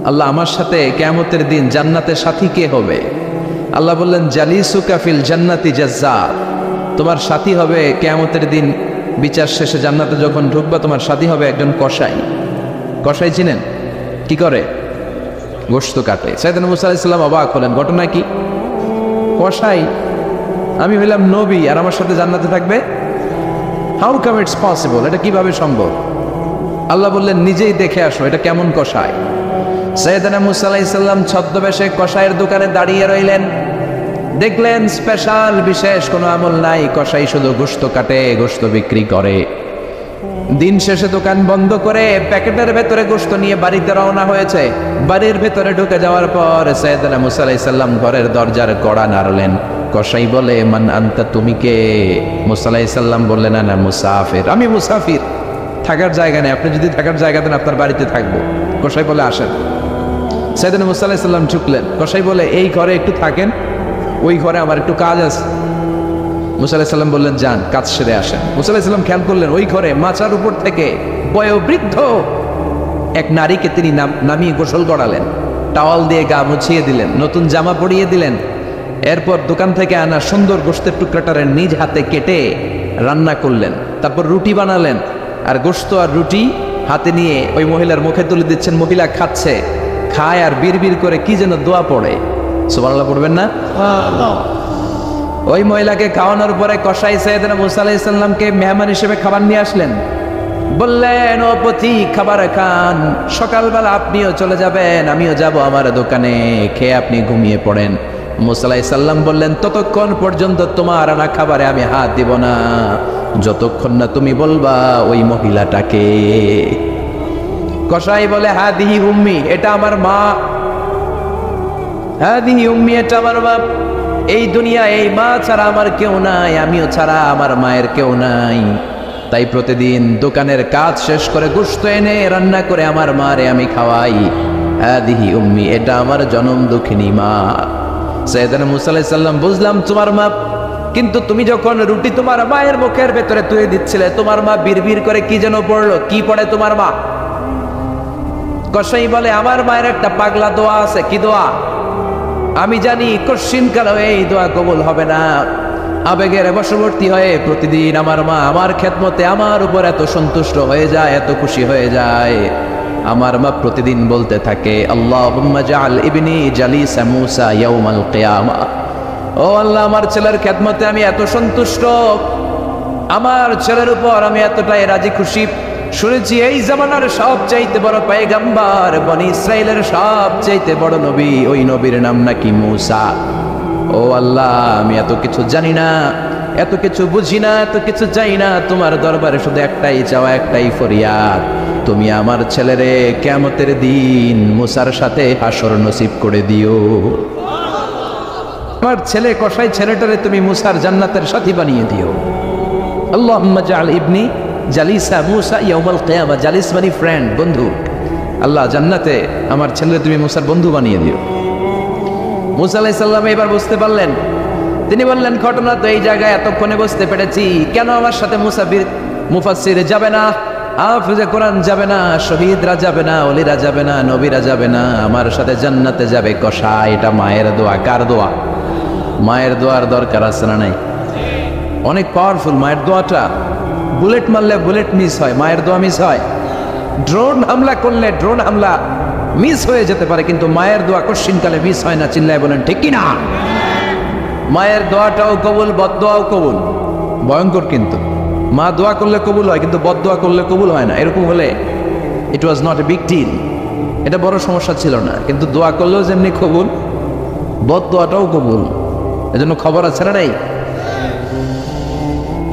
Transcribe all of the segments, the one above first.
আল্লাহ আমার সাথে কিয়ামতের দিন জান্নাতের সাথী কে হবে? আল্লাহ বললেন জালিসুকা ফিল জান্নাতি জাজ্জার, তোমার সাথী হবে কিয়ামতের দিন বিচার শেষে জান্নাতে যখন ঢুকবা তোমার সাথী হবে একজন কসাই। কসাই চিনেন? কি করে? গোশত কাটে। সাইয়েদনা মুসা আলাইহিস সালাম অবাক হলেন, ঘটনা কি? কসাই, আমি হইলাম নবী আর আমার সাথে জান্নাতে থাকবে? হাউ কাম ইটস পসিবল, এটা কিভাবে সম্ভব? আল্লাহ বললেন নিজেই দেখে আসো এটা কেমন কসাই। সাইয়েদনা মুসা আলাইহিস সালাম ছদ্মবেশে কসাইয়ের দোকানে দাঁড়িয়ে রইলেন। দেখলেন স্পেশাল বিশেষ কোনো আমল নাই, কসাই শুধু গোশত কাটে, গোশত বিক্রি করে। দিন শেষে দোকান বন্ধ করে প্যাকেটের ভেতরে গোশত নিয়ে বাড়িতে রওনা হয়েছে। বাড়ির ভেতরে ঢুকে যাওয়ার পর সাইয়েদনা মুসা আলাইহিস সালাম ঘরের দরজার কড়া নাড়লেন। কসাই বলে মান আনতা, তুমি কে? মুসা আলাইহিস সালাম বললেন আনা মুসাফির, আমি মুসাফির, থাকার জায়গা নেই, আপনি যদি থাকার জায়গা দেন আপনার বাড়িতে থাকবো। কসাই বলে আসেন। সাইয়েদনা মুসা আলাইহিস সালাম ঢুকলেন। কসাই বলে এই ঘরে একটু থাকেন, ওই ঘরে আমার একটু কাজ আছে। মুসা আলাইহিস সালাম বললেন যান, কাজ সেরে আসেন। মুসা আলাইহিস সালাম খেয়াল করলেন ওই ঘরে মাচার উপর থেকে বয়োবৃদ্ধ এক নারীকে তিনি নামিয়ে গোসল করালেন, টাওয়াল দিয়ে গা মুছিয়ে দিলেন, নতুন জামা পরিয়ে দিলেন। এরপর দোকান থেকে আনা সুন্দর গোশতের টুকরাটারে নিজ হাতে কেটে রান্না করলেন। তারপর রুটি বানালেন, আর গোশত আর রুটি হাতে নিয়ে ওই মহিলার মুখে তুলে দিচ্ছেন। মহিলা খাচ্ছে, খায় আর বিড়বিড় করে কি যেন দোয়া পড়ে। সুবহানাল্লাহ পড়বেন না? ওই মহিলাকে খাওয়ানোর পরে কসাই সাইয়েদনা মুসা আলাইহিস সালামকে মেহমান হিসেবে খাবার নিয়ে আসলেন। বললেন ও পথিক খাবার খান, সকালবেলা আপনিও চলে যাবেন, আমিও যাব আমার দোকানে, খেয়ে আপনি ঘুমিয়ে পড়েন। মুসা আলাইহিস সালাম বললেন ততক্ষণ পর্যন্ত তোমার আনা খাবারে আমি হাত দিব না যতক্ষণ না তুমি বলবা ওই মহিলাটাকে। কসাই বলে হাদিহি উম্মি, এটা আমার মা। হাদিহি উম্মি, এটা আমার মা। এই দুনিয়া এই মা ছাড়া আমার কেউ নাই, আমিও ছাড়া আমার মায়ের কেউ নাই। তাই প্রতিদিন দোকানের কাজ শেষ করে গোশত এনে রান্না করে আমার মারে আমি খাওয়াই। হাদিহি উম্মি, এটা আমার জনম দুঃখিনী মা। সাইয়েদনা মুসা আলাইহিস সালাম বুঝলাম তোমার মা, কিন্তু তুমি যখন রুটি তোমার মায়ের মুখের ভেতরে তুলে দিচ্ছিলে তোমার মা বিড়বিড় করে কি যেন পড়লো, কি পড়ে তোমার মা? কসাই বলে আমার মায়ের একটা পাগলা দোয়া আছে। কি দোয়া? আমি জানি কশিন কালো এই দোয়া কবুল হবে না। আবেগের বশবর্তী হয়ে প্রতিদিন আমার মা আমার খেদমতে আমার উপর এত সন্তুষ্ট হয়ে যায়, এত খুশি হয়ে যায়। আমার মা প্রতিদিন বলতে থাকে আল্লাহুম্মা জাআল ইবনি জালিসা মুসা ইয়াউমাল কিয়ামা। ও আল্লাহ, আমার ছেলের খেদমতে আমি এত সন্তুষ্ট, আমার ছেলের উপর আমি এতটাই রাজি খুশি। শুনেছি এই জামানার সবচাইতে বড় পয়গম্বর, বনি ইসরাইলের সবচাইতে বড় নবী, ওই নবীর নাম নাকি মুসা। ও আল্লাহ, আমি এত কিছু জানি না, এত কিছু বুঝি না, এত কিছু চাই না, তোমার দরবারে শুধু একটাই চাওয়া, একটাই ফরিয়াদ, তুমি আমার ছেলেরে কিয়ামতের দিন মুসার সাথে হাসর নসিব করে দিও। আমার ছেলে কসাই ছেলেটারে তুমি মুসার জান্নাতের সাথী বানিয়ে দিও। আল্লাহুম্মা জাআল ইবনি জালিসা মুসা ইয়াউমাল কিয়ামা। জালিস মানে ফ্রেন্ড, বন্ধু। আল্লাহ, জান্নাতে আমার ছেলে তুমি মুসার বন্ধু বানিয়ে দিও। মুসা আলাইহিস সালাম এবার বুঝতে পারলেন। তিনি বললেন ঘটনা তো এই জায়গায় এতক্ষণে বুঝতে পেরেছি, কেন আমার সাথে মুফাসসির যাবে না, হাফেজে কোরআন যাবে না, শহীদরা যাবে না, ওলিরা যাবে না, নবীরা যাবে না, আমার সাথে জান্নাতে যাবে কসাই। এটা মায়ের দোয়া। কার দোয়া? মায়ের দোয়ার দরকার আছে না নাই? অনেক পাওয়ারফুল মায়ের দোয়াটা। বুলেট মারলে বুলেট মিস হয়, মায়ের দোয়া মিস হয়? ড্রোন হামলা করলে ড্রোন হামলা মিস হয়ে যেতে পারে, কিন্তু মায়ের দোয়া কশিনকালে মিস হয় না। চিল্লায় বলেন ঠিক কি না? মায়ের দোয়াটাও কবুল, বদদোয়াও কবুল। ভয়ঙ্কর কিন্তু। মা দোয়া করলে কবুল হয়, কিন্তু বদদোয়া করলে কবুল হয় না। এরকম হলে it was not a big deal, এটা বড় সমস্যা ছিল না। কিন্তু দোয়া করলেও যেমনি কবুল, বদদোয়াটাও কবুল। এজন্য খবর আছে না নাই?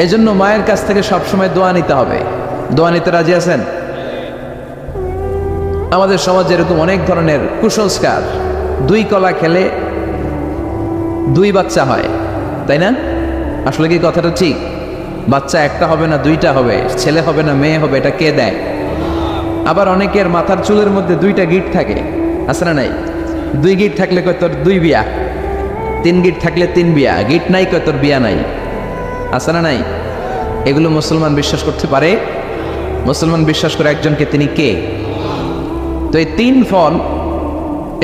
এজন্য মায়ের কাছ থেকে সবসময় দোয়া নিতে হবে। দোয়া নিতে রাজি আছেন? আমাদের সমাজে এরকম অনেক ধরনের কুসংস্কার। 2 কলা খেলে 2 বাচ্চা হয়, তাই না? আসলে কি কথাটা ঠিক? বাচ্চা একটা হবে না, 2টা হবে, ছেলে হবে না মেয়ে হবে, এটা কে দেয়? আবার অনেকের মাথার চুলের মধ্যে 2টা গিট থাকে, আছে না নাই? 2 গিট থাকলে কয় তোর 2 বিয়া, 3 গিট থাকলে 3 বিয়া, গিট নাই কয় তোর বিয়া নাই, আছে না নাই? এগুলো মুসলমান বিশ্বাস করতে পারে? মুসলমান বিশ্বাস করে একজনকে, তিনি কে? তো এই 3 ফল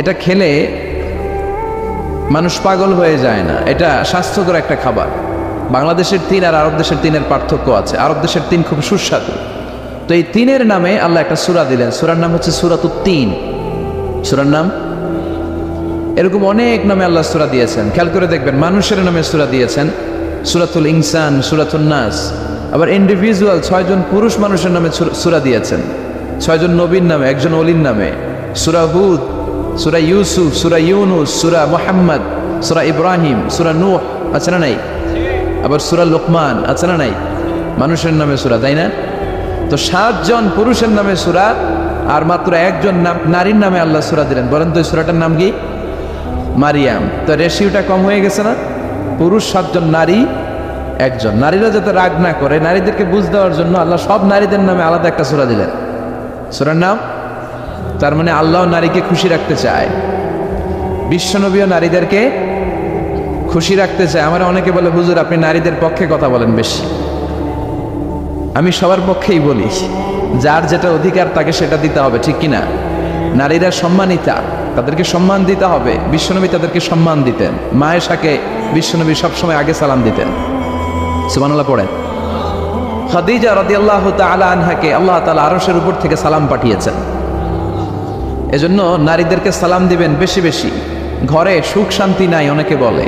এটা খেলে মানুষ পাগল হয়ে যায় না, এটা স্বাস্থ্যকর একটা খাবার। বাংলাদেশের তিন আর আরব দেশের তিনের পার্থক্য আছে। আরব দেশের তিন খুব সুস্বাদু। তো এই তিনের নামে আল্লাহ একটা সূরা দিলেন, সূরার নাম হচ্ছে সূরাতুত তিন। সূরার নাম এরকম অনেক নামে আল্লাহ সূরা দিয়েছেন, খেয়াল করে দেখবেন। মানুষের নামে সূরা দিয়েছেন, সূরাতুল ইনসান, সূরাতুন নাস। আবার ইন্ডিভিজুয়াল 6 জন পুরুষ মানুষের নামে সূরা দিয়েছেন, 6 জন নবীর নামে, একজন ওলির নামে। সূরা হুদ, সূরা ইউসুফ, সূরা ইউনুস, সূরা মুহাম্মদ, সূরা ইব্রাহিম, সূরা নূহ, আছে না নাই? আবার সূরা লোকমান, আছে না নাই? মানুষের নামে সূরা, তাই না? তো 7 জন পুরুষের নামে সূরা আর মাত্র একজন নারীর নামে আল্লাহ সূরা দিলেন। বলেন তো এই সূরাটার নাম কি? মারিয়াম। তো রেশিওটা কম হয়ে গেছে না? পুরুষ 7 জন, নারী একজন। নারীরা যাতে রাগ না করে, নারীদেরকে বুঝ দেওয়ার জন্য আল্লাহ সব নারীদের নামে আলাদা একটা সূরা দিলেন। সূরার নাম, তার মানে আল্লাহ নারীকে খুশি রাখতে চায়, বিশ্বনবীও নারীদেরকে খুশি রাখতে চায়। আমার অনেকে বলে, হুজুর আপনি নারীদের পক্ষে কথা বলেন বেশি। আমি সবার পক্ষেই বলি, যার যেটা অধিকার তাকে সেটা দিতে হবে, ঠিক কিনা? নারীরা সম্মানিতা, তাদেরকে সম্মান দিতে হবে। বিশ্বনবী তাদেরকে সম্মান দিতেন। মায়েশাকে বিশ্বনবী সবসময় আগে সালাম দিতেন। সুবহানাল্লাহ পড়েন। খাদিজা রাদিয়াল্লাহু তাআলা আনহাকে আল্লাহ তাআলা আরশের উপর থেকে সালাম পাঠিয়েছেন। এজন্য নারীদেরকে সালাম দিবেন বেশি বেশি। ঘরে সুখ শান্তি নাই, অনেকে বলে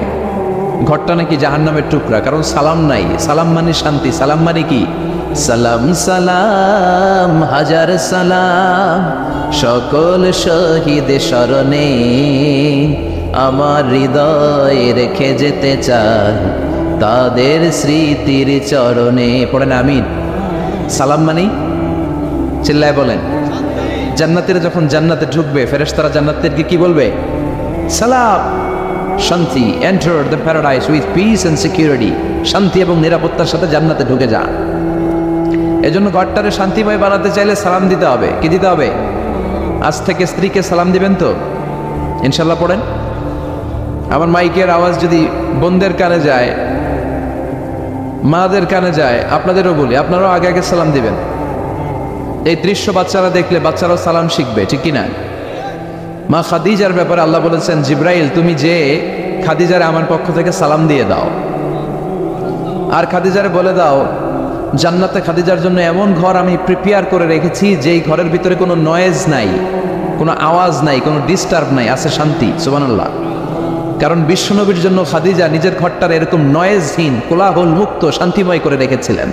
ঘরটা নাকি জাহান্নামের টুকরা, কারণ সালাম নাই। সালাম মানে শান্তি। সালাম মানে কি? সালাম সালাম হাজার সালাম সকল শহীদ স্মরণে, আমার হৃদয় রেখে যেতে চাই তাদের স্মৃতির চরণে। পড়েন আমিন। সালাম মানে চিল্লায় বলেন। জান্নাতীরা যখন জান্নাতে ঢুকবে, ফেরেশতারা জান্নাতীদেরকে কি বলবে? সালাম, শান্তি। Enter the paradise with peace and security. শান্তি এবং নিরাপত্তার সাথে জান্নাতে ঢুকে যা। এজন্য ঘরটারে শান্তিময় বানাতে চাইলে সালাম দিতে হবে। কি দিতে হবে? আজ থেকে স্ত্রীকে সালাম দিবেন তো ইনশাল্লাহ? পড়েন। আমার মাইকের আওয়াজ যদি বোনদের কানে যায়, মাদের কানে যায়, আপনাদেরও বলি, আপনারাও আগে আগে সালাম দিবেন। এই দৃশ্য বাচ্চারা দেখলে বাচ্চারাও সালাম শিখবে, ঠিক কিনা? মা খাদিজার ব্যাপারে আল্লাহ বলেছেন, জিব্রাইল তুমি যে খাদিজারে আমার পক্ষ থেকে সালাম দিয়ে দাও, আর খাদিজারে বলে দাও জান্নাতে খাদিজার জন্য এমন ঘর আমি প্রিপেয়ার করে রেখেছি যেই ঘরের ভিতরে কোনো নয়েজ নাই, কোনো আওয়াজ নাই, কোনো ডিস্টার্ব নাই, আছে শান্তি। সুবহানাল্লাহ। কারণ বিশ্বনবীর জন্য খাদিজা নিজের ঘরটার এরকম নয়েজহীন, কোলাহল মুক্ত, শান্তিময় করে রেখেছিলেন।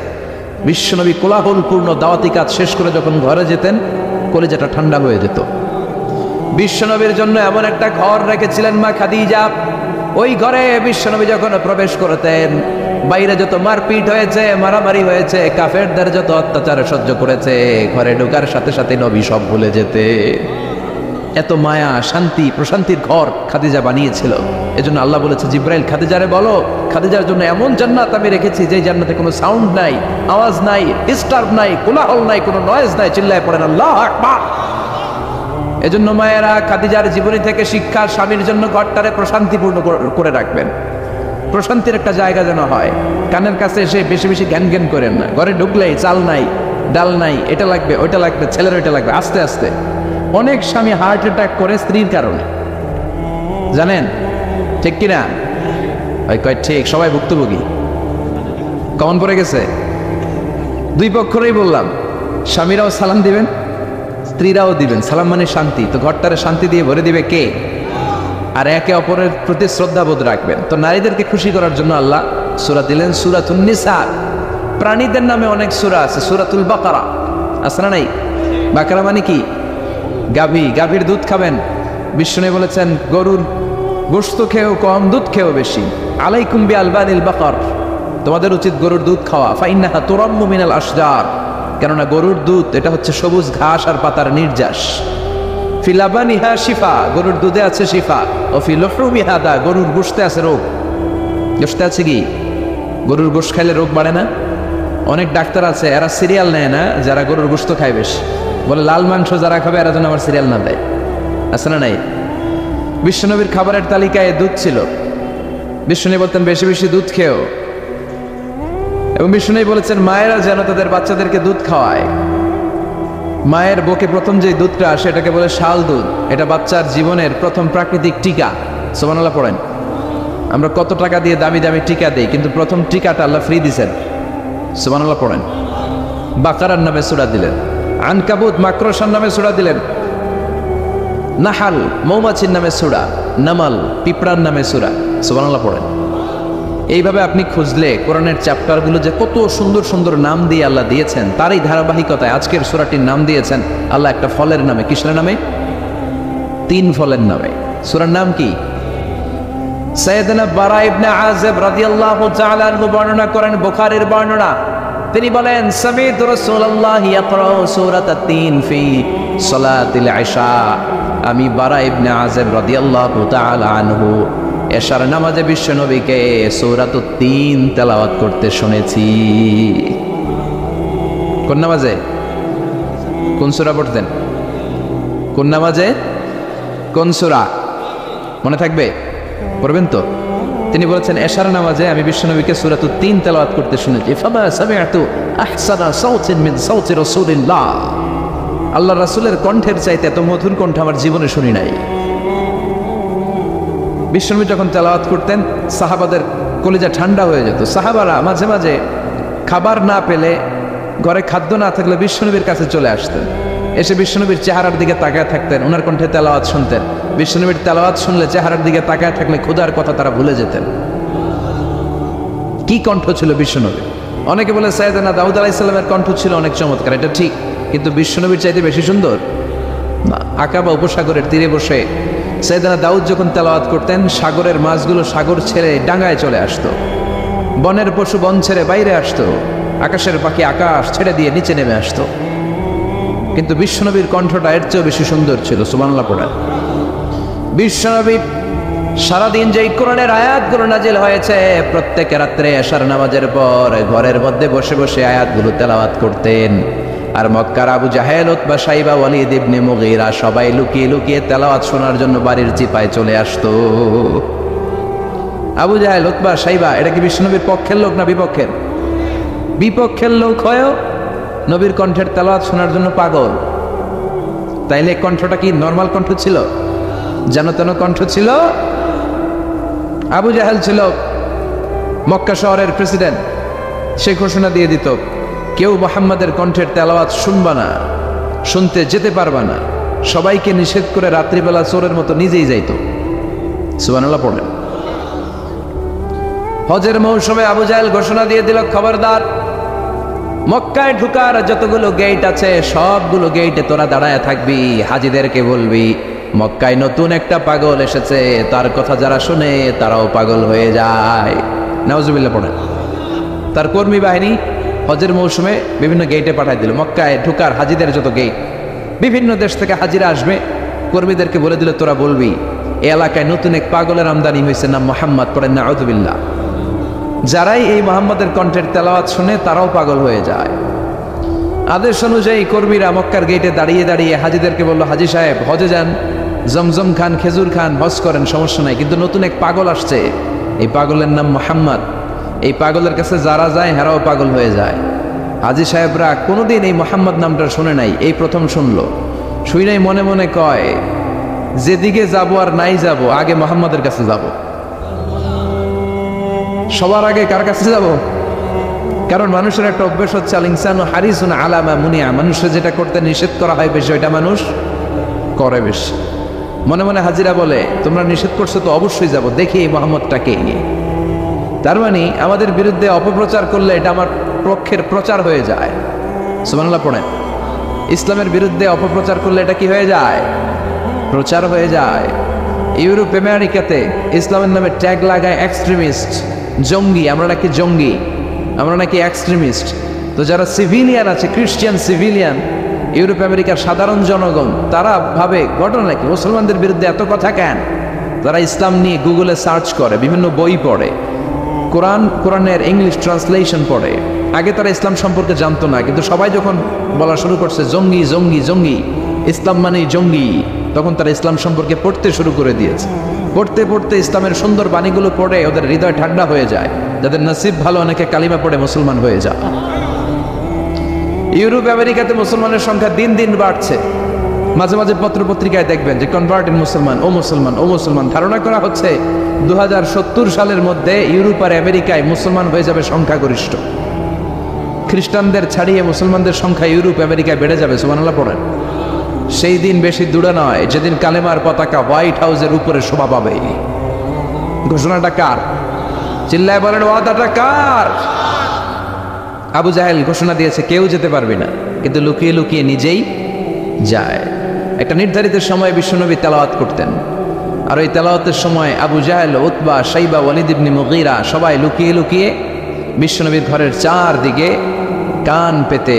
বিশ্বনবী কোলাহলপূর্ণ দাওয়াতি কাজ শেষ করে যখন ঘরে যেতেন, কলিজাটা ঠান্ডা হয়ে যেত। বিশ্বনবীর জন্য এমন একটা ঘর রেখেছিলেন মা খাদিজা, ওই ঘরে বিশ্বনবী যখন প্রবেশ করতেন, বাইরে যত মারপিট হয়েছে, মারামারি হয়েছে, কাফেরদের যত অত্যাচার সহ্য করেছে, ঘরে ঢোকার সাথে সাথে নবী সব ভুলে যেতে। এত মায়া, শান্তি, প্রশান্তির ঘর খাদিজা বানিয়েছিল। এজন্য আল্লাহ বলেছে, জিব্রাইল খাদিজারে বলো খাদিজার জন্য এমন জান্নাত আমি রেখেছি যে জান্নাতে কোনো সাউন্ড নাই, আওয়াজ নাই, ডিস্টার্ব নাই, কোলাহল নাই, কোনো নয়েজ নাই। চিল্লায় পড়েন আল্লাহু আকবার। এজন্য মায়েরা খাদিজার জীবনী থেকে শিক্ষা, স্বামীর জন্য ঘরটারে প্রশান্তিপূর্ণ করে রাখবেন। প্রশান্তির একটা জায়গা যেন হয়। কানের কাছে এসে বেশি বেশি জ্ঞান জ্ঞান করেন না। ঘরে ঢুকলেই চাল নাই, ডাল নাই, এটা লাগবে, ওইটা লাগবে, ছেলের ওইটা লাগবে। আস্তে আস্তে অনেক স্বামী হার্ট অ্যাটাক করে স্ত্রীর কারণে, জানেন ঠিক কিনা? ওই কয় ঠিক, সবাই ভুক্তভোগী। কমন পড়ে গেছে। দুই পক্ষরেই বললাম, স্বামীরাও সালাম দিবেন, স্ত্রীরাও দিবেন। সালাম মানে শান্তি। তো ঘরটারে শান্তি দিয়ে ভরে দিবে কে? আর একে অপরের প্রতি শ্রদ্ধাবোধ রাখবেন। তো নারীদেরকে খুশি করার জন্য আল্লাহ সূরা দিলেন, সূরাতুন নিসা। প্রাণীদের নামে অনেক সূরা আছে, সূরাতুল বাকারা আছে না নাই? বাকারা মানে কি? গাভী। গাভীর দুধ খাবেন। বিষ্ণু বলেছেন গরুর গোশত খেয়েও কম, দুধ খেয়েও বেশি। আলাইকুম বিআলবানিল বাকার, তোমাদের উচিত গরুর দুধ খাওয়া। ফাইন্নাহা তুরাম্মু মিনাল আশজার, কেননা গরুর দুধ এটা হচ্ছে সবুজ ঘাস আর পাতার নির্যাস। ফি লাবানিহা শিফা, গরুর দুধে আছে শিফা। ও ফি লুহরুমিহা দা, গরুর গোশতে আছে রোগ। গোশতে আছে কি? গরুর গোশত খাইলে রোগ বাড়ে না? অনেক ডাক্তার আছে এরা সিরিয়াল নেয় না, যারা গরুর গোশত খায় বেশি, বলে লাল মাংস যারা খাবে এরা যেন আমার সিরিয়াল না দেয়। আছে না নাই? বিশ্বনবীর খাবারের তালিকায় দুধ ছিল। বিশ্বনবী বলতেন বেশি বেশি দুধ খেও, এবং বিশ্বনবী বলেছেন মায়েরা যেন তাদের বাচ্চাদেরকে দুধ খাওয়ায়। মায়ের বুকে প্রথম যে দুধটা আসে এটাকে বলে শাল দুধ। এটা বাচ্চার জীবনের প্রথম প্রাকৃতিক টিকা। সুবহানাল্লাহ পড়েন। আমরা কত টাকা দিয়ে দামি দামি টিকা দেই, কিন্তু প্রথম টিকাটা আল্লাহ ফ্রি দিছেন। সুবহানাল্লাহ পড়েন। বাকারার নামে সূরা দিলেন, আনকাবুত মাকড়সার নামে সূরা দিলেন, নাহাল মৌমাছির নামে সূরা, নামাল পিঁপড়ার নামে সূরা। সুবহানাল্লাহ পড়েন। এইভাবে আপনি খুঁজলে কোরআনের চ্যাপ্টারগুলো যে কত সুন্দর সুন্দর নাম দিয়ে আল্লাহ দিয়েছেন, তারই ধারাবাহিকতায় আজকের সূরাটির নাম দিয়েছেন আল্লাহ একটা ফলের নামে। কিসের নামে? 3 ফলের নামে। সূরার নাম কি? সাইয়েদনা বারা ইবনে আযিব রাদিয়াল্লাহু তাআলা আনহু বর্ণনা করেন, বুখারীর বর্ণনা। তিনি বলেন, সামি'তু রাসূলুল্লাহ ইয়াকরাউ সূরাতাত তিন ফি সালাতিল ইশা। আমি বারা ইবনে আযিব রাদিয়াল্লাহু তাআলা আনহু এশার নামাজে বিশ্বনবীকে সূরাতুত তিন তেলাওয়াত করতে শুনেছি। কোন নামাজে? কোন সূরা পড়তেন? কোন নামাজে? কোন সূরা? মনে থাকবে? পড়বেন তো? তিনি বলেছেন, এশার নামাজে আমি বিশ্বনবীকে সূরাতুত তিন তেলাওয়াত করতে শুনেছি। ফামা সামি'তু আহসানা সাওতিন মিন সাওতি রাসূলিল্লাহ। আল্লাহর রাসূলের কণ্ঠের চাইতে এত মধুর কণ্ঠ আমার জীবনে শুনি নাই। বিশ্বনবী যখন তেলাওয়াত করতেন সাহাবাদের কলিজা ঠান্ডা হয়ে যেত। সাহাবারা মাঝে মাঝে খাবার না পেলে, ঘরে খাদ্য না থাকলে বিশ্বনবীর কাছে চলে আসতেন। এসে বিশ্বনবীর চেহারার দিকে তাকায় থাকতেন, ওনার কণ্ঠে তেলাওয়াত শুনতেন। বিশ্বনবীর তেলাওয়াত শুনলে চেহারার দিকে তাকায় থাকলে ক্ষুধার কথা তারা ভুলে যেতেন। কি কণ্ঠ ছিল বিশ্বনবী! অনেকে বলে সাইয়েদনা দাউদ আলাইহিস সালামের কণ্ঠ ছিল অনেক চমৎকার, এটা ঠিক, কিন্তু বিশ্বনবীর চাইতে বেশি সুন্দর না। আকাবা উপসাগরের তীরে বসে সাইয়েদনা দাউদ যখন তেলাওয়াত করতেন, সাগরের মাছগুলো সাগর ছেড়ে ডাঙায় চলে আসতো, বনের পশু বন ছেড়ে বাইরে আসতো, আকাশের পাখি আকাশ ছেড়ে দিয়ে নিচে নেমে আসতো। কিন্তু বিশ্বনবীর কণ্ঠটা এর চেয়েও বেশি সুন্দর ছিল। সুবহানাল্লাহ পড়েন। বিশ্বনবী সারাদিন যেই কোরআনের আয়াতগুলো নাজিল হয়েছে, প্রত্যেক রাত্রে এশার নামাজের পর ঘরের মধ্যে বসে বসে আয়াতগুলো তেলাওয়াত করতেন। আর মক্কার আবু জাহেল, উতবা, শাইবা, ওয়ালিদ ইবনে মুগীরা সবাই লুকিয়ে লুকিয়ে তেলাওয়াত শোনার জন্য বাড়ির চিপায় চলে আসতো। আবু জাহেল, উতবা, শাইবা এটা কি বিশ্বনবীর পক্ষের লোক না বিপক্ষের? বিপক্ষের লোক হয়েও নবীর কণ্ঠের তেলাওয়াত শোনার জন্য পাগল। তাইলে কণ্ঠটা কি নরমাল কণ্ঠ ছিল? যেন তেন কণ্ঠ ছিল? আবু জাহেল ছিল মক্কা শহরের প্রেসিডেন্ট। সে ঘোষণা দিয়ে দিত, কেউ মুহাম্মাদের কণ্ঠের তেলাওয়াত শুনবা না, শুনতে যেতে পারবা না। সবাইকে নিষেধ করে রাত্রিবেলা চোরের মতো নিজেই যাইত। সুবহানাল্লাহ পড়েন। হজের মৌসুমে আবু জাহেল ঘোষণা দিয়ে দিল, খবরদার, মক্কায় ঢুকার যতগুলো গেট আছে সবগুলো গেটে তোরা দাঁড়ায় থাকবি, হাজিদেরকে বলবি মক্কায় নতুন একটা পাগল এসেছে, তার কথা যারা শুনে তারাও পাগল হয়ে যায়। নাউজুবিল্লাহ পড়েন। তার কর্মী বাহিনী হজের মৌসুমে বিভিন্ন গেটে পাঠায় দিল, মক্কায় ঢুকার হাজিদের যত গেট, বিভিন্ন দেশ থেকে হাজিরা আসবে, কর্মীদেরকে বলে দিল তোরা বলবি এই এলাকায় নতুন এক পাগলের আমদানি হয়েছে, নাম মুহাম্মদ। পড়েন নাউজুবিল্লাহ। যারাই এই মুহাম্মাদের কণ্ঠের তেলাওয়াত শুনে তারাও পাগল হয়ে যায়। আদেশ অনুযায়ী কর্মীরা মক্কার গেটে দাঁড়িয়ে দাঁড়িয়ে হাজিদেরকে বলল, হাজি সাহেব হজে যান, জমজম খান, খেজুর খান, হজ করেন, সমস্যা নাই, কিন্তু নতুন এক পাগল আসছে, এই পাগলের নাম মুহাম্মদ। এই পাগলের কাছে যারা যায় হেরাও পাগল হয়ে যায়। হাজি সাহেবরা কোনোদিন এই মুহাম্মদ নামটা শুনে নাই, এই প্রথম শুনলো। শুনেই মনে মনে কয়, যেদিকে যাব আর নাই যাব, আগে মুহাম্মদের কাছে যাব। সবার আগে কার কাছে যাব? কারণ মানুষের একটা অভ্যাস হচ্ছে, আল ইনসানু হারিসুন আলা মা মুনিয়া, মানুষের যেটা করতে নিষেধ করা হয় বেশি, ওইটা মানুষ করে বেশি। মনে মনে হাজিরা বলে, তোমরা নিষেধ করছো তো অবশ্যই যাব, দেখি এই মুহাম্মদটাকে নিয়ে। তার মানে আমাদের বিরুদ্ধে অপপ্রচার করলে এটা আমার পক্ষের প্রচার হয়ে যায়। সুবহানাল্লাহ পড়েন। ইসলামের বিরুদ্ধে অপপ্রচার করলে এটা কি হয়ে যায়? প্রচার হয়ে যায়। ইউরোপ আমেরিকাতে ইসলামের নামে ট্যাগ লাগায় এক্সট্রিমিস্ট, জঙ্গি। আমরা নাকি জঙ্গি, আমরা নাকি এক্সট্রিমিস্ট। তো যারা সিভিলিয়ান আছে, খ্রিস্টান সিভিলিয়ান, ইউরোপ আমেরিকার সাধারণ জনগণ, তারা ভাবে ঘটনা নাকি মুসলমানদের বিরুদ্ধে এত কথা কেন? তারা ইসলাম নিয়ে গুগলে সার্চ করে, বিভিন্ন বই পড়ে, কোরআনের ইংলিশ ট্রান্সলেশন পড়ে। আগে তারা ইসলাম সম্পর্কে জানতো না, কিন্তু সবাই যখন বলা শুরু করছে জঙ্গি জঙ্গি জঙ্গি, ইসলাম মানে জঙ্গি, তখন তারা ইসলাম সম্পর্কে পড়তে শুরু করে দিয়েছে। পড়তে পড়তে ইসলামের সুন্দর বাণীগুলো পড়ে ওদের হৃদয় ঠান্ডা হয়ে যায়। যাদের নসিব ভালো, অনেকে কালিমা পড়ে মুসলমান হয়ে যায়। ইউরোপ আমেরিকাতে মুসলমানের সংখ্যা দিন দিন বাড়ছে। মাঝে মাঝে পত্র পত্রিকায় দেখবেন যে কনভার্টেড মুসলমান, ও মুসলমান, ও মুসলমান। ধারণা করা হচ্ছে 2070 সালের মধ্যে ইউরোপ আর আমেরিকায় মুসলমান হয়ে যাবে সংখ্যাগরিষ্ঠ। খ্রিস্টানদের ছাড়িয়ে মুসলমানদের সংখ্যা ইউরোপ আমেরিকায় বেড়ে যাবে। সুবহানাল্লাহ পড়েন। সেই দিন বেশি দূরে নয় যেদিন কালেমার পতাকা হোয়াইট হাউসের উপরে শোভা পাবে। ঘোষণাটা কার? চিল্লায় বলেন, ওয়াদাটা কার? আবু জাহেল ঘোষণা দিয়েছে কেউ যেতে পারবে না, কিন্তু লুকিয়ে লুকিয়ে নিজেই যায়। একটা নির্ধারিত সময়ে বিশ্বনবী তেলাওয়াত করতেন, আর ওই তেলাওয়াতের সময় আবু জাহেল, উতবা, শাইবা, ওয়ালিদ ইবনে মুগীরা সবাই লুকিয়ে লুকিয়ে বিশ্বনবীর ঘরের চারদিকে কান পেতে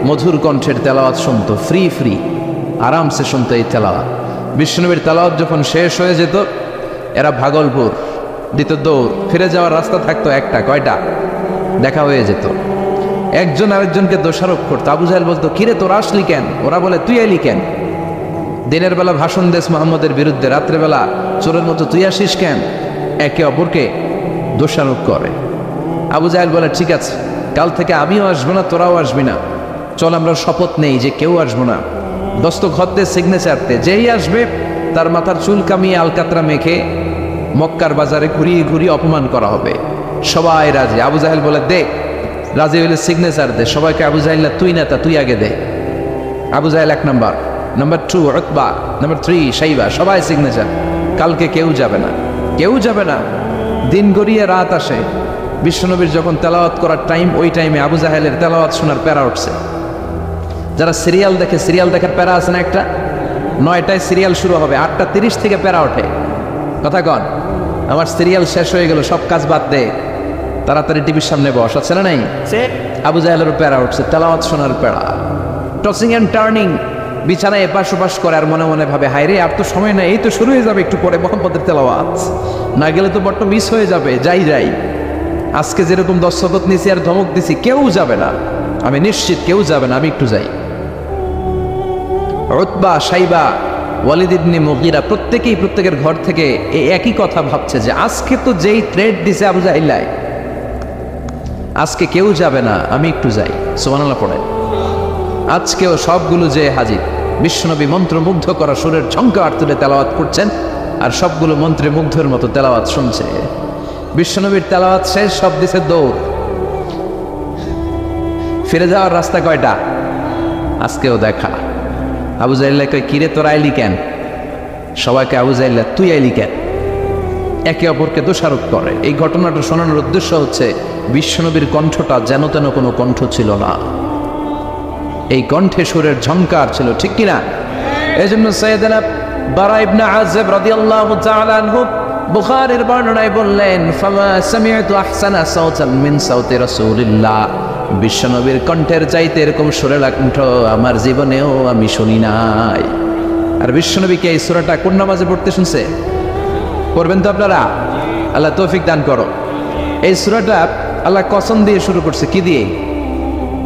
মধুর কণ্ঠের তেলাওয়াত শুনত। ফ্রি ফ্রি আরামসে শুনত এই তেলাওয়াত। বিশ্বনবীর তেলাওয়াত যখন শেষ হয়ে যেত, এরা ভাগলপুর দিত দৌড়। ফিরে যাওয়ার রাস্তা থাকতো একটা, কয়টা? দেখা হয়ে যেত। একজন আরেকজনকে দোষারোপ করতো। আবু জাহেল বলতো, কিরে তোরা আসলি কেন? ওরা বলে, তুই এলি কেন? দিনের বেলা ভাষণ দেশ মোহাম্মদের বিরুদ্ধে, রাত্রেবেলা চোরের মতো তুই আসিস কেন? একে অপরকে দোষারোপ করে। আবু জাহেল বলে, ঠিক আছে, কাল থেকে আমিও আসবো না, তোরাও আসবি না। চল আমরা শপথ নেই যে কেউ আসবো না। দস্তখতে সিগনেচারতে যেই আসবে তার মাথার চুল কামিয়ে আলকাতরা মেখে মক্কার বাজারে ঘুরিয়ে ঘুরিয়ে অপমান করা হবে। সবাই রাজি। আবু জাহেল বলে, দে। রাজি হইলে সিগনেচার দে। সবাইকে আবু জাহেল, তুই নেতা, তুই আগে দে। আবু জাহেল 1 নাম্বার, নাম্বার 2 উতবা, নাম্বার 3 শাইবা, সবাই সিগনেচার। কালকে কেউ যাবে না, কেউ যাবে না। দিন গড়িয়ে রাত আসে। বিশ্বনবীর যখন তেলাওয়াত করার টাইম, ওই টাইমে আবু জাহেলের তেলাওয়াত শোনার প্যারা উঠছে। যারা সিরিয়াল দেখে, সিরিয়াল দেখার প্যারা আছে না একটা? 9টায় সিরিয়াল শুরু হবে, 8:30 থেকে প্যারা ওঠে। কথা কন, আমার সিরিয়াল শেষ হয়ে গেল, সব কাজ বাদ দে, তাড়াতাড়ি টিভির সামনে বস। আছে না নাই? আবু জাহেলের প্যারা উঠছে, তেলাওয়াত শোনার প্যারা। টসিং অ্যান্ড টার্নিং, বিছানায় এপাশ ওপাশ করে, আর মনে মনে ভাবে, হায় রে, আর তো সময় নাই, এই তো শুরু হয়ে যাবে একটু পরে মোহাম্মদের তেলাওয়াত, না গেলে তো বড্ড মিস হয়ে যাবে। যাই যাই, আজকে যেরকম দস্তখত নিছি আর ধমক দিছি, কেউ যাবে না, আমি নিশ্চিত কেউ যাবে না, আমি একটু যাই। উতবা, শাইবা, ওয়ালিদ ইবনে মুগীরা প্রত্যেকেই প্রত্যেকের ঘর থেকে এই একই কথা ভাবছে যে আজকে তো যেই থ্রেড দিছে আবু জাহেল, আজকে কেউ যাবে না, আমি একটু যাই। সুবহানাল্লাহ পড়ে। আজকেও সবগুলো যে হাজির। বিশ্বনবী মন্ত্রমুগ্ধ করা সুরের ঝংকার তুলে তেলাওয়াত করছেন, আর সবগুলো মন্ত্রে মুগ্ধের মতো তেলাওয়াত শুনছে। বিশ্বনবীর তেলাওয়াত শেষ, সব দিছে দৌড়। ফিরে যাওয়ার রাস্তা কয়টা? আজকেও দেখা। আবু জাহেল কয়, কিরে তোরা আইলি কেন? সবাইকে আবু জাহেল, তুই আইলি কেন? একে অপরকে দোষারোপ করে। এই ঘটনাটা শোনানোর উদ্দেশ্য হচ্ছে বিশ্বনবীর কণ্ঠটা যেন তেন কোনো কণ্ঠ ছিল না, এই কণ্ঠে সুরের ঝংকার ছিল, ঠিক কিনা? এই জন্য সাইয়েদনা বারা ইবনে আযিব রাদিয়াল্লাহু তাআলা আনহু বুখারীর বর্ণনায় বললেন, ফামা সামি'তু আহসানা সাওতান মিন সাওতি রাসূলিল্লাহ, বিশ্বনবীর কণ্ঠের চাইতে এরকম সুরেলা কণ্ঠ আমার জীবনেও আমি শুনি নাই। আর বিশ্বনবীকে এই সূরাটা কোন নামাজে পড়তে শুনছে? পড়বেন তো আপনারা? আল্লাহ তৌফিক দান করো। এই সূরাটা আল্লাহ কসম দিয়ে শুরু করছে। কি দিয়ে?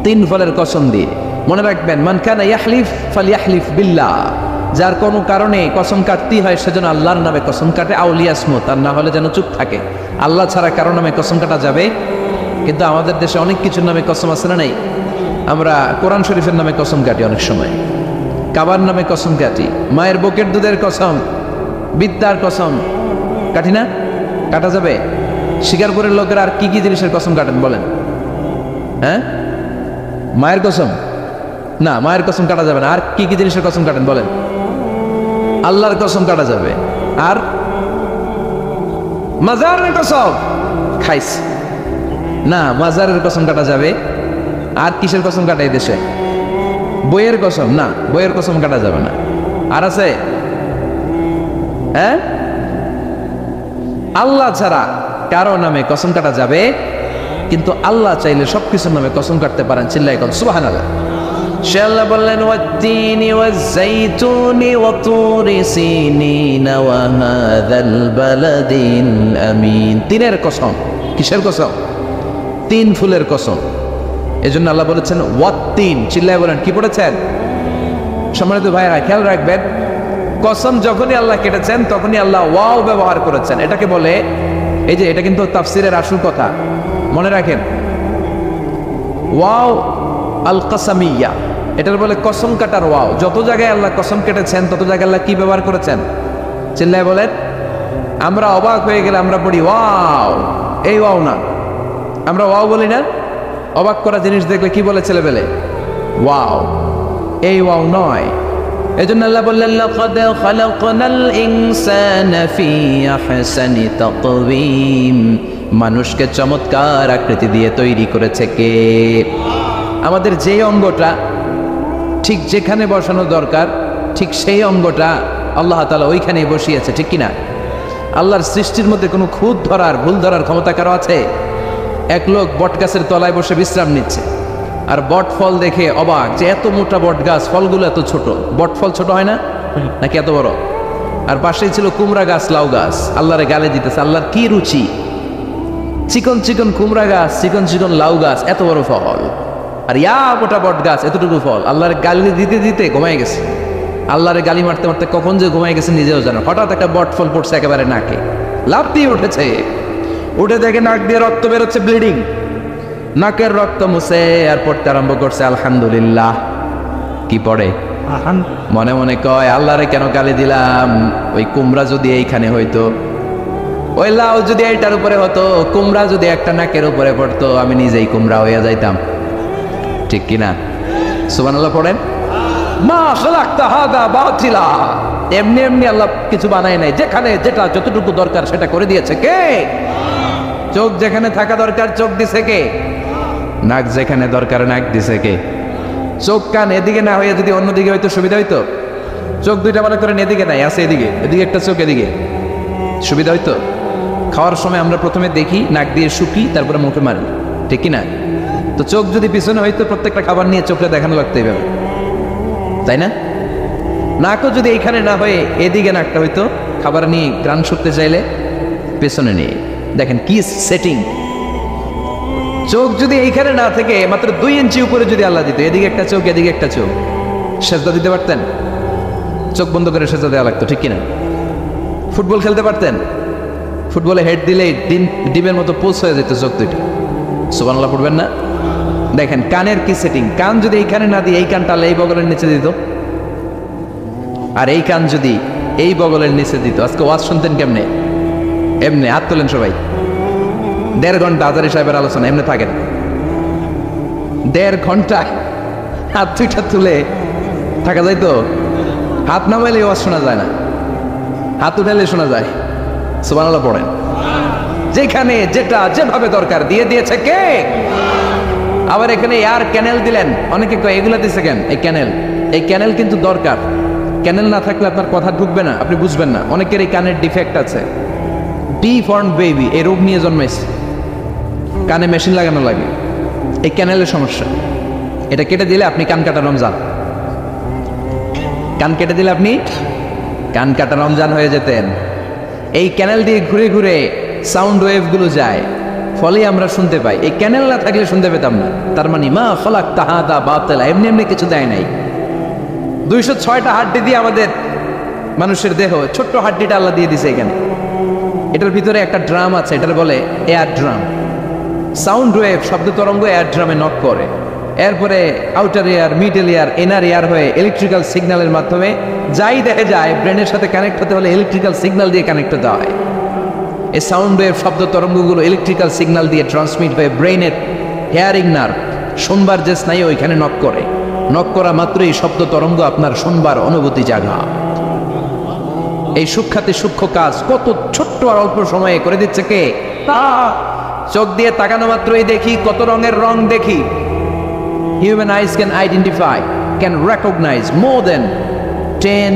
3 ফলের কসম দিয়ে। মনে রাখবেন, মান কানা ইয়াহলিফ ফালইয়াহলিফ বিল্লাহ, যার কোনো কারণে কসম কাটতেই হয় সেজন্য আল্লাহর নামে কসম কাটে, আউলিয়াসমু, তার না হলে যেন চুপ থাকে। আল্লাহ ছাড়া কারো নামে কসম কাটা যাবে? কিন্তু আমাদের দেশে অনেক কিছুর নামে কসম আছে না নাই? আমরা কোরআন শরীফের নামে কসম কাটি, অনেক সময় কাবার নামে কসম কাটি, মায়ের বুকের দুধের কসম, বিদ্যার কসম কাটি না? কাটা যাবে? শিকারপুরের লোকেরা আর কি কি জিনিসের কসম কাটেন বলেন? হ্যাঁ, মায়ের কসম না, মায়ের কসম কাটা যাবে না। আর কি কি জিনিসের কসম কাটেন বলেন? আল্লাহর কসম কাটা যাবে। আর মাজারের কসম খাইস না, মাজারের কসম কাটা যাবে। আর কিসের কসম কাটাই দেশে? বইয়ের কসম না, বইয়ের কসম কাটা যাবে না। আর আছে? হ্যাঁ, আল্লাহ ছাড়া কারো নামে কসম কাটা যাবে, কিন্তু আল্লাহ চাইলে সবকিছুর নামে কসম কাটতে পারেন। চিল্লায় কোন সুবহানাল্লাহ। সে আল্লাহ বললেন, ওয়াত-তিনি ওয়াজ-যাইতুনি ওয়া তুরি সিনিন ওয়া হাযাল বালাদিল আমিন। 3 কসম। কিসের কসম? 3 ফুলের কসম। এজন্য আল্লাহ বলেছেন ওয়াত-তিন। চিল্লায় বলেন, কি পড়েছেন? সম্মানিত ভাইরা, খেয়াল রাখবেন, কসম যখনই আল্লাহ কেটেছেন তখনই আল্লাহ ওয়াও ব্যবহার করেছেন। এটাকে বলে, এই যে এটা কিন্তু তাফসিরের আসল কথা, মনে রাখেন। ওয়াও আল কাসামিয়া, এটার বলে কসম কাটার ওয়াও। যত জায়গায় আল্লাহ কসম কেটেছেন তত জায়গায় আল্লাহ কি ব্যবহার করেছেন? চিল্লায় বলেন। আমরা অবাক হয়ে গেলে আমরা পড়ি ওয়াও, এই ওয়াও না, আমরা ওয়াও বলি না। অবাক করা জিনিস দেখলে কি বলে ছেলেবেলে? ওয়াও, এই ওয়াও নয়। এজন্য আল্লাহ বললেন লাকাদ খালাকনাল ইনসানা ফি আহসানি তাকওয়িম, মানুষকে চমৎকার আকৃতি দিয়ে তৈরি করেছে কে? আমাদের যে অঙ্গটা ঠিক যেখানে বসানো দরকার ঠিক সেই অঙ্গটা আল্লাহ তাআলা ওইখানেই বসিয়েছে, ঠিক কিনা? আল্লাহর সৃষ্টির মধ্যে কোনো খুঁত ধরার ভুল ধরার ক্ষমতা কারো আছে? এক লোক বট গাছের তলায় বসে বিশ্রাম নিচ্ছে, আর বট ফল দেখে অবাক যে এত মোটা বট গাছ, ফলগুলো এত ছোট। বট ফল ছোট হয় না নাকি এত বড়? আর পাশেই ছিল কুমড়া গাছ, লাউ গাছ। আল্লাহরে গালে দিতেছে, আল্লাহর কি রুচি! চিকন চিকন কুমড়া গাছ, চিকন চিকন লাউ গাছ, এত বড় ফল, আর ইয়া মোটা বট গাছ, এতটুকু ফল। আল্লাহর গালি দিতে দিতে ঘুমায় গেছে। আল্লাহরে গালি মারতে মারতে কখন যে ঘুমায় গেছে নিজেও জানো। হঠাৎ একটা বট ফল পড়ছে একেবারে নাকে, লাফ দিয়ে উঠেছে। উঠে দেখে নাক দিয়ে রক্ত বেরোচ্ছে, ব্লিডিং। নাকের রক্ত মুছে আর পড়তে আরম্ভ করছে আলহামদুলিল্লাহ। কি পড়ে? মনে মনে কয় আল্লাহরে কেন গালি দিলাম? ওই কুমড়া যদি এইখানে হইতো, ওই লাউ যদি এইটার উপরে হতো, কুমড়া যদি একটা নাকের উপরে পড়তো, আমি নিজেই কুমড়া হইয়া যাইতাম, ঠিক কিনা? সুবহানাল্লাহ পড়েন। মা খালাকতা হাযা বাতিলা, এমনি এমনি আল্লাহ কিছু বানায় নাই। যেখানে যেটা যতটুকু দরকার সেটা করে দিয়েছে কে? চোখ যেখানে থাকা দরকার চোখ দিছে কে? নাক যেখানে দরকার নাক দিছে কে? চোখ কান এদিকে না হয়ে যদি অন্যদিকে হয়তো সুবিধা হইতো। চোখ দুইটা মনে করেন এদিকে নাই, আছে এদিকে, এদিকে একটা চোখ, এদিকে সুবিধা হইতো। খাওয়ার সময় আমরা প্রথমে দেখি, নাক দিয়ে শুকি, তারপরে মুখে মারি, ঠিক কিনা? তো চোখ যদি পিছনে হইতো প্রত্যেকটা খাবার নিয়ে চোখটা দেখানো লাগতো এইভাবে, তাই না? নাকও যদি এইখানে না হয়ে এদিকে নাকটা হইতো, খাবার নিয়ে গ্রান শুকতে চাইলে পেছনে নিয়ে। দেখেন কি সেটিং! চোখ যদি এইখানে না থেকে মাত্র 2 ইঞ্চি উপরে যদি আল্লাহ দিত, এদিকে একটা চোখ এদিকে একটা চোখ, সেজদা দিতে পারতেন? চোখ বন্ধ করে সেজদা দেওয়া লাগতো, ঠিক কিনা? ফুটবল খেলতে পারতেন? ফুটবলে হেড দিলেই ডিমের মতো পোজ হয়ে যেত চোখ দুইটা। সুবহানাল্লাহ পড়বেন না? দেখেন কানের কি সেটিং! কান যদি এইখানে না দিয়ে এই কানটা এই বগলের নিচে দিত, আর এই কান যদি এই বগলের নিচে দিত, আজকে ওয়াজ শুনতেন কেমনে? এমনি। হাত তোলেন সবাই। 1.5 ঘন্টা আজারি সাহেবের আলোচনা এমনি থাকেন। 1.5 ঘন্টায় হাত দুইটা তুলে থাকা যায় তো? হাত নামাইলে ওয়াজ শোনা যায় না, হাত উঠাইলে শোনা যায়। সুবহানাল্লাহ পড়েন। যেখানে যেটা যেভাবে দরকার দিয়ে দিয়েছে কে? আবার এখানে এয়ার ক্যানেল দিলেন। অনেকে কয় এগুলা দিছে কেন? এই ক্যানেল কিন্তু দরকার। ক্যানেল না থাকলে আপনার কথা ঢুকবে না, আপনি বুঝবেন না। অনেকের এই কানের ডিফেক্ট আছে, ডিফর্ম বেবি, এই রোগ নিয়ে জন্মাইছে, কানে মেশিন লাগানো লাগে, এই ক্যানেলের সমস্যা। এটা কেটে দিলে আপনি কান কাটা রমজান। কান কেটে দিলে আপনি কান কাটা রমজান হয়ে যেতেন। এই ক্যানেল দিয়ে ঘুরে ঘুরে সাউন্ড ওয়েভ গুলো যায়, ফলে আমরা শুনতে পাই। এই ক্যানেল না থাকলে শুনতে পেতাম না। তার মানে মা খালাকতা হাযা বাতিলা, এমনি এমনি কিছু দেয় নাই। 206টা হাড্ডি দিয়ে আমাদের মানুষের দেহ, ছোট্ট হাড্ডিটা আল্লাহ দিয়ে দিছে এখানে। এটার ভিতরে একটা ড্রাম আছে, এটার বলে এয়ার ড্রাম। সাউন্ড ওয়েভ, শব্দ তরঙ্গ এয়ার ড্রামে নক করে, এরপরে outer air, middle air, inner air হয়ে ইলেকট্রিক্যাল সিগন্যালের মাধ্যমে যাই দেখে যায়, ব্রেনের সাথে কানেক্ট হতে হলে ইলেকট্রিক্যাল সিগন্যাল দিয়ে কানেক্ট হতে হয়। এই সাউন্ড ওয়েভ, শব্দ তরঙ্গগুলো ইলেকট্রিক্যাল সিগন্যাল দিয়ে ট্রান্সমিট হয়ে ব্রেনের হেয়ারিং নার্ভ, শুনবার যে স্নায়ু, ওইখানে নক করে। নক করা মাত্রই শব্দ তরঙ্গ আপনার শুনবার অনুভূতি জাগা। এই সূক্ষ্মাতি সূক্ষ্ম কাজ কত ছোট্ট আর অল্প সময়ে করে দিচ্ছে কে? চোখ দিয়ে তাকানো মাত্রই দেখি কত রঙের রং দেখি। Human eyes can identify, can recognize more than 10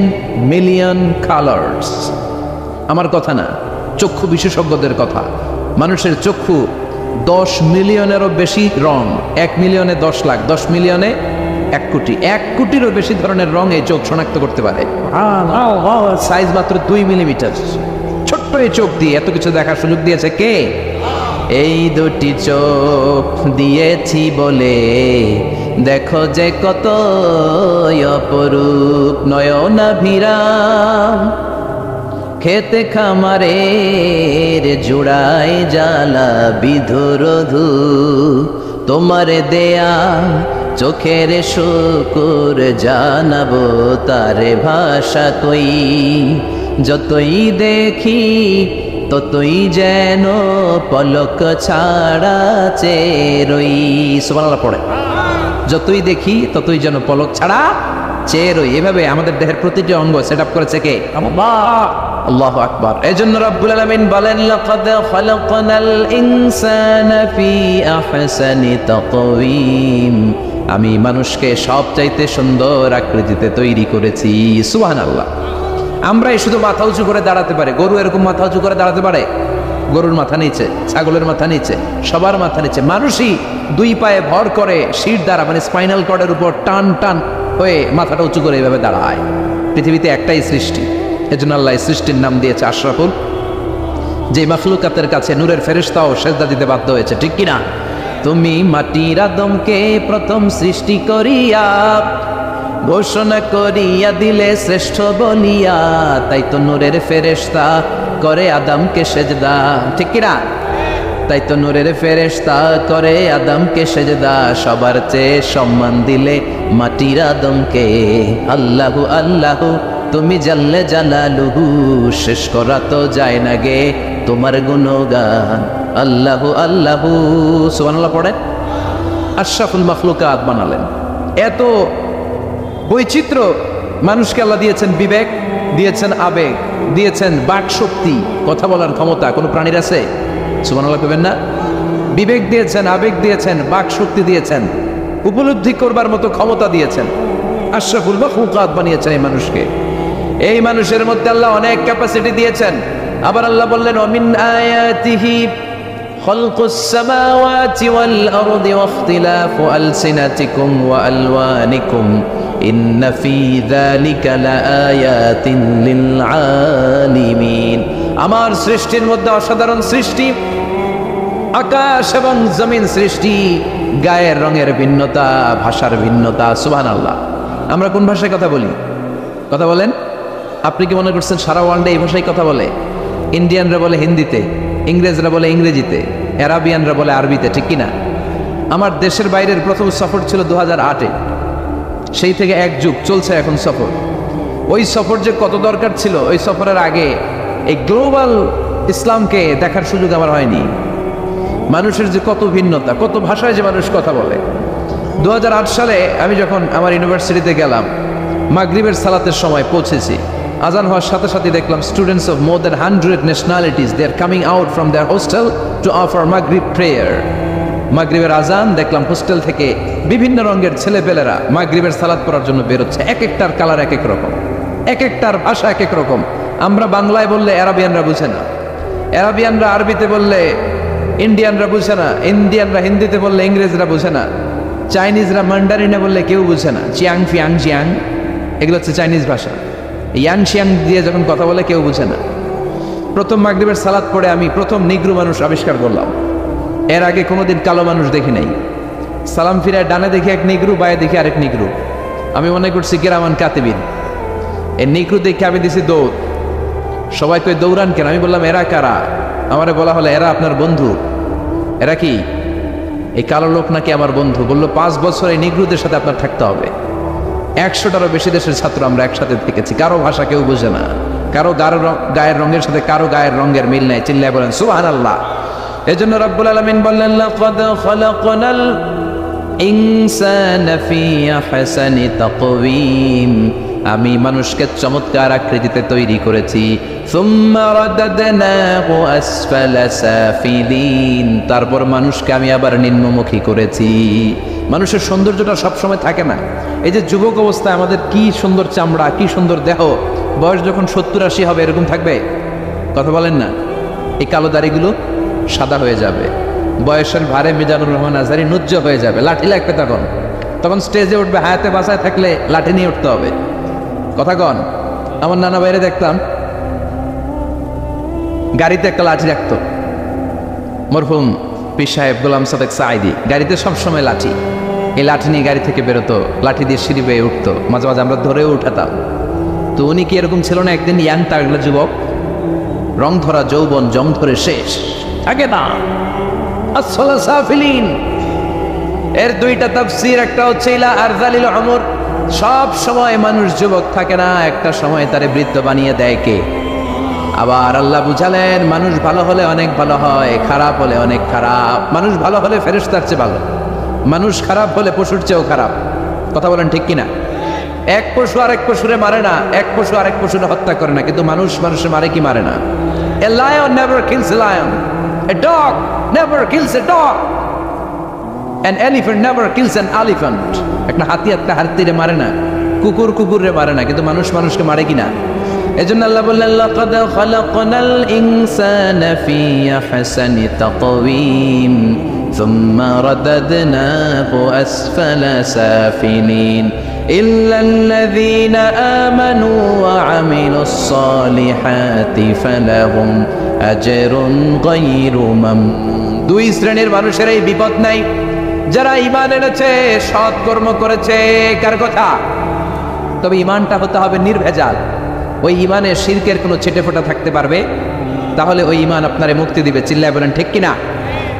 million colors. আমার কথা না, চক্ষু বিশেষজ্ঞদের কথা। মানুষের চক্ষু 10 মিলিয়নেরও বেশি রং, 1 মিলিয়নে 10 লাখ, 10 মিলিয়নে 1 কোটি, 1 কোটিরও বেশি ধরনের রং এই চোখ শনাক্ত করতে পারে। সাইজ মাত্র 2 মিলিমিটার। ছোট্ট এই চোখ দিয়ে এত কিছু দেখার সুযোগ দিয়েছে কে? এই দুটি চোখ দিয়েছি বলে দেখো যে কত অপরূপ নয়নাভিরাম, খেতে খামারের জোড়ায় জ্বালা বিধুরধু, তোমার দেয়া চোখের শুকুর জানাবো তারে ভাষা কই, যতই দেখি ততই যেন পলক ছাড়া চেরই। সুবহানাল্লাহ পড়ে, যতই দেখি ততই যেন পলক ছাড়া চেরই। এভাবে আমাদের দেহের প্রতিটি অঙ্গ সেট আপ করেছে কে? আল্লাহ। আল্লাহু আকবার। এজন্য রব্বুল আলামিন বলেন, লাকাদ খালাকনাল ইনসানা ফি আহসানি তাকওয়িম, আমি মানুষকে সবচাইতে সুন্দর আকৃতিতে তৈরি করেছি। সুবহানাল্লাহ। আমরাই শুধু মাথা উঁচু করে দাঁড়াতে পারি, গরু এরকম মাথা উঁচু করে দাঁড়াতে পারে? গরুর মাথা নিচে, ছাগলের মাথা নিচে, সবার মাথা নিচে। মানুষই দুই পায়ে ভর করে শির দ্বারা, মানে স্পাইনাল কর্ডের উপর টান টান হয়ে মাথাটা উঁচু করে এইভাবে দাঁড়ায়। পৃথিবীতে একটাই সৃষ্টি, এজন্য আল্লাহ এই সৃষ্টির নাম দিয়েছে আশরাফুল, যে মাখলুকাতের কাছে নূরের ফেরেশতাও সেজদা দিতে বাধ্য হয়েছে, ঠিক কিনা? তুমি মাটির আদমকে প্রথম সৃষ্টি করিয়া ঘোষণা করিয়া দিলে শ্রেষ্ঠ বলিয়া, তাই তো নূরের ফেরেশতা করে আদমকে সেজদা, ঠিক কিনা? তাই তো নূরের ফেরেশতা করে আদমকে সেজদা, সবার চেয়ে সম্মান দিলে মাটির আদমকে। আল্লাহু আল্লাহু তুমি জাল্লে জালালুহু, শেষ করা তো যায় না গে তোমার গুণগান। আল্লাহু আল্লাহু। সুবহানাল্লাহ পড়ে। আশরাফুল মাখলুকাত বানালেন। এত বৈচিত্র্য মানুষকে আল্লাহ দিয়েছেন, বিবেক দিয়েছেন, আবেগ দিয়েছেন, বাক শক্তি, কথা বলার ক্ষমতা। কোনো প্রাণীর আছে? সুবহানাল্লাহ কইবেন না? বিবেক দিয়েছেন, আবেগ দিয়েছেন, বাক শক্তি দিয়েছেন, উপলব্ধি করবার মতো ক্ষমতা দিয়েছেন। আশরাফুল মাখলুকাত বানিয়েছেন এই মানুষকে। এই মানুষের মধ্যে আল্লাহ অনেক ক্যাপাসিটি দিয়েছেন। আবার আল্লাহ বললেন, ওমিন আয়াতিহি খালকুস সামাওয়াতি ওয়াল আরদি ওয়াখতিলাফু আলসিনাতিকুম ওয়া আলওয়ানিকুম ইন্না ফি যালিকা লাআয়াতিন লিল আলিমিন। আমার সৃষ্টির মধ্যে অসাধারণ সৃষ্টি, আকাশ এবং জমিন সৃষ্টি, গায়ের রঙের ভিন্নতা, ভাষার ভিন্নতা। সুবহানাল্লাহ। আমরা কোন ভাষায় কথা বলি? কথা বলেন? আপনি কি মনে করছেন সারা ওয়ার্ল্ডে এই ভাষায় কথা বলে? ইন্ডিয়ানরা বলে হিন্দিতে, ইংরেজরা বলে ইংরেজিতে, আরাবিয়ানরা বলে আরবিতে, ঠিক কিনা? আমার দেশের বাইরের প্রথম সফর ছিল 2008-এ। সেই থেকে এক যুগ চলছে এখন সফর। ওই সফর যে কত দরকার ছিল, ওই সফরের আগে এই গ্লোবাল ইসলামকে দেখার সুযোগ আমার হয়নি। মানুষের যে কত ভিন্নতা, কত ভাষায় যে মানুষ কথা বলে। 2008 সালে আমি যখন আমার ইউনিভার্সিটিতে গেলাম, মাগরিবের সালাতের সময় পৌঁছেছি। আজান হওয়ার সাথে সাথে দেখলাম students of more than 100 nationalities they are coming out from their hostel to offer মাগরিব প্রেয়ার। মাগরিবের আজান দেখলাম হোস্টেল থেকে বিভিন্ন রঙের ছেলেপেলেরা মাগরিবের সালাত পড়ার জন্য বেরোচ্ছে। এক একটার কালার এক এক রকম, এক একটার ভাষা এক এক রকম। আমরা বাংলায় বললে আরাবিয়ানরা বুঝে না, আরাবিয়ানরা আরবিতে বললে ইন্ডিয়ানরা বুঝে না, ইন্ডিয়ানরা হিন্দিতে বললে ইংরেজরা বুঝে না, চাইনিজরা মান্ডারিনে বললে কেউ বুঝে না। চিয়াং ফিয়াং জিয়াং, এগুলো হচ্ছে চাইনিজ ভাষা। ইয়াং শিয়াং দিয়ে যখন কথা বলে কেউ বুঝে না। প্রথম মাগরিবের সালাত পড়ে আমি প্রথম নিগ্রু মানুষ আবিষ্কার করলাম। এর আগে কোনোদিন কালো মানুষ দেখি নাই। সালাম ফিরায় ডানে দেখি এক নিগ্রু, বায়ে দেখি আরেক নিগ্রু। আমি মনে করছি কিরামান কাতিবিন। এই নিগ্রু দেখে আমি দিছি দৌড়। সবাই কই দৌড়ান কেন? আমি বললাম এরা কারা? আমারে বলা হলো এরা আপনার বন্ধু। এরা কি? এই কালো লোক নাকি আমার বন্ধু। বললো 5 বছর এই নিগ্রুদের সাথে আপনার থাকতে হবে। 100টারও বেশি দেশের ছাত্র আমরা একসাথে থেকেছি। কারো ভাষা কেউ বুঝে না, কারো গায়ের রঙের সাথে কারো গায়ের রঙের মিল নাই। চিল্লায় বলেন সুবহানাল্লাহ। এজন্য রব্বুল আলামিন বললেন, লাকাদ খালাকনাল ইনসানা ফি আহসানি তাকওয়িম, আমি মানুষকে চমৎকার আকৃতিতে তৈরি করেছি। সুম্মা রাদাদনাহু আসফালা সাফিলিন, তারপর মানুষকে আমি আবার নিম্নমুখী করেছি। মানুষের সৌন্দর্যটা সবসময় থাকে না। এই যে যুবক অবস্থায় আমাদের কি সুন্দর চামড়া, কি সুন্দর দেহ, বয়স যখন 70-80 হবে এরকম থাকবে? কথা বলেন না। এই কালো দাড়িগুলো সাদা হয়ে যাবে, বয়সের ভারে মিজানুর রহমান আজহারি নুজ্জ হয়ে যাবে, লাঠি লাগবে। তখন স্টেজে উঠবে, হায়াতে বাসায় থাকলে লাঠি নিয়ে উঠতে হবে। কথা কন। আমার নানা বাইরে দেখতাম গাড়িতে একটা লাঠি রাখতো, মরহুম পীর সাহেব গোলাম সাদেক সাঈদী। গাড়িতে সবসময় লাঠি, এই লাঠি নিয়ে গাড়ি থেকে বেরোতো, লাঠি দিয়ে সিঁড়ি বেয়ে উঠতো, মাঝে মাঝে আমরা ধরেও উঠাতাম। তো উনি কি এরকম ছিল না? একদিন ইয়াং তাগড়া যুবক, রং ধরা যৌবন, জং ধরে শেষ থাকে না। আসফালা সাফিলিন, এর দুইটা তাফসীর, একটা হচ্ছে ইলা আরযালিল উমর, সব সময় মানুষ যুবক থাকে না, একটা সময় তারে বৃদ্ধ বানিয়ে দেয় কে? আবার আল্লাহ বুঝালেন মানুষ ভালো হলে অনেক ভালো হয়, খারাপ হলে অনেক খারাপ। মানুষ ভালো হলে ফেরেশতার চেয়ে ভালো, মানুষ খারাপ হলে পশুর চেয়েও খারাপ। কথা বলেন ঠিক কিনা? এক পশু আরেক পশুরে মারে না, এক পশু আরেক পশুরে হত্যা করে না, কিন্তু মানুষ মানুষে মারে কি মারে না? A lion never kills a lion, a dog never kills a dog, an elephant never kills an elephant. একটা হাতি একটা হাতিরে মারে না, কুকুর কুকুরে মারে না, কিন্তু মানুষ মানুষকে মারে কিনা? এজন্য আল্লাহ বললেন লাকাদ খালাকনাল ইনসানা ফি আহসানি তাকওয়িম সুম্মা রাদাদনাহু আসফালা সাফিলিন ইল্লাল্লাযীনা আমানু ওয়া আমিলুস সালিহাতি ফালাহুম আজরুন গায়রু মামনুন। দুই শ্রেণীর মানুষের এই বিপদ নাই, যারা ঈমান এনেছে, সৎ কর্ম করেছে। কার কথা? তবে ঈমানটা হতে হবে নির্ভেজাল। ওই ঈমানে শিরকের কোনো ছেটেফোঁটা থাকতে পারবে? তাহলে ওই ঈমান আপনারে মুক্তি দিবে। চিল্লায় বলেন ঠিক কিনা?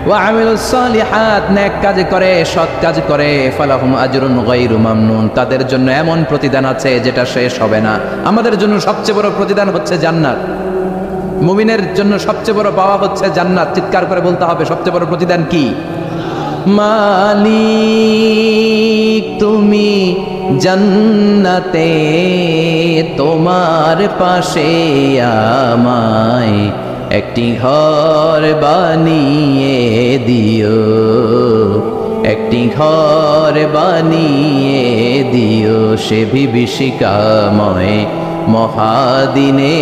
ওয়া আমিলুস সালিহাত, নেক কাজ করে, সৎ কাজ করে, ফালাহুম আজরুন গায়রু মামনুন, তাদের জন্য এমন প্রতিদান আছে যেটা শেষ হবে না। আমাদের জন্য সবচেয়ে বড় প্রতিদান হচ্ছে জান্নাত। মুমিনের জন্য সবচেয়ে বড় পাওয়া হচ্ছে জান্নাত। চিৎকার করে বলতে হবে সবচেয়ে বড় প্রতিদান কি? মালিক তুমি জান্নাতে তোমার পাশে আমায় একটি ঘর বানিয়ে দিও, একটি ঘর বানিয়ে দিও সে বিভীষিকাময় মহাদিনে,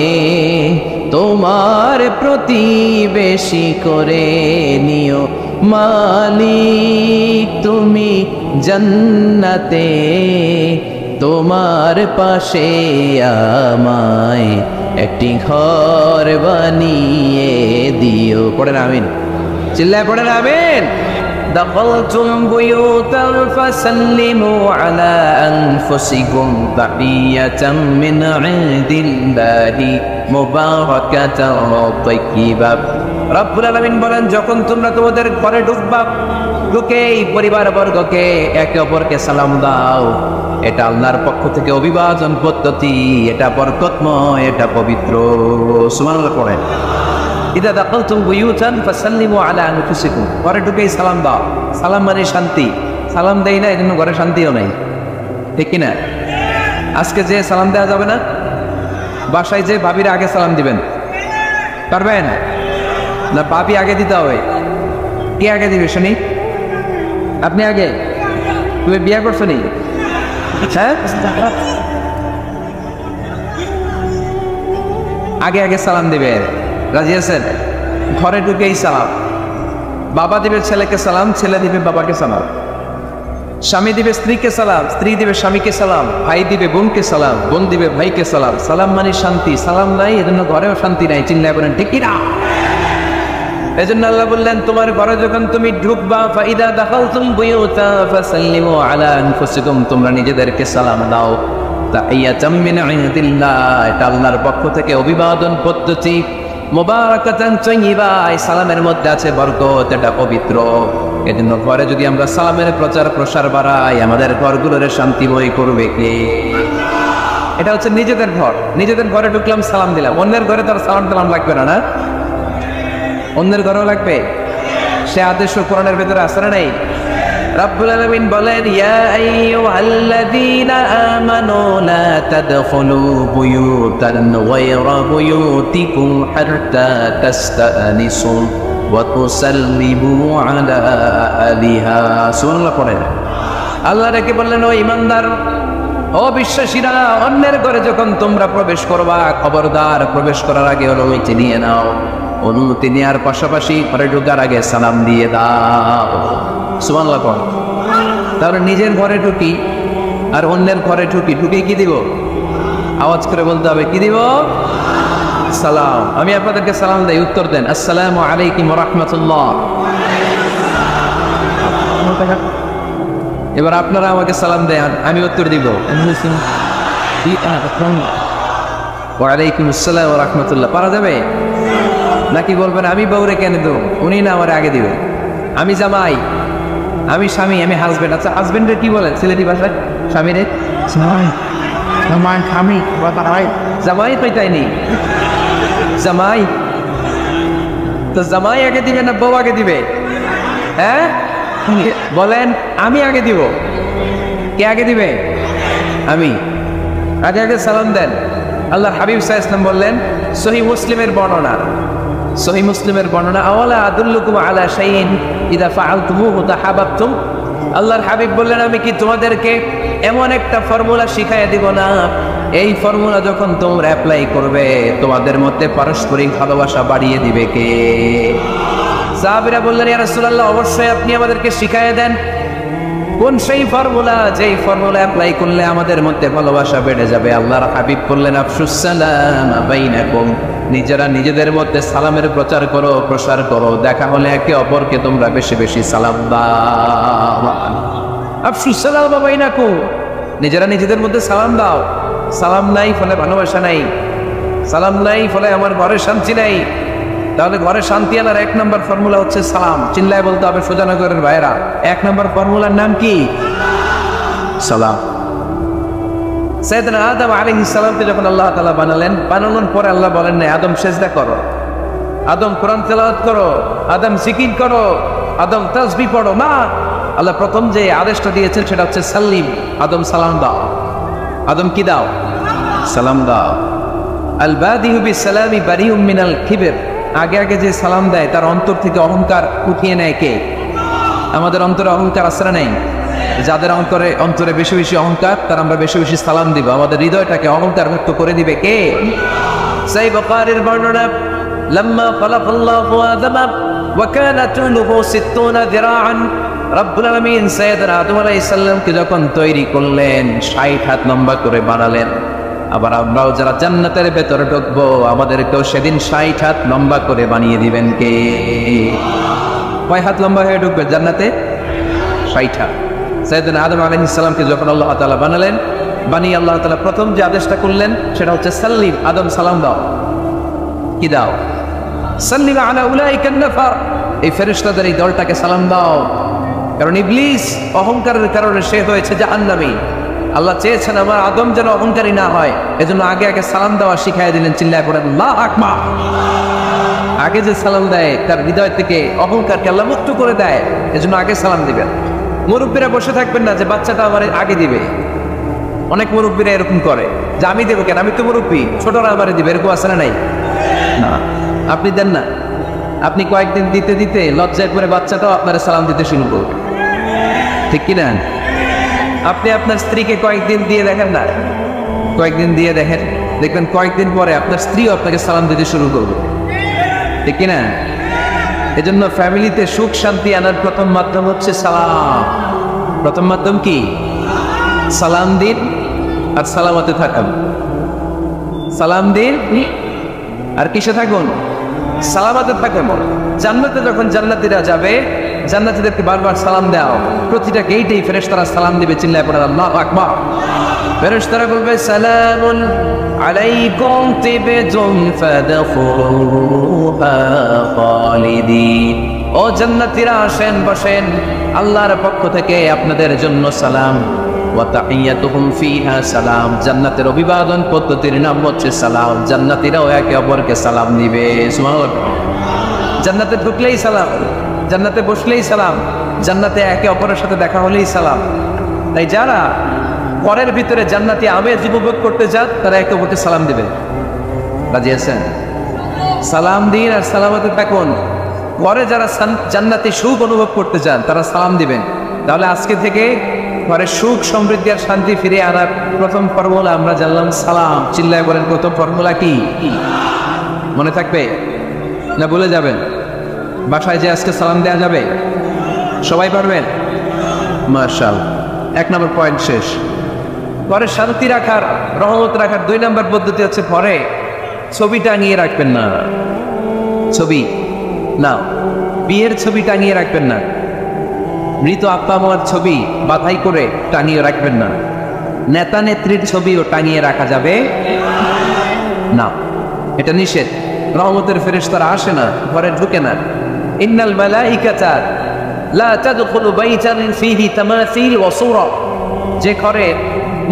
তোমার প্রতিবেশী করে নিও। মালিক তুমি জান্নাতে তোমার পাশে আমায় একটি ঘর বানিয়ে দিও। পড়েন আমিন, চিল্লায় পড়েন আমিন। دخلتم بيوتا فسلموا على أنفسكم تحية من عند الله مباركة طيبة। রব্বুল আলামিন বলেন, যখন তোমরা তোমাদের ঘরে ঢুকবা, ঢুকেই পরিবার বর্গকে একে অপরকে সালাম দাও। এটা আল্লাহর পক্ষ থেকে অভিবাদন পদ্ধতি, এটা বরকতময়, এটা পবিত্র। সুবহানাল্লাহ পড়েন। ইদা দাখালতুম বুয়ুতান ফাসাল্লিমু আলা আনফুসিকুম, ঘরে ঢুকেই সালাম দাও। সালাম মানে শান্তি। সালাম দেই না, এজন্য ঘরে শান্তিও নাই, ঠিক কিনা? আজকে যে সালাম দেওয়া যাবে না, বাসায় যে ভাবির আগে সালাম দিবেন, পারবেন না? ভাবি আগে দিতে হবে। কে আগে দিবে শুনি? আপনি আগে। তুমি বিয়ে করছো নি? হ্যাঁ, আগে আগে সালাম দিবে। রাজি আছেন? ঘরে ঢুকেই সালাম। বাবা দিবে ছেলেকে সালাম, ছেলে দিবে বাবাকে সালাম। স্বামী দিবে স্ত্রীকে সালাম, স্ত্রী দিবে স্বামীকে সালাম। ভাই দিবে বোনকে সালাম, বোন দিবে ভাইকে সালাম। সালাম মানে শান্তি। সালাম নাই, এজন্য ঘরেও শান্তি নাই। চিল্লায় বলেন ঠিক কিনা? এজন্য আল্লাহ বললেন, তোমার ঘরে যখন তুমি ঢুকবা, ফাইদা দাখালতুম বুয়ুতা ফাসাল্লিমু আলা আনফুসিকুম, তোমরা নিজেদেরকে সালাম দাও। তাহিয়াতাম মিন ইনদিল্লাহ, এটা আল্লাহর পক্ষ থেকে অভিবাদন পদ্ধতি। মুবারাকাতান তাইয়্যিবা, এই সালামের মধ্যে আছে বরকত, এটা পবিত্র। এজন্য ঘরে যদি আমরা সালামের প্রচার প্রসার বাড়াই, আমাদের ঘরগুলোরে শান্তিময় করবে কে? এটা হচ্ছে নিজেদের ঘর। নিজেদের ঘরে ঢুকলাম, সালাম দিলাম। অন্যের ঘরে তার সালাম টালাম লাগবে না, না? অন্যের ঘরেও লাগবে। সে আদেশ কোরআনের ভেতরে আছে না নাই? রব্বুল আলামিন বলেন, ইয়া আইয়ুহাল্লাযীনা আমানু লা তাদখুলু বুয়ুতান গায়রা বুয়ুতিকুম হাত্তা তাস্তানিসু ওয়া তুসাল্লিমু আলা আহলিহা। সুবহানাল্লাহ পড়েন। আল্লাহ রেখে বললেন, ও ঈমানদার, ও বিশ্বাসীরা, অন্যের ঘরে যখন তোমরা প্রবেশ করবা, খবরদার প্রবেশ করার আগে অনুমতি নিয়ে নাও। অনুমতি নেওয়ার পাশাপাশি ঘরে ঢোকার আগে সালাম দিয়ে দাও। সুবহানাল্লাহ পড়েন। তাহলে নিজের ঘরে ঢুকি আর অন্যের ঘরে ঢুকি, ঢুকে কি দিব? আওয়াজ করে বলতে হবে, কি দিব? সালাম। আমি আপনাদেরকে সালাম দেই, উত্তর দেন, আসসালামু আলাইকুম ওয়া রাহমাতুল্লাহ। এবার আপনারা আমাকে সালাম দেন, আমি উত্তর দিব, ওয়া আলাইকুম আসসালাম ওয়া রাহমাতুল্লাহ। পারা যাবে নাকি বলবেন আমি বউরে কেন দেব, উনি না আমার আগে দিবেন? আমি জামাই, আমি স্বামী, আমি হাজবেন্ড। আচ্ছা হাজবেন্ডের কি বলেন সিলেটি ভাষায়? স্বামীরে জামাই তো এটাই নেই। জামাই তো জামাই আগে দিবে না বউ আগে দিবে? হ্যাঁ বলেন, আমি আগে দিব। কে আগে দিবে? আমি। আগে আগে সালাম দেন। আল্লাহ হাবিব সাল্লাল্লাহু আলাইহি ওয়াসাল্লাম বললেন, সহিহ মুসলিমের বর্ণনা, সহিহ মুসলিমের বর্ণনা, আওয়ালা আদুল্লুকুম আলা শাইইন ইযা ফাআলতুমুহু তাহাব্বাতুম। আল্লাহর হাবিব বললেন, আমি কি তোমাদেরকে এমন একটা ফর্মুলা শিখাইয়া দিব না, এই ফর্মুলা যখন তোমরা অ্যাপ্লাই করবে তোমাদের মধ্যে পারস্পরিক ভালোবাসা বাড়িয়ে দিবে কে? সাহাবীরা বললেন, ইয়া রাসূলুল্লাহ অবশ্যই আপনি আমাদেরকে শিখাইয়া দেন। কোন সেই ফর্মুলা, যেই ফর্মুলা অ্যাপ্লাই করলে আমাদের মধ্যে ভালোবাসা বেড়ে যাবে? আল্লাহর হাবিব বললেন, আফশুস সালাম বাইনাকুম, নিজেরা নিজেদের মধ্যে সালামের প্রচার করো, প্রসার করো। দেখা হলে একে অপরকে তোমরা বেশি বেশি সালাম দাও। আফশুস সালাম বাইনাকুম, নিজেরা নিজেদের মধ্যে সালাম দাও। সালাম নাই ফলে ভালোবাসা নাই, সালাম নাই ফলে আমার ঘরে শান্তি নাই। তাহলে ঘরে শান্তি আনার এক নম্বর ফর্মুলা হচ্ছে সালাম। চিল্লায় বলতে হবে সোজানগরের ভাইরা, এক নম্বর ফর্মুলার নাম কি? সালাম। সাইয়েদনা আদম আলাইহিস সালামকে যখন আল্লাহ তাআলা বানালেন, বানানোর পরে আল্লাহ বলেন না আদম সেজদা করো, আদম কোরআন তেলাওয়াত করো, আদম জিকির করো, আদম তাসবিহ পড়ো। না, আল্লাহ প্রথম যে আদেশটা দিয়েছেন সেটা হচ্ছে সাল্লিম, আদম সালাম দাও। আদম কি দাও? সালাম দাও। আল বাদিহু বিসসালামি বারিউম মিনাল কিবর, আগে আগে যে সালাম দেয় তার অন্তর থেকে অহংকার উঠিয়ে নেয় কে? আমাদের অন্তরে অহংকার আসরা নেই। যাদের অন্তরে বেশি বেশি অহংকার, তার আমরা বেশি বেশি সালাম দিব। আমাদের হৃদয়টাকে অহংকার মুক্ত করে দিবে কে? সেই বুখারীর বর্ণনা, লাম্মা খালাকাল্লাহু আদম ওয়া কানা তুলুহু 60 যিরাআন, রব্বুল আলামিন সাইয়েদনা আদম আলাইহিস সালামকে যখন তৈরি করলেন 60 হাত লম্বা করে বানালেন। আবার আমরাও যারা জান্নাতের ভেতরে ঢুকবো আমাদেরকেও সেদিন 60 হাত লম্বা করে বানিয়ে দিবেন কে? কয় হাত লম্বা হয়ে ঢুকবে জান্নাতে? 60 হাত। সাইয়েদনা আদম আলাইহিস সালামকে যখন আল্লাহ তাআলা বানালেন, বানিয়ে আল্লাহ তাআলা প্রথম যে আদেশটা করলেন সেটা হচ্ছে সাল্লিম, আদম সালাম দাও। কি দাও? সাল্লিম আলা উলাইকা নাফার, এই ফেরেশতাদের এই দলটাকে সালাম দাও। কারণ ইবলিস অহংকারের কারণে সে হয়েছে জাহান্নামী। আল্লাহ চেয়েছেন আমার আদম যেন অহংকারী না হয়, এজন্য আগে আগে সালাম দেওয়া শিখাই দিলেন। চিল্লায় পড়েন আল্লাহু আকবার। আগে যে সালাম দেয় তার হৃদয় থেকে অহংকারকে আল্লাহ মুক্ত করে দেয়, এজন্য আগে সালাম দিবেন। মুরব্বীরা বসে থাকবেন না যে বাচ্চাটা আমার আগে দিবে। অনেক মুরব্বীরা এরকম করে যে আমি দেবো কেন, আমি তো মুরব্বী, ছোটরা আমারে দিবে, এরকম আছে না নাই? না, আপনি দেন না। আপনি কয়েকদিন দিতে দিতে লজ্জায় করে বাচ্চাটাও আপনার সালাম দিতে শুরু করবে, ঠিক কিনা? আপনি আপনার স্ত্রীকে কয়েকদিন দিয়ে দেখেন না, কয়েকদিন দিয়ে দেখেন, দেখবেন কয়েকদিন পরে আপনার স্ত্রীও আপনাকে সালাম দিতে শুরু করবে, ঠিক কিনা? এজন্য ফ্যামিলিতে সুখ শান্তি আনার প্রথম মাধ্যম হচ্ছে সালাম। প্রথম মাধ্যম কি? সালাম দিন আর সালামতে থাকুন। সালাম দিন আর কিসে থাকুন? সালামতে থাকুন। জান্নাতে যখন জান্নাতীরা যাবে, জান্নাতীদেরকে বারবার সালাম দাও। প্রতিটা গেটেই ফেরেশতারা সালাম দিবে। চিল্লায় পড়ে আল্লাহু আকবার। ফেরেশতারা বলবে সালামুন আলাইকুম তিবতুম ফাদখুলুহা খালিদিন। ও জান্নাতীরা আসেন, বসেন, আল্লাহর পক্ষ থেকে আপনাদের জন্য সালাম। ওয়া তাহিয়াতুহুম ফিহা সালাম, জান্নাতের অভিবাদন পদ্ধতির নাম হচ্ছে সালাম। জান্নাতীরাও একে অপরকে সালাম দিবে। সুবহানাল্লাহ। জান্নাতে ঢুকলেই সালাম, জান্নাতে বসলেই সালাম, জান্নাতে একে অপরের সাথে দেখা হলেই সালাম। তাই যারা ঘরের ভিতরে জান্নাতি আমেজ উপভোগ করতে যান তারা একে অপরকে সালাম দিবে। রাজি আছেন? সালাম দিন আর সালামতে থাকুন। ঘরে যারা জান্নাতি সুখ অনুভব করতে চান তারা সালাম দিবেন। তাহলে আজকে থেকে ঘরে সুখ সমৃদ্ধি আর শান্তি ফিরে আনার প্রথম ফর্মুলা আমরা জানলাম সালাম। চিল্লায় বলেন প্রথম ফর্মুলা কি? মনে থাকবে না ভুলে যাবেন? বাসায় যে আজকে সালাম দেওয়া যাবে, সবাই পারবেন? মাশাআল্লাহ। 1 নম্বর পয়েন্ট শেষ। ঘরে শান্তি রাখার, রহমত রাখার 2 নম্বর পদ্ধতি হচ্ছে ঘরে ছবি টাঙিয়ে রাখবেন না। ছবি না, বিয়ের ছবি টাঙিয়ে রাখবেন না। মৃত আব্বা মার ছবি বাধাই করে টাঙিয়ে রাখবেন না। নেতা নেত্রীর ছবিও টাঙিয়ে রাখা যাবে না, এটা নিষেধ। রহমতের ফেরেশতারা আসে না, ঘরে ঢুকে না। ইন্নাল মালাইকাতা লা তাদখুলু বাইতান ফীহি তামাসিল ওয়া সূরা, যে ঘরে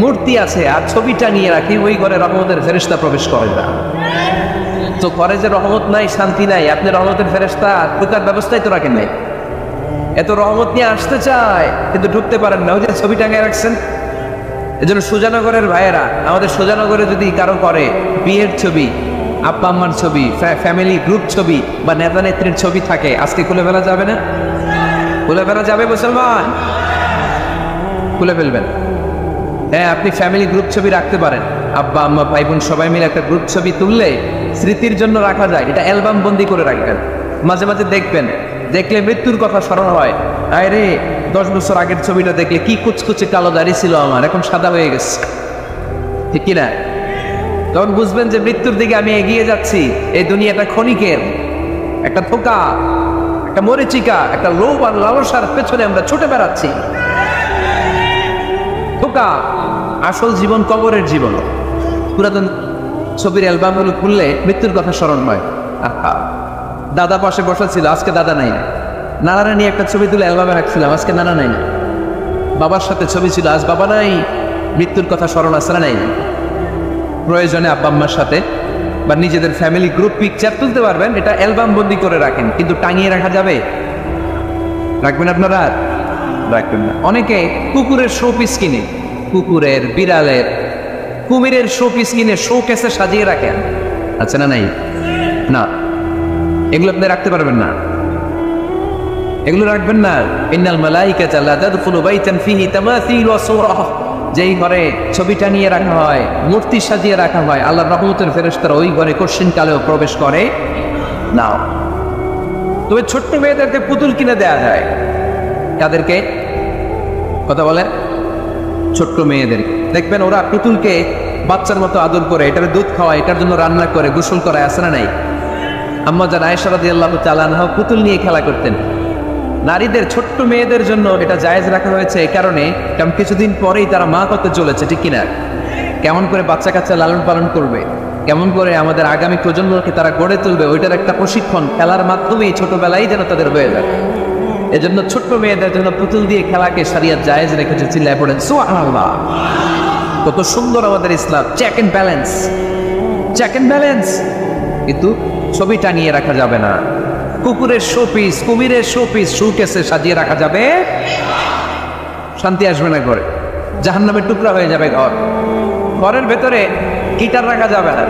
মূর্তি আছে আর ছবি টানিয়ে রাখি ওই ঘরে রহমতের ফেরেশতা প্রবেশ করে না। তো ঘরে যে রহমত নাই, শান্তি নাই, আপনি রহমতের ফেরেশতা ঢোকার ব্যবস্থাই তো রাখেন নাই। এত রহমত নিয়ে আসতে চায় কিন্তু ঢুকতে পারেন না, ওই যে ছবি টাঙিয়ে রাখছেন। এজন্য সুজানগরের ভাইয়েরা, আমাদের সুজানগরে যদি কারো করে বিয়ের ছবি, আব্বা আম্মার ছবি, ফ্যামিলি গ্রুপ ছবি বা নেতা নেত্রীর ছবি থাকে, আজকে খুলে ফেলা যাবে না? খুলে ফেলা যাবে মুসলমান? খুলে ফেলবেন। হ্যাঁ, আপনি ফ্যামিলি গ্রুপ ছবি রাখতে পারেন, আব্বা আম্মা ভাই বোন সবাই মিলে একটা গ্রুপ ছবি তুললে স্মৃতির জন্য রাখা যায়। এটা অ্যালবাম বন্দি করে রাখবেন, মাঝে মাঝে দেখবেন, দেখলে মৃত্যুর কথা স্মরণ হয়। আরে 10 বছর আগের ছবিটা দেখলে কি কুচকুচে কালো দাড়ি ছিল আমার, এখন সাদা হয়ে গেছে, ঠিক কিনা? তখন বুঝবেন যে মৃত্যুর দিকে আমি এগিয়ে যাচ্ছি। এই দুনিয়াটা ক্ষণিকের, একটা ধোঁকা, একটা মরিচিকা, একটা লোভ আর লালসার পেছনে আমরা ছুটে বেড়াচ্ছি। ধোঁকা, আসল জীবন কবরের জীবন। পুরাতন ছবির অ্যালবামগুলো খুললে মৃত্যুর কথা স্মরণ হয়। আহা, দাদা পাশে বসা ছিল, আজকে দাদা নাই না। নানারা নিয়ে একটা ছবি তুলে অ্যালবামে রাখছিলাম, আজকে নানা নাই না। বাবার সাথে ছবি ছিল, আজ বাবা নাই, মৃত্যুর কথা স্মরণ আছে না নাই? প্রয়োজনে আব্বা আম্মার সাথে বা নিজেদের ফ্যামিলি গ্রুপ পিকচার তুলতে পারবেন, এটা অ্যালবাম বন্দি করে রাখেন, কিন্তু টাঙিয়ে রাখা যাবে? রাখবেন আপনারা? রাখবেন না। অনেকে কুকুরের শো পিস কিনে, কুকুরের, বিড়ালের, কুমিরের শো পিস কিনে শো কেসে সাজিয়ে রাখেন, আছে না নাই? না, এগুলো আপনি রাখতে পারবেন না, এগুলো রাখবেন না। ইন্নাল মালাইকাতা লা তাদখুলু বাইতান ফীহি তামাসিল ওয়া সূরা, যেই ঘরে ছবি টানিয়ে রাখা হয়, মূর্তি সাজিয়ে রাখা হয়, আল্লাহর রহমতের ফেরেশতারা ওই ঘরে কঠিন কালেও প্রবেশ করে না। তবে ছোট্ট মেয়েদেরকে পুতুল কিনে দেয়া যায়। কাদেরকে কথা বলে? ছোট্ট মেয়েদের। দেখবেন ওরা পুতুলকে বাচ্চার মতো আদর করে, এটার দুধ খাওয়ায়, এটার জন্য রান্না করে, গোসল করায়, আছে না নাই? আম্মা জান আয়েশা রাদিয়াল্লাহু তাআলা আনহা পুতুল নিয়ে খেলা করতেন। নারীদের, ছোট্ট মেয়েদের জন্য এটা জায়েজ রাখা হয়েছে এই কারণে, কারণ কিছুদিন পরেই তারা মা হতে চলেছে, ঠিক কিনা? কেমন করে বাচ্চা কাচ্চা লালন পালন করবে, কেমন করে আমাদের আগামী প্রজন্মকে তারা গড়ে তুলবে, ওইটার একটা প্রশিক্ষণ খেলার মাধ্যমেই ছোটবেলায় যেন তাদের হয়ে যায়। এজন্য ছোট্ট মেয়েদের জন্য পুতুল দিয়ে খেলাকে শরিয়ত জায়েজ রেখেছে। চিল্লায় পড়েন সুবহানাল্লাহ। কত সুন্দর আমাদের ইসলাম, check and balance, check and balance. কিন্তু ছবি টানিয়ে রাখা যাবে না। কুকুরের শোপিস, কুমিরের শোপিস শোকেসে সাজিয়ে রাখা যাবে? শান্তি আসবে না ঘরে, জাহান্নামের টুকরা হয়ে যাবে ঘর। ঘরের ভেতরে গিটার রাখা যাবে না।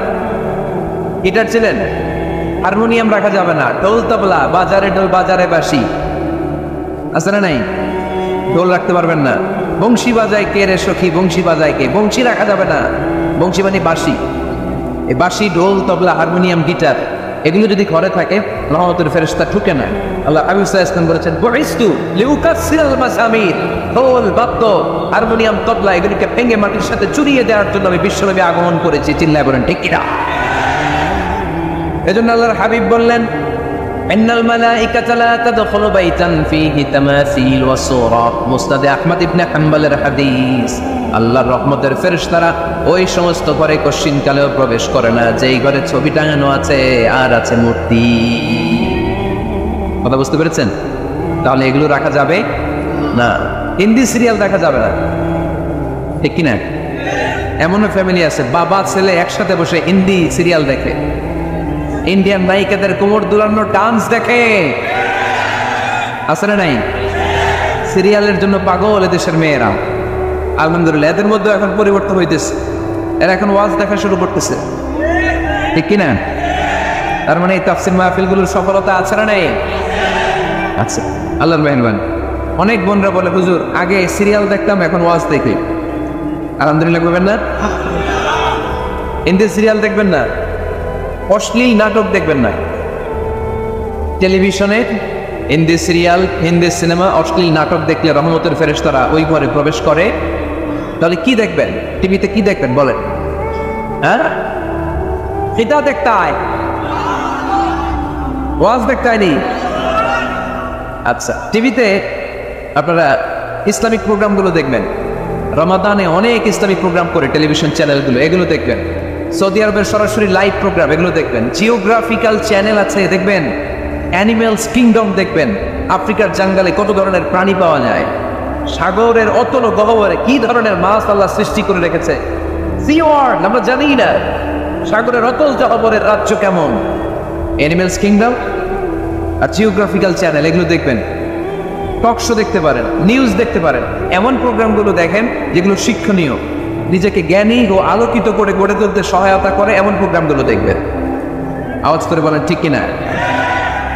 গিটার ছিলেন? হারমোনিয়াম রাখা যাবে না। ঢোল তবলা, বাজারে ঢোল বাজারে বাঁশি, আছে না নাই? ঢোল রাখতে পারবেন না। বংশী বাজায় কে রে সখী, বংশী বাজায় কে? বংশী রাখা যাবে না। বংশী মানে বাঁশি। এই বাঁশি, ঢোল, তবলা, হারমোনিয়াম, গিটার, এগুলো যদি ঘরে থাকে রহমতের ফেরেশতা ঢুকে না। আল্লাহ হাবিব সাল্লাল্লাহু আলাইহি ওয়াসাল্লাম বলেছেন, বুইসতু লিউকাসসিরাল মাসামির, ঢোল, বাদ্য, হারমোনিয়াম, তবলা এগুলোকে ভেঙে মাটির সাথে চুরিয়ে দেওয়ার জন্য আমি বিশ্বনবী আগমন করেছি। চিল্লায় বলেন ঠিক কিনা? এজন্য আল্লাহর হাবিব বললেন, ইন্নাল মালাইকাতা লা তাদখুলু বাইতান ফীহি তামাসিল ওয়া সূরা। মুসনাদ আহমদ ইবনে হাম্বলের হাদিস। আল্লাহর রহমতের ফেরেশতারা ওই সমস্ত ঘরে কশিন কালেও প্রবেশ করে না যেই ঘরে ছবি টাঙানো আছে আর আছে মূর্তি। কথা বুঝতে পেরেছেন? তাহলে এগুলো রাখা যাবে না। হিন্দি সিরিয়াল দেখা যাবে না, ঠিক কিনা? এমনও ফ্যামিলি আছে বাবা ছেলে একসাথে বসে হিন্দি সিরিয়াল দেখে, ইন্ডিয়ান নায়িকাদের কোমর দুলানো ডান্স দেখে, আছে না নাই? সিরিয়ালের জন্য পাগল এদেশের মেয়েরা। আলহামদুলিল্লাহ, এদের মধ্যে এখন পরিবর্তন হইতেছে, এরা এখন ওয়াজ দেখা শুরু করতেছে, ঠিক কিনা? তার মানে এই তাফসীর মাহফিলগুলোর সফলতা আছে না নাই? আছে, আল্লাহর মেহেরবানি। অনেক বোনরা বলে, হুজুর আগে সিরিয়াল দেখতাম, এখন ওয়াজ দেখি। আলহামদুলিল্লাহ করবেন না? হিন্দি সিরিয়াল দেখবেন না, অশ্লীল নাটক দেখবেন না। টেলিভিশনে হিন্দি সিরিয়াল, হিন্দি সিনেমা, অশ্লীল নাটক দেখলে রহমতের ফেরেশতারা ওই ঘরে প্রবেশ করে। তাহলে কি দেখবেন? টিভিতে কি দেখবেন বলেন? হ্যাঁ, এটা দেখতে হয়, ওয়াজ দেখতে হয়নি। আচ্ছা, টিভিতে আপনারা ইসলামিক প্রোগ্রামগুলো দেখবেন। রমাদানে অনেক ইসলামিক প্রোগ্রাম করে টেলিভিশন চ্যানেলগুলো, এগুলো দেখবেন। সৌদি আরবের সরাসরি লাইভ প্রোগ্রাম, এগুলো দেখবেন। জিওগ্রাফিক্যাল চ্যানেল আছে, দেখবেন। অ্যানিমেলস কিংডম দেখবেন। আফ্রিকার জঙ্গলে কত ধরনের প্রাণী পাওয়া যায়, সাগরের অতল গহ্বরে কি ধরনের মাছ আল্লাহ সৃষ্টি করে রেখেছে, সি ওয়ার্ল্ড আমরা জানি না, সাগরের অতল গহ্বরের রাজ্য কেমন। অ্যানিমেলস কিংডম আর জিওগ্রাফিক্যাল চ্যানেল এগুলো দেখবেন, টক শো দেখতে পারেন, নিউজ দেখতে পারেন, এমন প্রোগ্রামগুলো দেখেন যেগুলো শিক্ষণীয়, নিজেকে জ্ঞানী ও আলোকিত করে গড়ে তুলতে সহায়তা করে, এমন প্রোগ্রামগুলো দেখবেন। আওয়াজ করে বলেন ঠিক কিনা?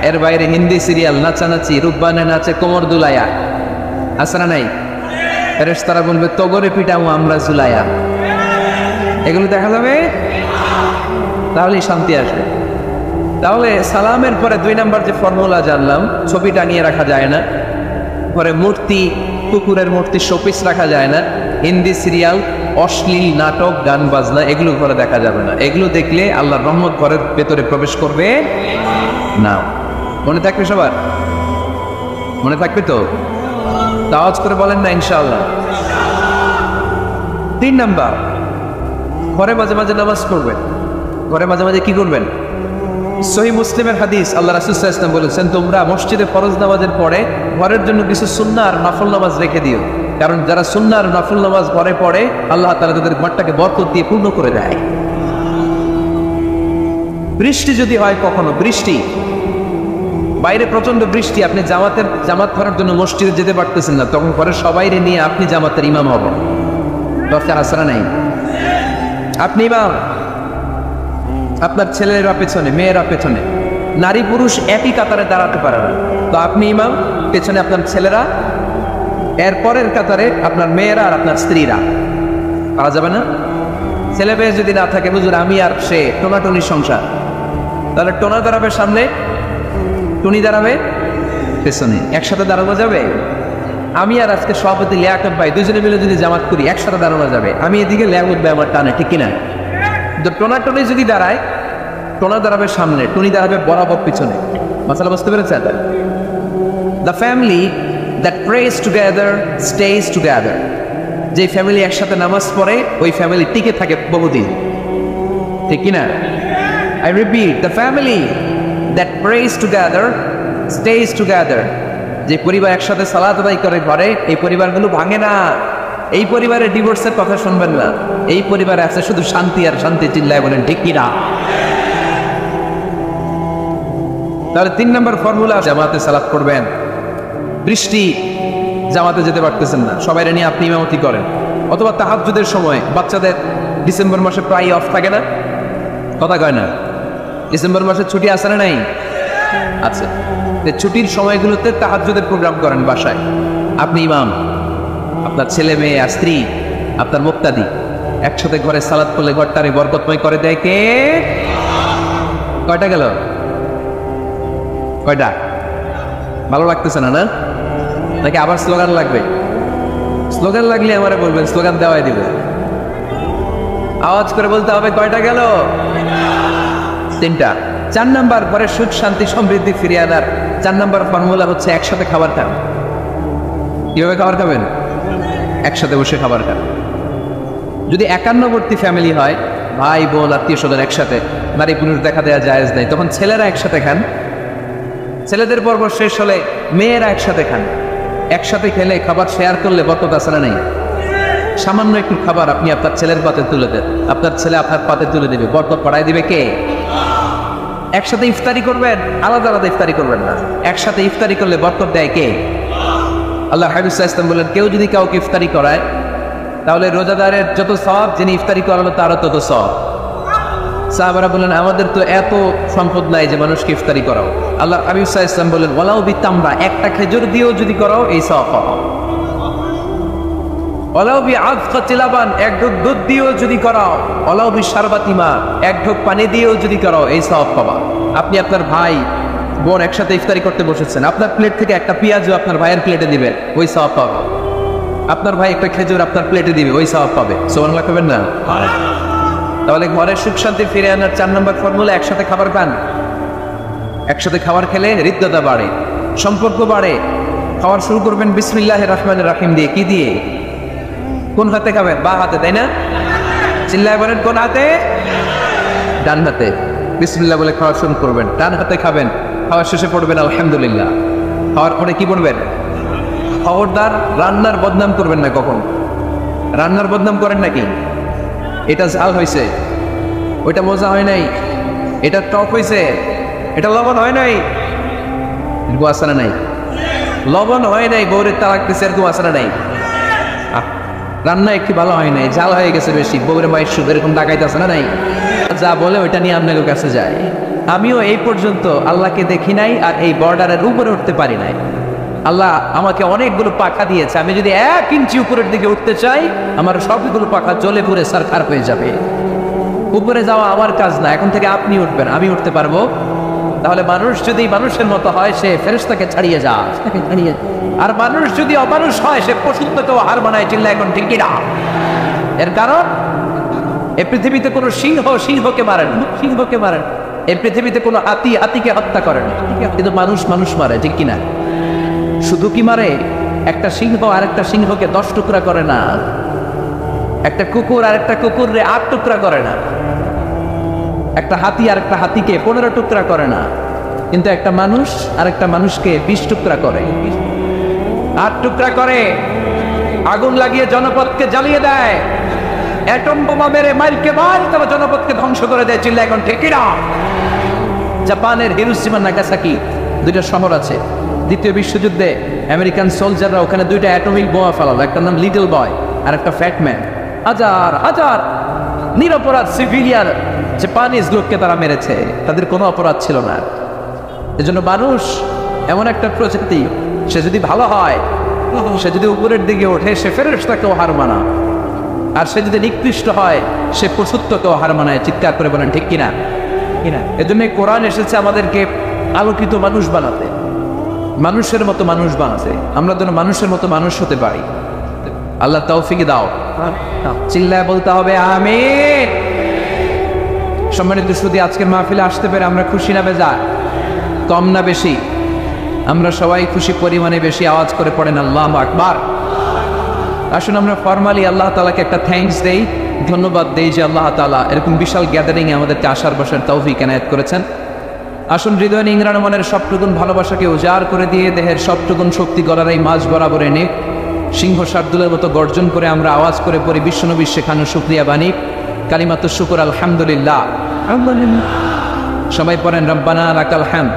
এর বাইরে হিন্দি সিরিয়াল, নাচানাচি, রূপবানে নাচে কোমর দুলায়া, আসরা নাই, ফেরেশতারা বলবে তগরে পিটাও আমরা জুলায়া, এগুলো দেখা যাবে, তাহলেই শান্তি আসবে। তাহলে সালামের পরে 2 নাম্বার যে ফর্মুলা জানলাম, ছবি টাঙিয়ে রাখা যায় না, পরে মূর্তি, কুকুরের মূর্তি, শোপিস রাখা যায় না, হিন্দি সিরিয়াল, অশ্লীল নাটক, গান বাজনা এগুলো ঘরে দেখা যাবে না। এগুলো দেখলে আল্লাহর রহমত ঘরের ভেতরে প্রবেশ করবে না। মনে থাকবে সবার? মনে থাকবে তো? আওয়াজ করে বলেন না ইনশাআল্লাহ। 3 নাম্বার, ঘরে মাঝে মাঝে নামাজ পড়বেন। ঘরে মাঝে মাঝে কি করবেন? সহিহ মুসলিমের হাদিস, আল্লাহ রাসূল সাল্লাল্লাহু আলাইহি ওয়াসাল্লাম বলেছেন, তোমরা মসজিদে ফরজ নামাজের পরে ঘরের জন্য কিছু সুন্নাহ আর নফল নামাজ রেখে দিও, কারণ যারা সুন্নাহ আর নফল নামাজ ঘরে পড়ে আল্লাহ তাআলা তাদের ঘরটাকে বরকত দিয়ে পূর্ণ করে দেয়। বৃষ্টি যদি হয়, কখনো বৃষ্টি, বাইরে প্রচন্ড বৃষ্টি, আপনি জামাত করার জন্য মসজিদে যেতে পারতেছেন না, তখন ঘরের সবাইরে নিয়ে আপনি জামাতের ইমাম হবেন। দরকার আসরা নাই, আপনি ইমাম, আপনার ছেলেরা পেছনে, মেয়েরা পেছনে, নারী পুরুষ একই কাতারে দাঁড়াতে পারে না, তো আপনি ইমাম, পেছনে আপনার ছেলেরা, এরপরের কাতারে আপনার মেয়েরা আর আপনার স্ত্রীরা। পারা যাবে না? ছেলে মেয়ে যদি না থাকে, বুঝুন আমি আর সে টোনাটুনি সংসার, তাহলে টোনা দাঁড়াবে সামনে, টুনি দাঁড়াবে পেছনে, একসাথে দাঁড়ানো যাবে? আমি আর আজকে সভাপতি লিয়াকত ভাই দুজনে মিলে যদি জামাত করি, একসাথে দাঁড়ানো যাবে? আমি এদিকে, লিয়াকত ভাই আমার টানে, ঠিক কিনা? টোনা টুনি যদি দাঁড়ায়, টোনা দাঁড়াবে সামনে, টুনি দাঁড়াবে বরাবর পিছনে। মাসালা বুঝতে পেরেছেন? The family that prays together stays together. যে ফ্যামিলি একসাথে নামাজ পড়ে, ওই ফ্যামিলি টিকে থাকে বহুদিন, ঠিক কিনা? I repeat, the family that prays together stays together. যে পরিবার একসাথে সালাত আদায় করে ঘরে, এই পরিবারগুলো ভাঙে না। এই পরিবারে ডিভোর্সের কথা শুনবেন না, এই পরিবারে আছে শুধু শান্তি আর শান্তি। চিল্লায় বলেন ঠিক কিনা? তাহলে 3 নম্বর ফর্মুলা, জামাতে সালাত করবেন। বৃষ্টি, জামাতে যেতে পারতেছেন না, সবাই নিয়ে আপনি ইমামতি করেন, অথবা তাহাজ্জুদের সময়, বাচ্চাদের ডিসেম্বর মাসে প্রায় অফ থাকে না, কথা কয় না? ডিসেম্বর মাসে ছুটি আছে না নাই? আছে। ছুটির সময়গুলোতে তাহাজ্জুদের প্রোগ্রাম করেন বাসায়, আপনি ইমাম, আপনার ছেলে মেয়ে আর স্ত্রী, আপনার মুক্তাদি, একসাথে ঘরে সালাত করলে ঘরটারে বরকতময় করে দেয় কে? কয়টা গেল? কয়টা? ভালো লাগতেছে না, না? নাকি আবার স্লোগান লাগবে? স্লোগান লাগলে আমারে বলবেন, স্লোগান দেওয়াই দিবে। আওয়াজ করে বলতে হবে কয়টা গেল? 3টা। 4 নাম্বার, পরে সুখ শান্তি সমৃদ্ধি ফিরিয়ে আনার 4 নাম্বার ফর্মুলা হচ্ছে একসাথে খাবার খান। কিভাবে খাবার খাবেন? একসাথে বসে খাবার খান। যদি একান্নবর্তী ফ্যামিলি হয়, ভাই বোন আত্মীয় স্বজন একসাথে, নারী পুরুষ দেখা দেওয়া জায়েজ নেই, তখন ছেলেরা একসাথে খান। ছেলেদের পর্ব শেষ হলে মেয়েরা একসাথে খান। একসাথে খেলে, খাবার শেয়ার করলে বরকত আছে না নেই? সামান্য একটু খাবার আপনি আপনার ছেলের পাতে তুলে দেন, আপনার ছেলে আপনার পাতে তুলে দেবে, বরকত বাড়ায় দিবে কে? একসাথে ইফতারি করবেন, আলাদা আলাদা ইফতারি করবেন না, একসাথে ইফতারি করলে বরকত দেয় কে? আল্লাহ হাবিব সাল্লাল্লাহু আলাইহি ওয়াসাল্লাম বলেন, কেউ যদি কাউকে ইফতারি করায়, তাহলে রোজাদারের যত সওয়াব, যিনি ইফতারি করালো তারও তত সওয়াব। সাহাবারা বলেন, আমাদের তো এত সম্পদ নাই যে মানুষকে ইফতারি করাও। আল্লাহ হাবিব সাল্লাল্লাহু আলাইহি ওয়াসাল্লাম বলেন, ওয়ালাউ বিতামরা, একটা খেজুর দিয়েও যদি করাও এই সওয়াব পাও। ওয়ালাউ বিআযকাতি লাবান, এক ঢোক দুধ দিয়েও যদি করাও, ওয়ালাউ বিশারবাতি মা, এক ঢোক পানি দিয়েও যদি করাও, এই সওয়াব পাবা। আপনি আপনার ভাই বোন একসাথে ইফতারি করতে বসেছেন, আপনার প্লেট থেকে একটা পেঁয়াজও আপনার ভাইয়ের প্লেটে দিবেন, ওই সওয়াব পাবে। আপনার ভাই একটা খেজুর আপনার প্লেটে দিবে, ওই সওয়াব পাবে। সুবহানাল্লাহ কইবেন না? তাহলে ঘরে সুখ শান্তি ফিরে আনার 4 নম্বর ফর্মুলা, একসাথে খাবার খান। একসাথে খাবার খেলে হৃদ্যতা বাড়ে, সম্পর্ক বাড়ে। খাওয়ার শুরু করবেন বিসমিল্লাহির রহমানির রহিম দিয়ে। কি দিয়ে? কোন হাতে খাবেন? বা হাতে, তাই না? চিল্লায় বলেন কোন হাতে? ডান হাতে। বিসমিল্লাহ বলে খাওয়া শুরু করবেন, ডান হাতে খাবেন, খাওয়ার শেষে পড়বেন আলহামদুলিল্লাহ। খাওয়ার পরে কি পড়বেন? খবরদার রান্নার বদনাম করবেন না। কখন রান্নার বদনাম করেন নাকি? এটা ঝাল হয়েছে, ওইটা মজা হয় নাই, এটা টক হয়েছে, এটা লবণ হয় নাই, এরকম আসানা নাই। লবণ হয় নাই, বউরের তালাক দিছে, এরকম আসানা নাই। রান্না একটু ভালো হয় নাই, ঝাল হয়ে গেছে বেশি, বউরে মায়ের সুদ, এরকম ডাকাইতে আছে না নাই? যা বলে ওইটা নিয়ে আপনাদের কাছে যায়। আমিও এই পর্যন্ত আল্লাহকে দেখি নাই, আর এই বর্ডারের উপরে উঠতে পারি নাই। আল্লাহ আমাকে অনেকগুলো পাখা দিয়েছে, আমি যদি 1 ইঞ্চি উপরের দিকে উঠতে চাই, আমার সবগুলো পাখা জ্বলে পুড়ে সারখার হয়ে যাবে। উপরে যাওয়া আমার কাজ না, এখন থেকে আপনি উঠবেন, আমি উঠতে পারবো? তাহলে মানুষ যদি মানুষের মতো হয়, সে ফেরেশতাকে ছাড়িয়ে যায়, আর মানুষ যদি অমানুষ হয়, সে পশুত্বকেও হার মানায়। চিল্লা এখন ঠিক না? এর কারণ এই পৃথিবীতে কোনো সিংহকে মারেন, সিংহকে মারেন। এই পৃথিবীতে কোনো হাতিকে হত্যা করেন, কিন্তু মানুষ মারে, ঠিক কিনা? শুধু কি মারে? একটা সিংহ আর একটা সিংহকে 10 টুকরা করে না, একটা কুকুর আর একটা কুকুররে 8 টুকরা করে না, একটা হাতি আর একটা হাতিকে 15 টুকরা করে না, কিন্তু একটা মানুষ আর একটা মানুষকে 20 টুকরা করে, 8 টুকরা করে। আগুন লাগিয়ে জনপদকে জ্বালিয়ে দেয়, অ্যাটম বোমা মেরে মাইলকে মাইল তারা জনপদকে ধ্বংস করে দেয়। চিল্লা এখন ঠিক না? জাপানের হিরোশিমা নাগাসাকি 2টা শহর আছে। দ্বিতীয় বিশ্বযুদ্ধে আমেরিকান সোলজাররা ওখানে 2টা অ্যাটমিক বোমা ফেলালো, একটা নাম লিটল বয় আর একটা ফ্যাট ম্যান। হাজার হাজার নিরপরাধ সিভিলিয়ান জাপানিজ লোককে তারা মেরেছে, তাদের কোনো অপরাধ ছিল না। এজন্য মানুষ এমন একটা প্রজাতি, সে যদি ভালো হয়, সে যদি উপরের দিকে ওঠে, সে ফেরেশতাকেও হার মানা, আর সে যদি নিকৃষ্ট হয়, সে পশুত্বকেও হার মানায়। চিৎকার করে বলেন ঠিক কিনা? এজন্য কোরআন এসেছে আমাদেরকে আলোকিত মানুষ বানাতে, মানুষের মতো মানুষ বানাতে। আমরা যেন মানুষের মতো মানুষ হতে পারি। আল্লাহ তৌফিক দাও। চিল্লায় বলতে হবে আমিন। সম্মানিত সুধী, আজকের মাহফিলে আসতে পেরে আমরা খুশি না বেজার? কম না বেশি? আমরা সবাই খুশি পরিমাণে বেশি। আওয়াজ করে পড়েন আল্লাহু আকবার। আসুন আমরা ফরমালি আল্লাহ তাআলাকে একটা থ্যাঙ্কস দেই, ধন্যবাদ দেই যে আল্লাহ তাআলা এরকম বিশাল গ্যাদারিংয়ে আমাদেরকে আসার বসার তৌফিক এনায়েত করেছেন। আসুন হৃদয় নিংড়ানো মনের সবটুকুন ভালোবাসাকে উজাড় করে দিয়ে দেহের সবটুকুন শক্তি গলার এই মাঝ বরাবর এনে সিংহ শার্দুলের মতো গর্জন করে আমরা আওয়াজ করে পড়ি বিশ্বনবী শেখানো শুকরিয়া বাণী কালিমাতু শুকর আলহামদুলিল্লাহ। সবাই পড়েন রব্বানা লাকাল হামদ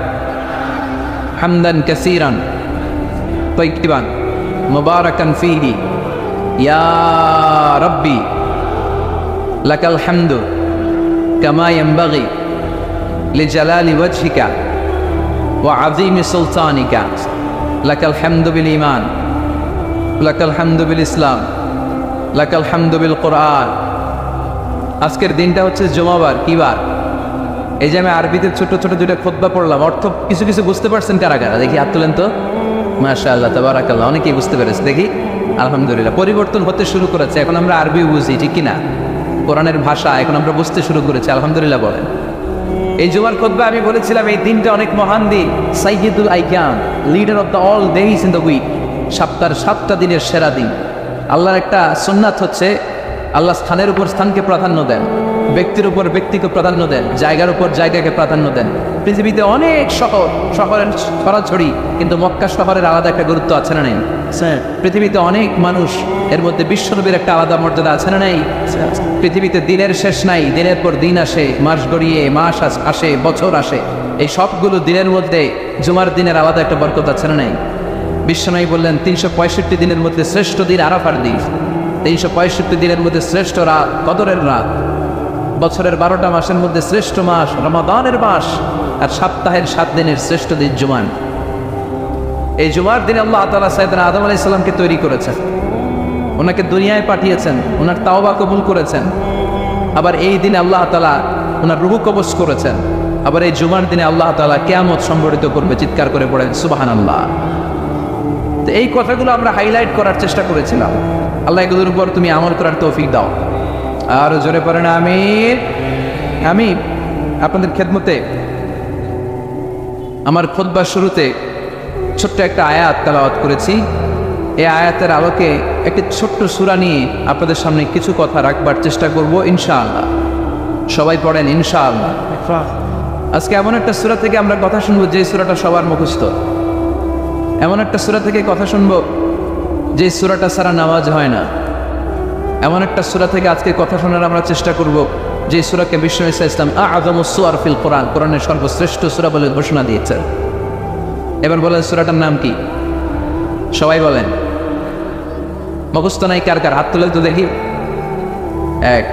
হামদান কাসীরান তাইয়িবান মুবারাকান ফীহি ইয়া রাব্বি লাকাল হামদু কামা ইয়ানবাগি লিজালালি ওয়াজহিকা ওয়া আযীমি সুলতানিকা লাকাল হামদু বিল ঈমান লাকাল হামদু বিল ইসলাম লাকাল হামদু বিল কোরআন। আজকের দিনটা হচ্ছে জুমাবার। কি বার? এই যে আমি আরবিতে ছোট ছোট 2টা খুতবা পড়লাম, অর্থ কিছু কিছু বুঝতে পারছেন কারা কারা? দেখি হাত তুলেন তো। মাশাআল্লাহ তাবারাকাল্লাহ, অনেকেই বুঝতে পেরেছে। দেখি আলহামদুলিল্লাহ, পরিবর্তন হতে শুরু করেছে। এখন আমরা আরবি বুঝি, ঠিক কিনা? কোরআনের ভাষা এখন আমরা বুঝতে শুরু করেছি, আলহামদুলিল্লাহ বলেন। এই জুমার খুতবা আমি বলেছিলাম এই দিনটা অনেক মহান দিন। সাইয়্যিদুল আইয়াম, leader of the all days in the week, সপ্তাহের 7টা দিনের সেরা দিন। আল্লাহর একটা সুন্নাত হচ্ছে আল্লাহ স্থানের উপর স্থানকে প্রাধান্য দেন, ব্যক্তির উপর ব্যক্তিকে প্রাধান্য দেন, জায়গার উপর জায়গাকে প্রাধান্য দেন। পৃথিবীতে অনেক শহরের ছড়াছড়ি, কিন্তু মক্কা শহরের আলাদা একটা গুরুত্ব আছে না নেই? পৃথিবীতে অনেক মানুষ, এর মধ্যে বিশ্বনবীর একটা আলাদা মর্যাদা আছে না নেই? পৃথিবীতে দিনের শেষ নাই, দিনের পর দিন আসে, মাস গড়িয়ে মাস আসে, বছর আসে। এই সবগুলো দিনের মধ্যে জুমার দিনের আলাদা একটা বরকত আছে না নেই? বিশ্বনবী বললেন 365 দিনের মধ্যে শ্রেষ্ঠ দিন আরাফার দিন, 365 দিনের মধ্যে শ্রেষ্ঠ রাত কদরের রাত, বছরের 12টা মাসের মধ্যে শ্রেষ্ঠ মাস রমাদানের মাস, আর সপ্তাহের 7 দিনের শ্রেষ্ঠ দিন জুমান। এই জুমার দিনে আল্লাহ তাআলা সাইয়েদনা আদম আলাইহিস সালামকে তৈরি করেছেন, ওনাকে দুনিয়ায় পাঠিয়েছেন, ওনার তাওবা কবুল করেছেন। আবার এই দিনে আল্লাহ তাআলা ওনার রূহ কবজ করেছেন। আবার এই জুমার দিনে আল্লাহ তাআলা কিয়ামত সংঘটিত করবে। চিৎকার করে পড়েন সুবহানাল্লাহ। তো এই কথাগুলো আমরা হাইলাইট করার চেষ্টা করেছিলাম। আল্লাহ এগুলোর উপর তুমি আমল করার তৌফিক দাও। আর জোরে পড়েন আমিন। আমি আপনাদের খেদমতে আমার খুতবার শুরুতে ছোট্ট একটা আয়াত তেলাওয়াত করেছি। এই আয়াতের আলোকে একটি ছোট্ট সূরা নিয়ে আপনাদের সামনে কিছু কথা রাখবার চেষ্টা করব ইনশাআল্লাহ। সবাই পড়েন ইনশাআল্লাহ। আজকে এমন একটা সূরা থেকে আমরা কথা শুনবো যে সূরাটা সবার মুখস্থ। এমন একটা সূরা থেকে কথা শুনবো যে সূরাটা ছাড়া নামাজ হয় না। এমন একটা সূরা থেকে আজকে কথা শোনার আমরা চেষ্টা করব যে সূরাকে বিশ্ব ইসলাম আযমুস সুওয়ার ফিল কোরআন, কোরআনের সর্বশ্রেষ্ঠ সূরা বলে ঘোষণা দিয়েছেন। এবার বলেন সূরাটার নাম কি? সবাই বলেন। মুখস্থ নাই কার কার? হাত তুলে তো দেখি। 1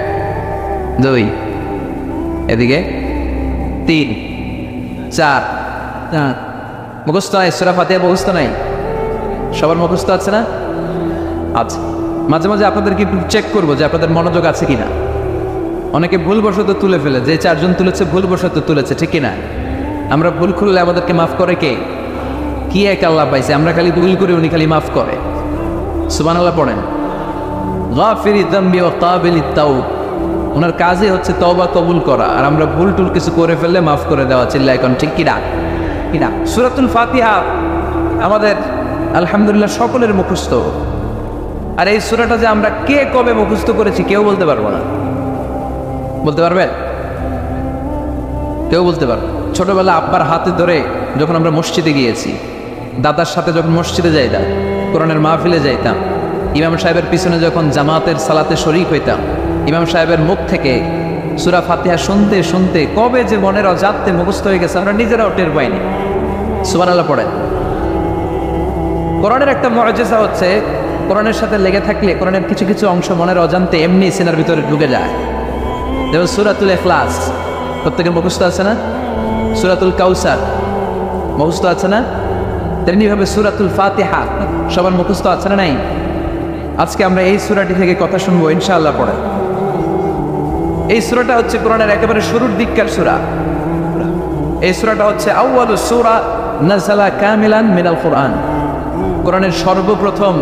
2 এদিকে 3 4 মুখস্থ নাই? সূরা ফাতিহা মুখস্থ নাই? সবার মুখস্থ আছে না? আচ্ছা, মাঝে মাঝে আপনাদেরকে একটু চেক করবো যে আপনাদের মনোযোগ আছে কিনা। অনেকে ভুলবশত তুলে ফেলে, যে 4 জন তুলেছে ভুলবশত তুলেছে, ঠিক কিনা? আমরা ভুল খুললে আমাদেরকে মাফ করে কে? কি এক আল্লাহ পাইছে, আমরা খালি ভুল করি, উনি খালি মাফ করে। সুবহানাল্লাহ পড়েন। গাফিরি যামবি ওয়া কাবিলিত তাওব, ওনার কাজই হচ্ছে তওবা কবুল করা, আর আমরা ভুল টুল কিছু করে ফেললে মাফ করে দেওয়া। চিল্লায় এখন ঠিক কিনা? কিনা? সূরাতুল ফাতিহা আমাদের আলহামদুলিল্লাহ সকলের মুখস্থ। আর এই সূরাটা যে আমরা কে কবে মুখস্থ করেছি কেউ বলতে পারবো না। বলতে পারবেন? কেউ বলতে পারবে? ছোটবেলা আব্বার হাতে ধরে যখন আমরা মসজিদে গিয়েছি, দাদার সাথে যখন মসজিদে যাইতাম, কোরআনের মাহফিলে যাইতাম, ইমাম সাহেবের পিছনে যখন জামাতের সালাতে শরীক হইতাম, ইমাম সাহেবের মুখ থেকে সূরা ফাতিহা শুনতে শুনতে কবে যে মনের অজান্তে মুখস্থ হয়ে গেছে আমরা নিজেরাও টের পাইনি। সুবহানাল্লাহ পড়েন। কোরআনের একটা মুআজিজা হচ্ছে, কোরআনের সাথে লেগে থাকলে কোরআনের কিছু কিছু অংশ মনের অজান্তে এমনি সিনার ভিতরে ঢুকে যায়। যেমন সূরাতুল ইখলাস প্রত্যেকের মুখস্থ আছে না? সূরাতুল কাউসার মুখস্থ আছে না? তেমনিভাবে সূরাতুল ফাতিহা সবার মুখস্থ আছে না নাই? আজকে আমরা এই সূরাটি থেকে কথা শুনবো ইনশাআল্লাহ পড়ে। এই সূরাটা হচ্ছে কোরআনের একেবারে শুরুর দিককার সূরা। এই সূরাটা হচ্ছে আউয়ালুস সূরা নাযালা কামিলান মিনাল কুরআন, কোরআনের সর্বপ্রথম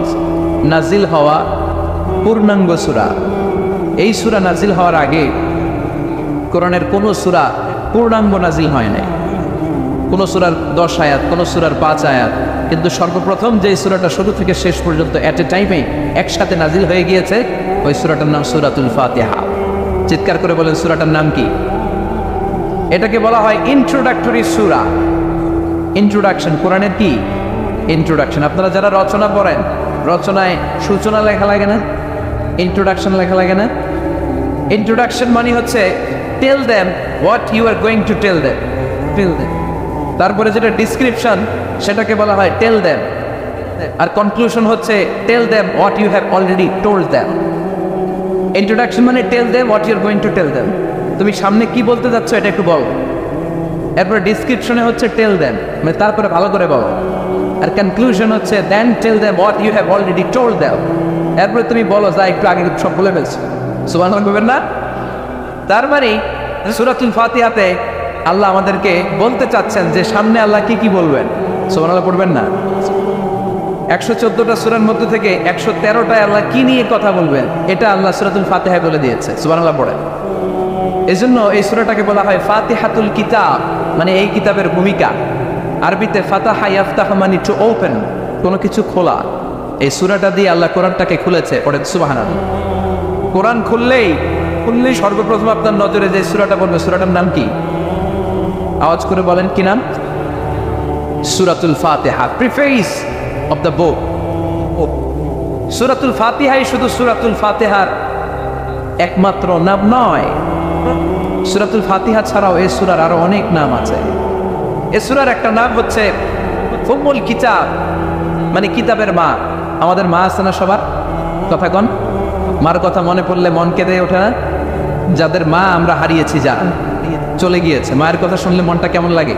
নাজিল হওয়া পূর্ণাঙ্গ সূরা। এই সূরা নাজিল হওয়ার আগে কোরআনের কোনো সূরা পূর্ণাঙ্গ নাজিল হয় নাই। কোনো সূরার 10 আয়াত, কোনো সূরার 5 আয়াত, কিন্তু সর্বপ্রথম যে সূরাটা শুরু থেকে শেষ পর্যন্ত এট এ টাইমে একসাথে নাজিল হয়ে গিয়েছে, ওই সূরাটার নাম সূরাতুল ফাতিহা। চিৎকার করে বলেন সূরাটার নাম কি? এটাকে বলা হয় ইন্ট্রোডাক্টরি সূরা। ইন্ট্রোডাকশন, কোরআনের কি ইন্ট্রোডাকশন। আপনারা যারা রচনা পড়েন, রচনায় সূচনা লেখা লাগে না? ইন্ট্রোডাকশন লেখা লাগে না? ইন্ট্রোডাকশন মানে হচ্ছে tell them what you are going to tell them, tell them. তারপরে যেটা ডিসক্রিপশন সেটাকে বলা হয় টেল দেম, আর কনক্লুশন হচ্ছে tell them what you have already told them. Introduction মানে tell them what you are going to tell them, তুমি সামনে কি বলতে যাচ্ছ এটা একটু বলো। এরপরে ডিসক্রিপশনে হচ্ছে টেল দেম, মানে তারপরে ভালো করে বলো। আর কনক্লুশন হচ্ছে then tell them what you have already told them. এরপরে তুমি বলো যা একটু আগে সব বলে ফেলছো। সুবহানাল্লাহ বলবেন না? তার মানে সূরাতুল ফাতিহাতে আল্লাহ আমাদেরকে বলতে চাচ্ছেন যে সামনে আল্লাহ কি কি বলবেন। সুবহানাল্লাহ পড়বেন না? 114টা সূরার মধ্যে থেকে 113টায় আল্লাহ কি নিয়ে কথা বলবেন এটা আল্লাহ সূরাতুল ফাতিহায় বলে দিয়েছে। সুবহানাল্লাহ পড়েন। এজন্য এই সূরাটাকে বলা হয় ফাতিহাতুল কিতাব, মানে এই কিতাবের ভূমিকা। আরবিতে ফাতাহা ইয়াফতাহু মানে টু ওপেন, কোনো কিছু খোলা। এই সূরাটা দিয়ে আল্লাহ কোরআনটাকে খুলেছে। পড়েন সুবহানাল্লাহ। কোরআন খুললেই সর্বপ্রথম আপনার নজরে যে সূরাটা পড়বে, সূরাটার নাম কি? আওয়াজ করে বলেন কি নাম? সূরাতুল ফাতিহা, প্রিফেস অফ দ্য বুক। সূরাতুল ফাতিহাই শুধু সূরাতুল ফাতিহার একমাত্র নাম নয়। সূরাতুল ফাতিহা ছাড়াও এই সূরার আরো অনেক নাম আছে। এই সূরার একটা নাম হচ্ছে উম্মুল কিতাব, মানে কিতাবের মা। আমাদের মা আছে না সবার? কথা কন। মার কথা মনে পড়লে মন কেঁদে ওঠে না? যাদের মা আমরা হারিয়েছি, যা চলে গিয়েছে, মায়ের কথা শুনলে মনটা কেমন লাগে?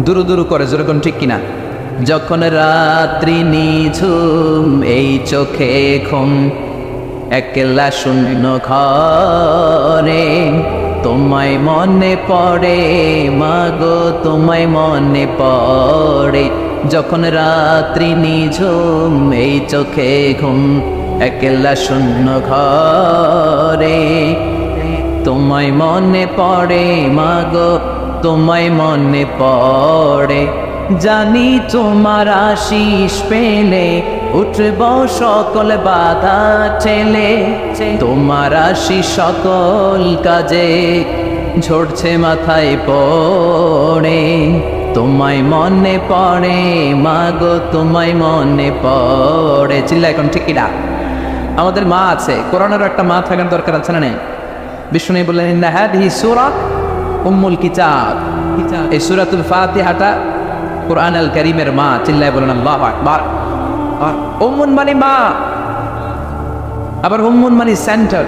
দুরু দুরু করে, যেরকম ঠিক কিনা? যখন রাত্রি নিঝুম এই চোখে ঘুম, একলা শূন্য ঘরে, তোমায় মনে পড়ে মাগো, তোমায় মনে পড়ে। যখন রাত্রি নিঝুম এই চোখে ঘুম, একলা শূন্য ঘরে, তোমায় মনে পড়ে মাগো, তোমায় মনে পড়ে। জানি তোমার আশিস পেলে উঠব সকল বাধা ঠেলে, তোমার আশিস সকল কাজে ঝরছে মাথায় পড়ে, তোমায় মনে পড়ে মাগো তোমায় মনে পড়ে। চিল্লা এখন ঠিক কিনা? আমাদের মা আছে, কোরআনেরও একটা মা থাকার দরকার আছে না? নেই? বিষ্ণু বললেন ইন্না হাদিহি সূরা উম্মুল কিতাব, এই সূরাতুল ফাতিহাটা কোরআন আল কারীমের মা। চিল্লায় বলেন আল্লাহু আকবার। উম্মুন মানে মা, আবার উম্মুন মানে সেন্টার,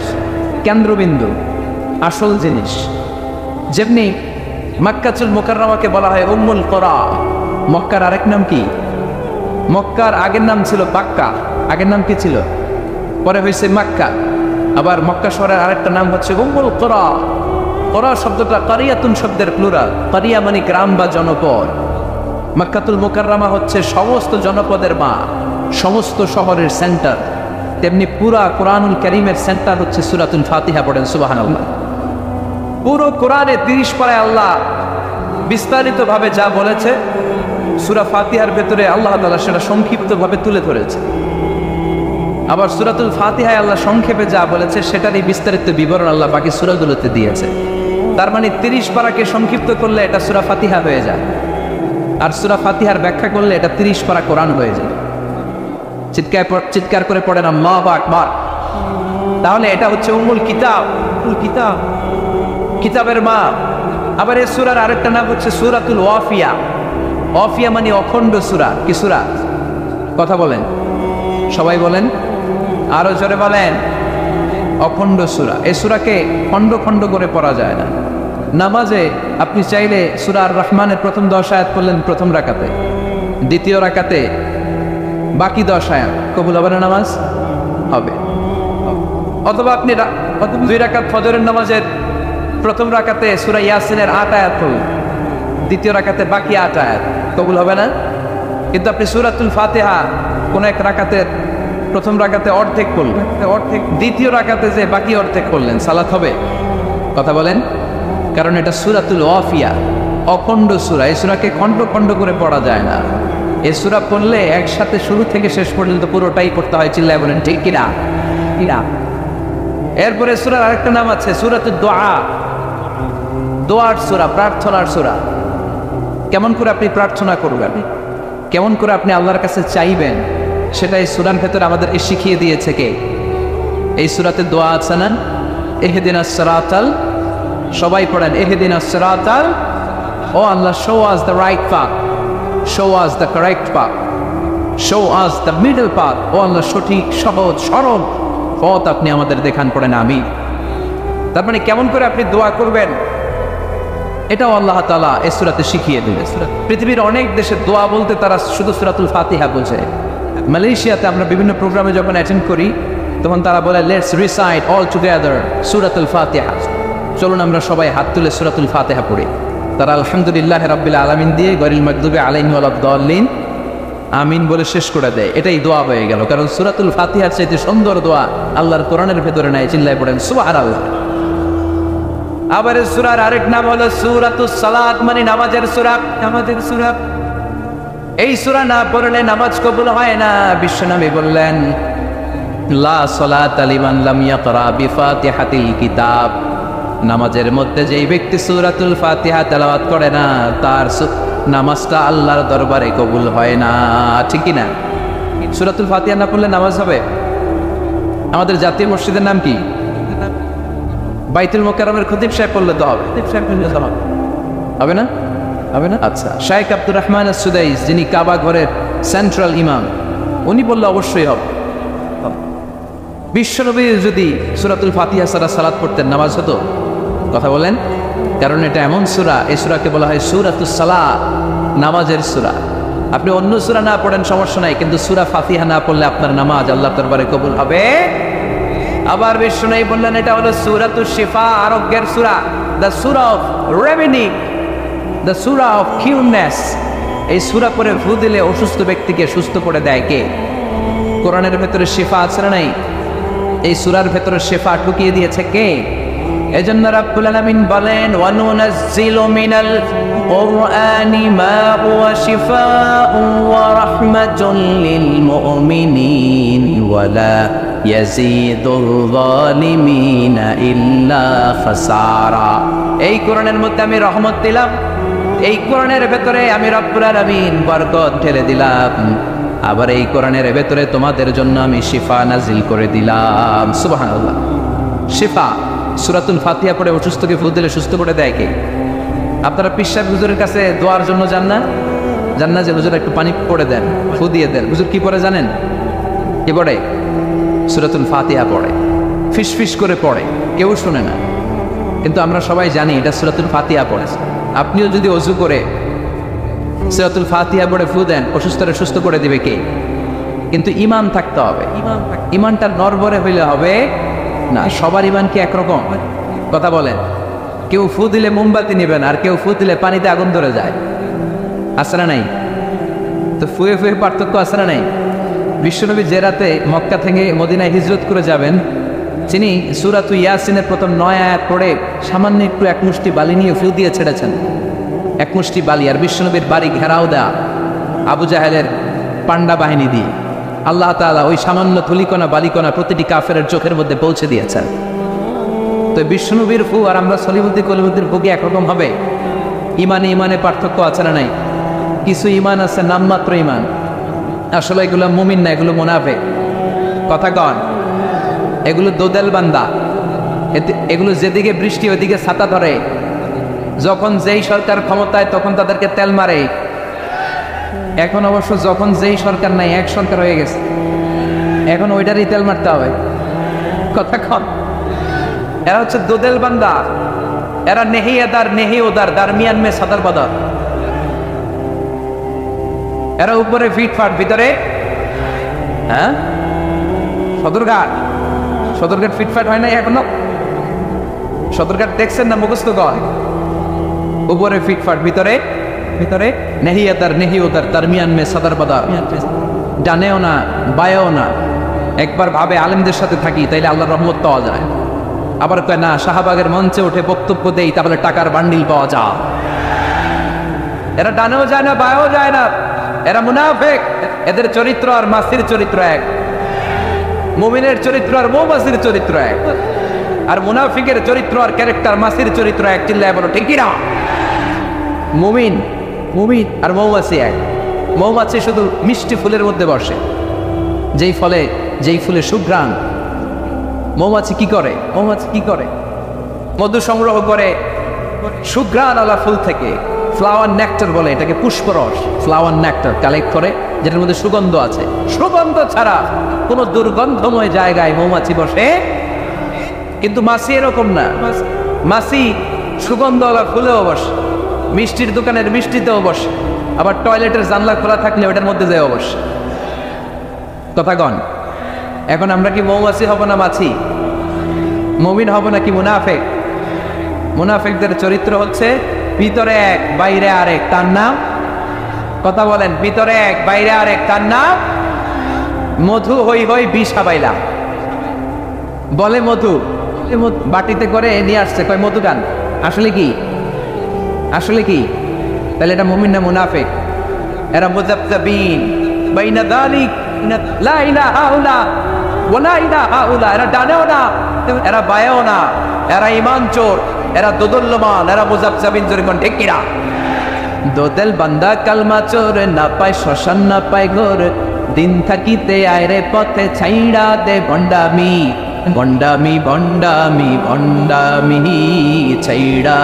কেন্দ্রবিন্দু, আসল জিনিস। যেমনি মক্কাতুল মুকাররমাকে বলা হয় উম্মুল কুরা। মক্কার আরেক নাম কি? মক্কার আগের নাম ছিল বাক্কা, আগের নাম কি ছিল? পরে হয়েছে মক্কা। আবার মক্কা শহরের আরেকটা নাম হচ্ছে উম্মুল কুরা। কুরা শব্দটা কারিয়াতুন শব্দের প্লুরাল। কারিয়া মানে গ্রাম বা জনপদ। মক্কাতুল মুকাররমা হচ্ছে সমস্ত জনপদের মা, সমস্ত শহরের সেন্টার। তেমনি পুরা কোরআনুল কারীমের সেন্টার হচ্ছে সূরাতুল ফাতিহা। পড়েন সুবহানাল্লাহ। পুরো কোরআনে 30 পারায় আল্লাহ বিস্তারিতভাবে যা বলেছে, সূরা ফাতিহার ভেতরে আল্লাহ তাআলা সেটা সংক্ষিপ্তভাবে তুলে ধরেছে। আবার সূরাতুল ফাতিহায় আল্লাহ সংক্ষেপে যা বলেছে সেটারই বিস্তারিত বিবরণ আল্লাহ বাকি সূরাগুলোতে দিয়েছে। তার মানে 30 পারাকে সংক্ষিপ্ত করলে এটা সূরা ফাতিহা হয়ে যায়, আর সূরা ফাতিহার ব্যাখ্যা করলে এটা 30 পারা কোরআন হয়ে যায়। চিৎকার করে পড়েন আল্লাহু আকবার। তাহলে এটা হচ্ছে উম্মুল কিতাব, কিতাব, কিতাবের মা। আবার এই সূরার আরেকটা নাম হচ্ছে সূরাতুল ওয়াফিয়া। ওয়াফিয়া মানে অখণ্ড সূরা। কি সূরা? কথা বলেন, সবাই বলেন, আরো জোরে বলেন, অখণ্ড সূরা। এই সূরাকে খণ্ড খণ্ড করে পড়া যায় না। নামাজে আপনি চাইলে সূরা আর রহমানের প্রথম 10 আয়াত পড়লেন প্রথম রাকাতে, দ্বিতীয় রাকাতে বাকি 10 আয়াত, কবুল হবে না নামাজ? হবে। অথবা আপনি 2 রাকাত ফজরের নামাজের প্রথম রাকাতে সূরা ইয়াসিনের 8 আয়াত পড়লেন, দ্বিতীয় রাকাতে বাকি 8 আয়াত, কবুল হবে না? কিন্তু আপনি সূরাতুল ফাতিহা কোন এক রাকাতের প্রথম রাকাতে অর্ধেক পড়লেন, অর্ধেক দ্বিতীয় রাকাতে যে বাকি অর্ধেক পড়লেন, সালাত হবে? কথা বলেন। কারণ এটা সূরাতুল ওয়াফিয়া, অখণ্ড সূরা। এই সূরাকে খণ্ড খণ্ড করে পড়া যায় না। এই সূরা পড়লে একসাথে শুরু থেকে শেষ পর্যন্ত পুরোটাই পড়তে হয়। চিল্লায় বলেন ঠিক কিনা? কিনা? এরপরে সূরার আরেকটা নাম আছে সূরাতুদ দুআ। দোয়ার সূরা, প্রার্থনার সূরা। কেমন করে আপনি প্রার্থনা করবেন, কেমন করে আপনি আল্লাহর কাছে চাইবেন, সেটা এই সূরার ভেতরে আমাদের শিখিয়ে দিয়েছে কে? এই সূরাতে দোয়া আছে না? ইহদিনাস সিরাতাল, সবাই পড়েন ইহদিনাস সিরাতাল, ও আল্লাহ show us the right path, show us the correct path, show us the middle path. ও আল্লাহ সঠিক সহজ সরল পথ আপনি আমাদের দেখান। পড়েন আমিন। তার মানে কেমন করে আপনি দোয়া করবেন এটাও আল্লাহ তাআলা এই সূরাতে শিখিয়ে দিলেন। পৃথিবীর অনেক দেশে দোয়া বলতে তারা শুধু সূরাতুল ফাতিহা বোঝে। মালয়েশিয়াতে আমরা বিভিন্ন প্রোগ্রামে যখন অ্যাটেন্ড করি তখন তারা বলে লেটস রিসাইট অল টুগেদার সূরাতুল ফাতিহা। চলুন আমরা সবাই হাত তুলে সূরাতুল ফাতিহা পড়ি। তারা আলহামদুলিল্লাহ রাব্বিল আলামিন দিয়ে গয়রিল মাগদুবি আলাইহিম ওয়ালাদ-দাল্লিন আমিন বলে শেষ করে দেয়। এটাই দোয়া হয়ে গেল। কারণ সূরাতুল ফাতিহার চাইতে সুন্দর দোয়া আল্লাহর কোরআনের ভেতরে নাই। চিল্লায় পড়েন সুবহানাল্লাহ। আবার এই সূরার আরেক নাম হলো সূরাতুস সালাত, মানে নামাজের সূরা। নামাজের সূরা। এই সূরা না পড়লে নামাজ কবুল হয় না। বিশ্বনবী বললেন লা সালাতা লিমান লাম ইয়াকরা বিফাতিহাতিল কিতাব। নামাজের মধ্যে যেই ব্যক্তি সূরাতুল ফাতিহা তেলাওয়াত করে না তার নামাজটা আল্লাহর দরবারে কবুল হয় না। ঠিক কি না? সূরাতুল ফাতিহা না পড়লে নামাজ হবে? আমাদের জাতীয় মসজিদের নাম কি? বাইতুল মুকাররমের খতিব সাহেব পড়লে তো হবে। হবে না? হবে না? আচ্ছা, শাইখ আব্দুর রহমান আস-সুদাইস যিনি কাবা ঘরের সেন্ট্রাল ইমাম, উনি বললে অবশ্যই হবে। বিশ্বনবী যদি সূরাতুল ফাতিহা ছাড়া সালাত পড়তেন নামাজ হতো? কথা বলেন। কারণ এটা এমন সূরা, এই সূরাকে বলা হয় সূরাতুস সালাত, নামাজের সূরা। আপনি অন্য সূরা না পড়েন সমস্যা নাই, কিন্তু সূরা ফাতিহা না পড়লে আপনার নামাজ আল্লাহর দরবারে কবুল হবে। আবার বিশ্বনবী বললেন এটা হলো সূরাতুশ শিফা, আরোগ্যের সূরা, দ্য সূরা অফ রেমেডি, দ্য সূরা অফ কিউরনেস। এই সূরা পড়ে ফু দিলে অসুস্থ ব্যক্তিকে সুস্থ করে দেয় কে? কোরআনের ভেতরে শিফা আছে না নাই? এই সূরার ভেতরে শিফা ঢুকিয়ে দিয়েছে কে? এজন্য রাব্বুল আলামিন বলেন ওয়ানুনাজ্জিলু মিনাল কুরআনি মা হুয়া শিফাউন ওয়া রাহমাতুল লিল মুমিনিন ওয়া লা ইয়াজিদুল যালিমিনা ইল্লা খাসারা। এই কোরআনের মধ্যে আমি রহমত দিলাম, এই কোরআনের ভেতরে আমি রব্বুল আলামিন বরকত ঢেলে দিলাম, আবার এই কোরআনের ভেতরে তোমাদের জন্য আমি শিফা নাজিল করে দিলাম। সুবহানাল্লাহ। শিফা, সূরাতুল ফাতিহা পড়ে অসুস্থকে ফু দিলে সুস্থ করে দেয় কে? আপনারা পীর সাহেব হুজুরের কাছে দোয়ার জন্য যান না? জান না যে হুজুর একটু পানি পড়ে দেন, ফু দিয়ে দেন। হুজুর কি পড়ে জানেন? কি পড়ে? সূরাতুল ফাতিহা পড়ে, ফিস ফিস করে পড়ে, কেউ শুনে না, কিন্তু আমরা সবাই জানি এটা সূরাতুল ফাতিহা পড়ে। আপনিও যদি ওযু করে সূরাতুল ফাতিহা পড়ে ফু দেন, অসুস্থরে সুস্থ করে দিবে কে? কিন্তু ঈমান থাকতে হবে। ঈমানটা নড়বড়ে হইলে হবে না। সবার ঈমান কি একরকম? কথা বলেন। কেউ ফু দিলে মোমবাতি নেবেন, আর কেউ ফু দিলে পানিতে আগুন ধরে যায়। আছে না নাই? তো ফুয়ে ফুয়ে পার্থক্য আছে না নাই? বিশ্বনবী যে রাতে মক্কা থেকে মদিনায় হিজরত করে যাবেন, তিনি সূরাতুল ইয়াসিনের প্রথম 9 আয়াত পড়ে সামান্য একটু এক মুষ্টি বালি নিয়ে ফু দিয়ে ছেড়েছেন। এক মুষ্টি বালি, আর বিশ্বনবীর বাড়ি ঘেরাও দেয়া আবু জাহেলের পান্ডা বাহিনী দিয়ে। আল্লাহ তাআলা ওই সামান্য ধুলিকণা বালিকণা প্রতিটি কাফেরের চোখের মধ্যে পৌঁছে দিয়েছেন। তো বিশ্বনবীর ফু আর আমরা সলিমুদ্দিন কলিমুদ্দিন ফু কি একরকম হবে? ইমানে ইমানে পার্থক্য আছে না নাই? কিছু ইমান আছে নামমাত্র ইমান, আসলে এগুলো মুমিন না, এগুলো মুনাফিক। কথা কন, এগুলো দোদেল বান্দা। এগুলো যেদিকে বৃষ্টি ওইদিকে ছাতা ধরে, যখন যেই সরকার ক্ষমতায় তখন তাদেরকে তেল মারে। এখন অবশ্য যখন যেই সরকার নাই, এক সরকার হয়ে গেছে, এখন ওইটারই তেল মারতে হবে। কথা কন, এরা হচ্ছে দোদেল বান্দা, এরা নেহি এদার নেহি ওদার, দারমিয়ান মে সাদার বাদার। এরা উপরে ফিটফাট, ভিতরে হ্যাঁ সদরঘাট। সদরঘাট ফিটফাট হয় নাই এখনো? সদরঘাট দেখছেন না? মুখস্থ কর। উপরে ফিটফাট, ভিতরে ভিতরে নেহি এদার নেহি ওদার, দারমিয়ান মে সাদার বাদার। ডানেও না বায়েও না। একবার ভাবে আলেমদের সাথে থাকি তাইলে আল্লাহর রহমত পাওয়া যায়, আবার কয় না শাহবাগের মঞ্চে উঠে বক্তব্য দেই তাহলে টাকার বান্ডিল পাওয়া যায়। এরা ডানেও যায় না বায়েও যায় না, এরা মুনাফিক। এদের চরিত্র আর মাসির চরিত্র এক, মুমিনের চরিত্র আর মৌমাছির চরিত্র এক, আর মুনাফিকের চরিত্র আর ক্যারেক্টার মাসির চরিত্র এক। চিল্লায় বলো ঠিক না? মুমিন মুমিন আর মৌমাছি এক। মৌমাছি শুধু মিষ্টি ফুলের মধ্যে বসে, যেই ফুলে সুঘ্রাণ। মৌমাছি কি করে? মৌমাছি কি করে? মধু সংগ্রহ করে সুঘ্রাণ আলা ফুল থেকে, ফ্লাওয়ার নেক্টার বলে এটাকে, পুষ্পরস। ফ্লাওয়ার নেক্টার কালেক্ট করে, যেটার মধ্যে সুগন্ধ আছে। সুগন্ধ ছাড়া কোনো দুর্গন্ধময় জায়গায় মৌমাছি বসে। কিন্তু মাছি এরকম না। মাছি সুগন্ধওয়ালা ফুলেও বসে, মিষ্টির দোকানের মিষ্টিতেও বসে, আবার টয়লেটের জানলা খোলা থাকলে ওটার মধ্যে যায় বসে। কথা কন, এখন আমরা কি মৌমাছি হব না মাছি? মুমিন হব নাকি মুনাফিক? মুনাফিকদের চরিত্র হচ্ছে ভিতরে এক বাইরে আরেক, তার নাম, কথা বলেন, ভিতরে এক বাইরে আরেক, তার নাম মধু। হই হই বিষ হাবাইলা বলে মধু, বাটিতে করে নিয়ে আসছে, কয় মধু গান। আসলে কি? আসলে কি? তাহলে এটা মুমিন না মুনাফিক? এরা মুযাবযাবিন বাইনা যালিক, লা ইলাহা ইল্লা ওয়ালা ইলাহা ইল্লা। এরা ডানেও না, এরা বায়েও না, এরা ঈমান চোর, এরা দোদুল্যমান, এরা মুযাবযাবিন। জোরে কোন ঠিক কিনা? দোদেল বান্দা কালমা চোর, না পায় শ্মশান না পায় ঘোর, দিন থাকিতে আয়রে পথে ছাইড়া দে ভণ্ডামি। ভণ্ডামি ভণ্ডামি ভণ্ডামি, ছাইড়া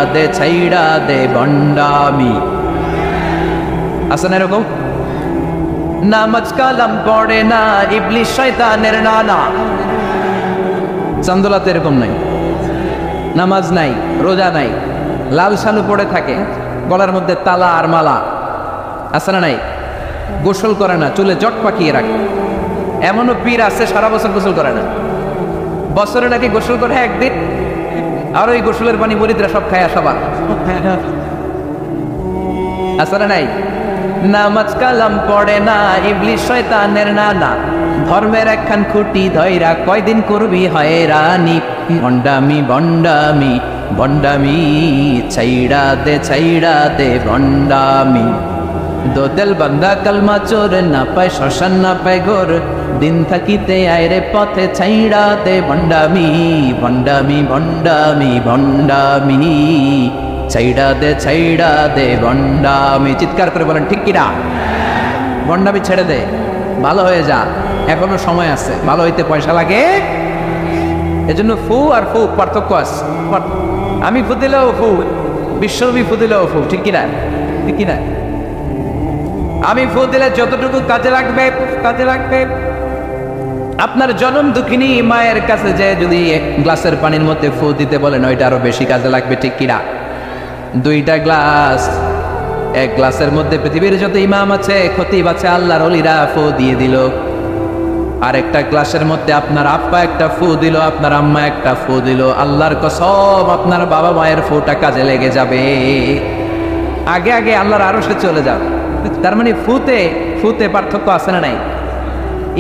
দে ভণ্ডামি। আসেন এরকম? নামাজ কালাম পড়ে না, ইবলিশ শয়তানের নানা। চান্দোলাতে এরকম নাই, নামাজ নাই, রোজা নাই, লাল শালু পড়ে থাকে, গলার মধ্যে তালা আর মালা। আছে না নাই? গোসল করে না, চুলে জট পাকিয়ে রাখে। এমনও পীর আছে সারা বছর গোসল করে না, বছরে নাকি গোসল করে একদিন, আর ওই গোসলের পানি মুরিদরা সব খায় সবার। আছে না নাই? নামাজ কালাম পড়ে না, ইবলিশ শয়তানের নানা। ধর্মের একখান খুঁটি ধইরা কয়দিন করবি হয়রানি। ভণ্ডামি ভণ্ডামি ভণ্ডামি, ছাইড়া দে ভণ্ডামি। দোদেল বান্দা কালমা চোর, না পায় শ্মশান না পায় ঘোর, দিন থাকিতে আয়রে পথে ছাইড়া দে ভণ্ডামি ভণ্ডামি ভণ্ডামি ভণ্ডামি ছাইড়া দে ভণ্ডামি। চিৎকার করে বলেন ঠিক কিনা? ভণ্ডামি ছেড়ে দে, ভালো হয়ে যা, এখনো সময় আছে, ভালো হইতে পয়সা লাগে। এজন্য ফু আর ফু পার্থক্য আছে। আমি ফু দিলেও ফু, বিশ্বনবী ফু দিলেও ফু, ঠিক কিনা? ঠিক কিনা? আমি ফু দিলে যতটুকু কাজে লাগবে কাজে লাগবে। আপনার জনম দুঃখিনী মায়ের কাছে যে যদি এক গ্লাসের পানির মধ্যে ফু দিতে বলেন, ওইটা আরো বেশি কাজে লাগবে, ঠিক কিনা? দুইটা গ্লাস, এক গ্লাসের মধ্যে পৃথিবীর যত ইমাম আছে, খতিব আছে, আল্লাহর ওলিরা ফু দিয়ে দিল। আর একটা গ্লাসের মধ্যে আপনার আব্বা একটা ফু দিল, আপনার আম্মা একটা ফু দিল, আল্লাহর কসম আপনার বাবা মায়ের ফুটা কাজে লেগে যাবে, আগে আগে আল্লাহর আরশে চলে যাবে। তার মানে ফুতে ফুতে পার্থক্য আছে না নাই?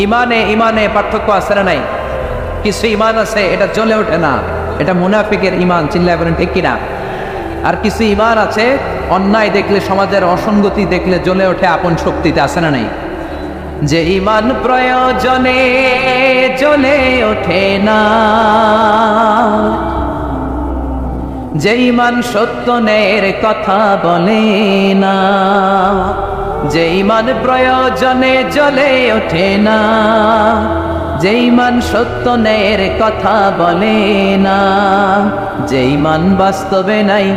ইমানে ইমানে পার্থক্য আছে না নাই? কিছু ইমান আছে এটা জ্বলে ওঠে না, এটা মুনাফিকের ইমান, চিল্লায় বলেন ঠিক কিনা? আর কিছু ইমান আছে অন্যায় দেখলে, সমাজের অসঙ্গতি দেখলে জ্বলে ওঠে আপন শক্তিতে, আছে না নাই? যে ইমান প্রয়োজনে জ্বলে ওঠে না, যে ইমান সত্যনের কথা বলে না, যে ইমান প্রয়োজনে জ্বলে ওঠে না, যে ইমান সত্যনের কথা বলে না, যে ইমান বাস্তবে নাই,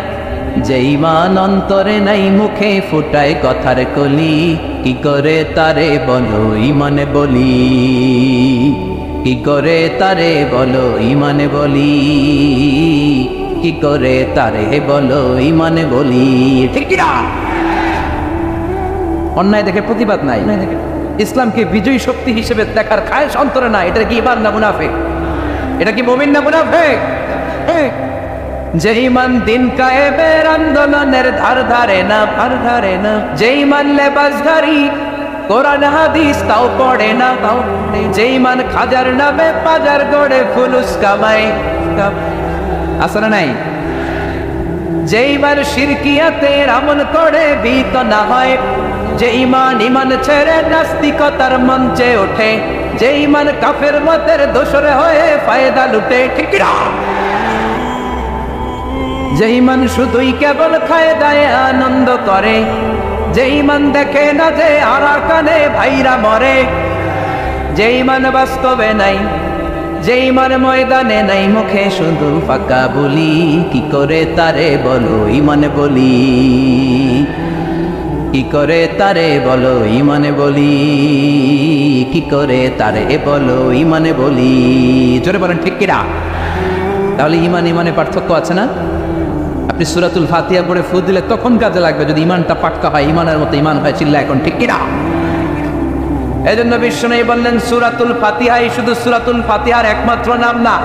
যে ইমান অন্তরে নাই, মুখে ফুটায় কথার কলি, কি করে তারে বলো ইমানে বলি, কি করে তারে বলো ইমানে বলি, কি করে তারে বলো ইমানে বলি, ঠিক কি না? অন্যায় দেখে প্রতিবাদ নাই, ইসলামকে বিজয়ী শক্তি হিসেবে দেখার খায়েশ অন্তরে না। এটা কি ইমান না মুনাফিক? এটা কি মুমিন না মুনাফিক? যে ইমান দিন কায়েমের আন্দোলনের ধার ধারে না, ধার ধারে না, যে ইমান লেবাসধারী কোরআন হাদিস তাও পড়ে না, তাও যে ইমান খাজার নামে বাজার গড়ে ফুলুস কামায়, আছে না নাই? যে ইমান শিরকিয়াতের আমল করে ভীত না হয়, যে ইমান ইমান ছেড়ে নাস্তিকতার মঞ্চে ওঠে, যে ইমান কাফের মতের দোসরে হয়ে ফায়দা লুটে, ঠিক না? যে ইমান শুধুই কেবল খায় দায় আনন্দ করে, যে ইমান দেখে না যে আরাকানে ভাইরা মরে, যে ইমান বাস্তবে নাই, যে ইমান ময়দানে নাই, মুখে শুধু ফাঁকা বলি, কি করে তারে বলো ইমানে বলি, কি করে তারে বলো ইমানে বলি, কি করে তারে বলো ইমানে বলি। জোরে বলেন ঠিক কিনা? তাহলে ইমান ইমানে পার্থক্য আছে না? আপনি সূরাতুল ফাতিহা পড়ে ফু দিলে তখন কাজে লাগবে যদি ইমানটা পাক্কা হয়, ইমানের মতো ইমান হয়, চিল্লা এখন ঠিক কিনা? এই জন্য বিশ্বনবী বললেন সূরাতুল ফাতিহাই শুধু সূরাতুল ফাতিহার একমাত্র নাম না,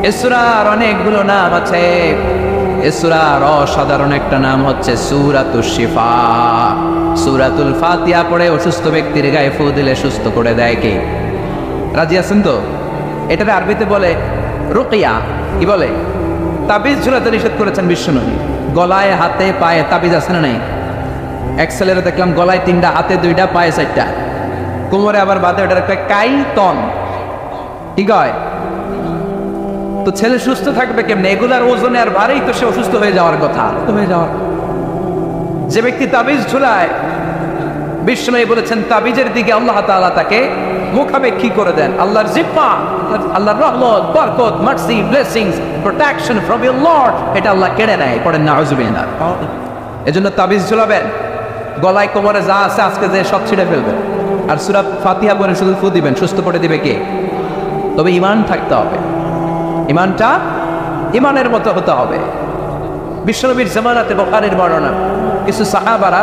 এই সূরার অনেকগুলো নাম আছে। এই সূরার অসাধারণ একটা নাম হচ্ছে সূরাতুশ শিফা। সূরাতুল ফাতিহা পড়ে অসুস্থ ব্যক্তির গায়ে ফু দিলে সুস্থ করে দেয় কে? রাজি আছেন তো? এটারে আরবিতে বলে রুকিয়া। কি বলে? তাবিজ ঝুলাতে নিষেধ করেছেন বিশ্বনবী। গলায় হাতে পায়ে তাবিজ আছে না নাই? এক ছেলেরা দেখলাম গলায় 3টা, হাতে 2টা, পায়ে 4টা, কোমরে আবার বাঁধে, ওটার একটা কাইতন। কি কয়? তো ছেলে সুস্থ থাকবে কেমনে? এগুলার ওজনে আর ভারেই তো সে অসুস্থ হয়ে যাওয়ার কথা। যে ব্যক্তি তাবিজ ঝুলায়, বিশ্বনবী বলেছেন তাবিজের দিকে আল্লাহ তাআলা তাকে মুখাপেক্ষী করে দেন। আল্লাহর জিম্মা, আল্লাহর রহমত, বরকত, mercy, blessings, protection from your lord, এটা আল্লাহ কেড়ে নেয়। পড়েন নাউজুবিল্লাহ। এজন্য তাবিজ ঝুলাবেন, গলায় কোমরে যা আছে আজকে যে সব ছিঁড়ে ফেলবেন, আর সূরা ফাতিহা পড়ে শুধু ফু দিবেন, সুস্থ করে দিবে কে? তবে ঈমান থাকতে হবে, ঈমানটা ঈমানের মতো হতে হবে। বিশ্বনবীর জামানাতে বুখারীর বর্ণনা, কিছু সাহাবারা,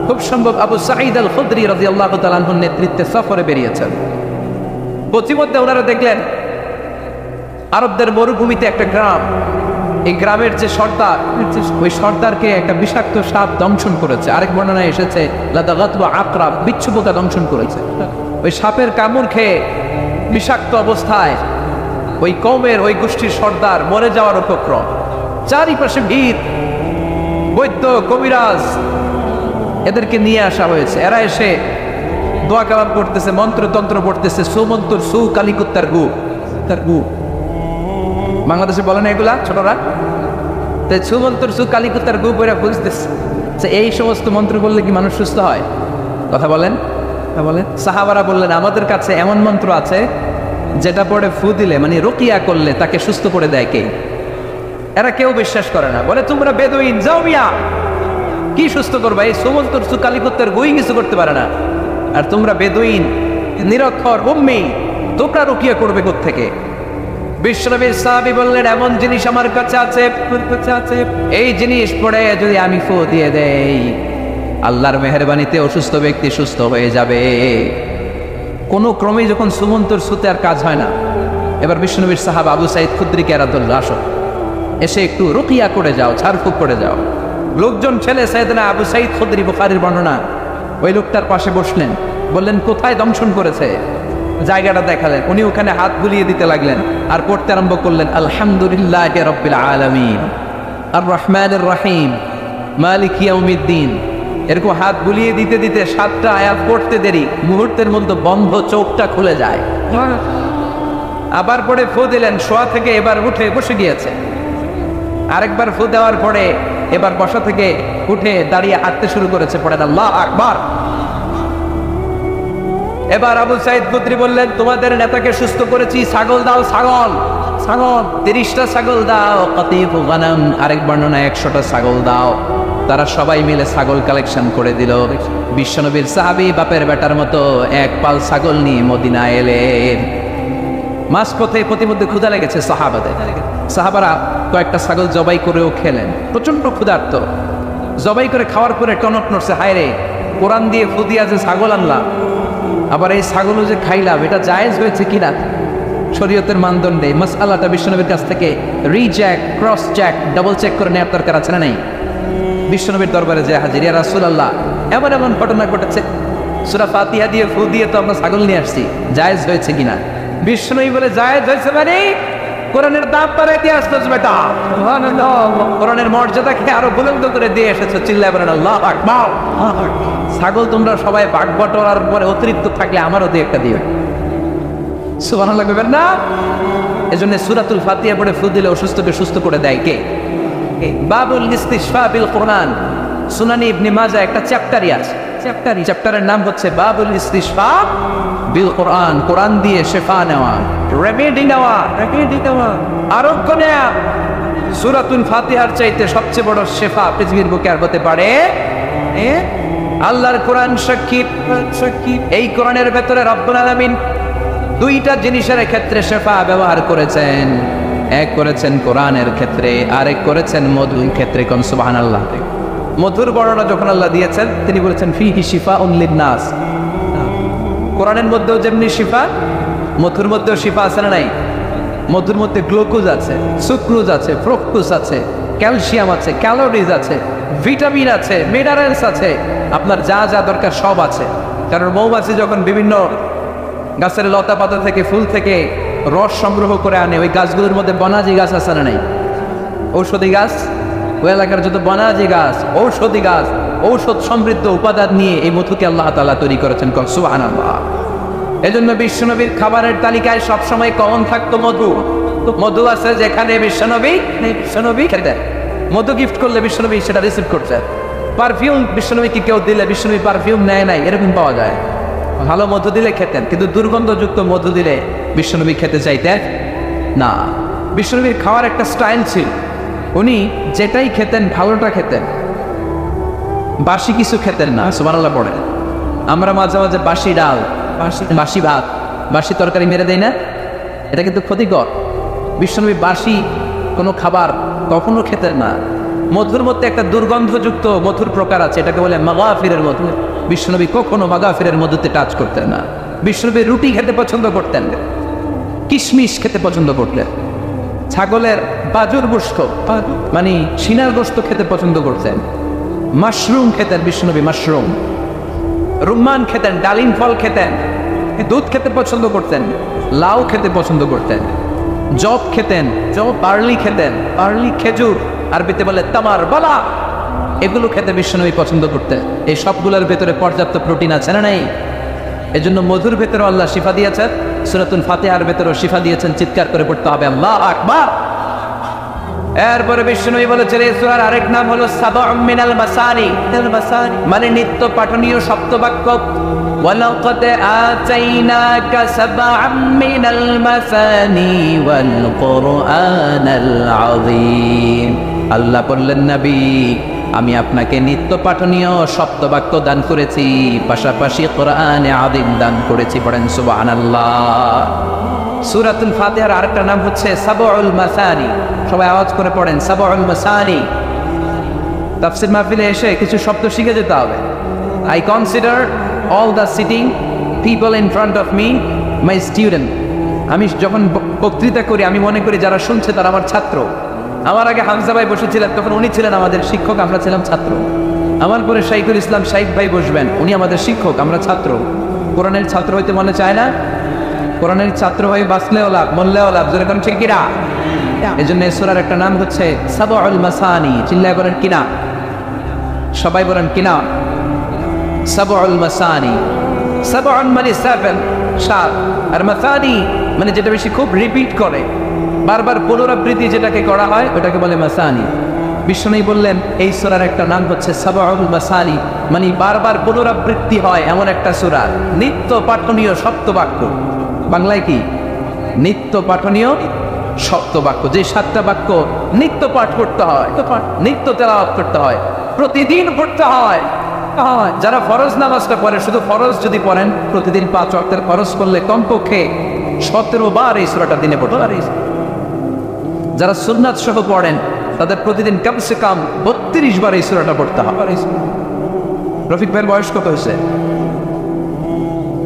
খুব সম্ভব আবু সাঈদ আল খুদরি রাদিয়াল্লাহু তাআলা আনহুর নেতৃত্বে সফরে বেরিয়েছেন। পথিমধ্যে ওনারা দেখলেন আরবদের মরুভূমিতে একটা গ্রাম, এই গ্রামের যে সর্দার, ওই সর্দারকে একটা বিষাক্ত সাপ দংশন করেছে। আরেক বর্ণনায় এসেছে লাদাগাতু আকরাব, বিচ্ছু পোকা দংশন করেছে। ওই সাপের কামড় খেয়ে বিষাক্ত অবস্থায় ওই কওমের, ওই গোষ্ঠীর সর্দার মরে যাওয়ার উপক্রম। চারিপাশে ভিড়, বৈদ্য, কবিরাজ, এদেরকে নিয়ে আসা হয়েছে। এরা এসে দোয়া কালাম করতেছে, মন্ত্রতন্ত্র পড়তেছে, সুমন্তর সু কালিকুত্তার গু, তার গু। বাংলাদেশে বলে না এগুলা ছোটরা? তাই সুমন্তর সু কালিকুত্তার গু পড়ে বুঝতেছে যে এই সমস্ত মন্ত্র বললে কি মানুষ সুস্থ হয়? কথা বলেন, কথা বলেন। সাহাবারা বললেন আমাদের কাছে এমন মন্ত্র আছে যেটা পড়ে ফু দিলে মানে রুকিয়া করলে তাকে সুস্থ করে দেয় কে? এরা কেউ বিশ্বাস করে না, বলে তোমরা বেদুইন, যাও মিয়া, কি সুস্থ করবা? এই সুমন্তর সু কালিকুত্তার গুই কিছু করতে পারে না, আর তোমরা বেদুইন নিরক্ষর উম্মি, তোমরা রুকিয়া করবে কোত্থেকে? বিশ্বনবীর সাহাবী বললেন এমন জিনিস আমার কাছে আছে, এই জিনিস পড়ে যদি আমি ফু দিয়ে দেই আল্লাহর মেহেরবানিতে অসুস্থ ব্যক্তি সুস্থ হয়ে যাবে। কোন ক্রমে যখন সুমন্তর সুতে আর কাজ হয় না, এবার বিশ্বনবীর সাহাবা আবু সাইদ খুদরিকে এরাদুল্লাহ আসো, এসে একটু রুকিয়া করে যাও, ঝাড়ফুঁক করে যাও। লোকজন ছেলে সাইয়েদনা আবু সাইদ খুদরি, বুখারীর বর্ণনা, ওই লোকটার পাশে বসলেন, বললেন কোথায় দংশন করেছে, জায়গাটা দেখালেন। উনি ওখানে হাত বুলিয়ে দিতে লাগলেন আর পড়তে আরম্ভ করলেন আলহামদুলিল্লাহি রাব্বিল আলামিন আর রহমানির রহিম মালিক ইয়াউমিদ্দিন। এরকম হাত বুলিয়ে দিতে দিতে 7টা আয়াত পড়তে দেরি, মুহূর্তের মধ্যে বন্ধ চোখটা খুলে যায়। আবার পরে ফু দিলেন, শোয়া থেকে এবার উঠে বসে গিয়েছে। আরেকবার ফু দেওয়ার পরে এবার বসা থেকে উঠে দাঁড়িয়ে হাঁটতে শুরু করেছে, পড়েন আল্লাহু আকবার। এবার আবু সাইদ খুদরি বললেন তোমাদের নেতাকে সুস্থ করেছি, ছাগল দাও, ছাগল, ছাগল 30টা ছাগল দাও, কাতিফু গানাম, আরেক বর্ণনায় 100টা ছাগল দাও। তারা সবাই মিলে ছাগল কালেকশন করে দিল। বিশ্বনবীর সাহাবী বাপের বেটার মতো এক পাল ছাগল নিয়ে মদিনা এলেন। মাঝপথে প্রতিমধ্যে ক্ষুধা লেগেছে সাহাবাদের, সাহাবারা কয়েকটা ছাগল জবাই করেও খেলেন, প্রচন্ড ক্ষুধার্ত। জবাই করে খাওয়ার পরে টনক নড়ছে, হায় রে, কোরআন দিয়ে ফু দিয়া যে ছাগল আনলাম, আবার এই ছাগলও যে খাইলাম, এটা জায়েজ হয়েছে কিনা শরীয়তের মানদণ্ডে? মাসআলাটা বিশ্বনবীর কাছ থেকে recheck, cross check, double check করে নেওয়ার দরকার আছে না নাই? বিশ্বনবীর দরবারে যে হাজির, ইয়া রাসূলুল্লাহ এমন এমন ঘটনা ঘটেছে, সূরা ফাতিহা দিয়ে ফু দিয়ে তো আমরা ছাগল নিয়ে আসছি, জায়েজ হয়েছে কিনা? বিশ্বনবী বলে জায়েজ হয়েছে মানে কোরআনের দাম বাড়াইতে আসতেছ বেটা, কোরআনের মর্যাদাকে আরো বুলন্দ করে দিয়ে এসেছো, চিল্লায় বলেন আল্লাহু আকবার। ছাগল তোমরা সবাই ভাগ বটোয়ারার পরে অতিরিক্ত থাকলে আমারও দিয়ে একটা দিও, সুবহানাল্লাহ কইবেন না? এজন্য সূরাতুল ফাতিহা পড়ে ফু দিলে অসুস্থকে সুস্থ করে দেয় কে? বাবুল ইস্তিশফা বিল কোরআন, সুনানি ইবনে মাজাহ একটা চ্যাপ্টারই আছে, চ্যাপ্টারের নাম হচ্ছে বাবুল ইস্তিশফা বিল কোরআন, কোরআন দিয়ে শেফা নেওয়া, রেমেডি নেওয়া, আরোগ্য নেওয়া। সূরাতুল ফাতিহার চাইতে সবচেয়ে বড় শেফা পৃথিবীর বুকে আর হতে পারে? আল্লাহর কোরআন সাক্ষী, এই কোরআনের ভেতরে রব্বুল আলামিন 2টা জিনিসের ক্ষেত্রে শেফা ব্যবহার করেছেন। এক করেছেন কোরআনের ক্ষেত্রে, আরেক করেছেন মধুর ক্ষেত্রে। কোন সুবহানাল্লাহ। মধুর বর্ণনা যখন আল্লাহ দিয়েছেন তিনি বলেছেন ফিহি শিফাউন লিন-নাস। কোরআনের মধ্যেও যেমনি শিফা, মধুর মধ্যেও শিফা আছে না নাই? মধুর মধ্যে গ্লুকোজ আছে, সুক্রোজ আছে, ফ্রুক্টোজ আছে, ক্যালসিয়াম আছে, ক্যালোরিজ আছে, ভিটামিন আছে, মিনারেলস আছে, আপনার যা যা দরকার সব আছে। কারণ মৌমাছি যখন বিভিন্ন গাছের লতা পাতা থেকে, ফুল থেকে রস সংগ্রহ করে আনে, ওই গাছগুলোর মধ্যে বনাজি গাছ আছে না নাই? ঔষধি গাছ, ওই এলাকার যত বনাজি গাছ, ঔষধি গাছ, ঔষধ সমৃদ্ধ উপাদান নিয়ে এই মধুকে আল্লাহ তাআলা তৈরি করেছেন। সুবহানাল্লাহ। এজন্য বিশ্বনবীর খাবারের তালিকায় সবসময় কমন থাকতো মধু। মধু আছে যেখানে বিশ্বনবী খেতেন, মধু গিফট করলে বিশ্বনবী সেটা রিসিভ করতেন। পারফিউম বিশ্বনবীকে কেউ দিলে বিশ্বনবী পারফিউম নেয় নাই, এরকম পাওয়া যায়। ভালো মধু দিলে খেতেন, কিন্তু দুর্গন্ধযুক্ত মধু দিলে বিশ্বনবী খেতে চাইতেন না। বিশ্বনবীর খাওয়ার একটা স্টাইল ছিল, উনি যেটাই খেতেন ভালোটা খেতেন, বাসি কিছু খেতেন না। সুবহানাল্লাহ পড়ে। আমরা মাঝে মাঝে বাসি ডাল, বাসি ভাত, বাসি তরকারি মেরে দেয় না, এটা কিন্তু ক্ষতিকর। বিশ্বনবী বাসি কোনো খাবার কখনো খেতেন না। মধুর মধ্যে একটা দুর্গন্ধযুক্ত মধুর প্রকার আছে, এটাকে বলে মাগাফিরের মধু। বিশ্বনবী কখনো মাগাফিরের মধুতে টাচ করতেন না। বিশ্বনবী রুটি খেতে পছন্দ করতেন, কিশমিশ খেতে পছন্দ করতেন, ছাগলের বাজুর গোশত মানে সিনার গোশত খেতে পছন্দ করতেন, মাশরুম খেতেন বিশ্বনবী, মাশরুম, রুম্মান খেতেন, ডালিম ফল খেতেন, দুধ খেতে পছন্দ করতেন, লাউ খেতে পছন্দ করতেন, জব খেতেন, জব, বার্লি খেতেন, বার্লি খেজুর, আরবিতে বলে তামার বালা, এগুলো খেতে বিশ্বনবী পছন্দ করতেন। এই সবগুলোর ভেতরে পর্যাপ্ত প্রোটিন আছে না নাই? এজন্য মধুর ভেতরে আল্লাহ শিফা দিয়েছেন, সূরাতুল ফাতিহার ভেতরেও শিফা দিয়েছেন। চিৎকার করে পড়তে হবে আল্লাহু আকবার। এরপরে বিষ্ণুই বলেছেন এই সূরার আরেক নাম হলো সাবউম মিনাল মাসানি, মানে নিত্য পাঠনীয় সপ্তবাক্য। ওয়ালাকাদ আতাইনাকা সাবআম মিনাল মাসানি ওয়াল কুরআনাল আযীম। আল্লাহ বললেন নবী, আমি আপনাকে নিত্য পাঠনীয় সপ্তবাক্য দান করেছি, পাশাপাশি কোরআনে আযীম দান করেছি। পড়েন সুবহানাল্লাহ। সূরাতুল ফাতিহার আরেকটা নাম হচ্ছে সাবউল মাসানি। সবাই আওয়াজ করে পড়েন সাবউল মাসানি। তাফসীর মাহফিলে এসে কিছু শব্দ শিখে যেতে হবে। I consider all the sitting people in front of me my student. আমি যখন বক্তৃতা করি আমি মনে করি যারা শুনছে তারা আমার ছাত্র। আমার আগে হামজা ভাই বসেছিলেন, তখন উনি ছিলেন আমাদের শিক্ষক, আমরা ছিলাম ছাত্র। আমার পরে শাইখুল ইসলাম শাইখ ভাই বসবেন, উনি আমাদের শিক্ষক, আমরা ছাত্র। কোরআনের ছাত্র হইতে মনে চায় না? কোরআনের ছাত্র হয়ে বাঁচলেও লাভ, মরলেও লাভ। যেরকম ঠিক কিনা? এই জন্য এই সূরার একটা নাম হচ্ছে সাবউল মাসানি। চিল্লায় বলেন কিনা? সবাই বলেন কিনা? সাবউল মাসানি। সাবউন মানে 7, 7, আর মাসানি মানে যেটা বেশি খুব রিপিট করে, বারবার পুনরাবৃত্তি যেটাকে করা হয় ওটাকে বলে মাসানি। বিষ্ণু বললেন এই সূরার একটা নাম হচ্ছে সাবউল মাসানি, মানে বারবার পুনরাবৃত্তি হয় এমন একটা সূরা, নিত্য পাঠনীয় সপ্তবাক্য। বাংলায় কি? নিত্য পাঠনীয় সপ্তবাক্য। যে 7টা বাক্য নিত্য পাঠ করতে হয়, নিত্য তেলাওয়াত করতে হয়, প্রতিদিন পড়তে হয়। যারা ফরজ নামাজটা পড়ে, শুধু ফরজ যদি পড়েন, প্রতিদিন 5 ওয়াক্তের ফরজ করলে কমপক্ষে 17 বার এই সূরাটা দিনে পড়তে পারে। যারা সুন্নাত সহ পড়েন তাদের প্রতিদিন কমসে কম 32 বার এই সূরাটা পড়তে হবে। রফিক ভাইয়ের বয়স কত হয়েছে?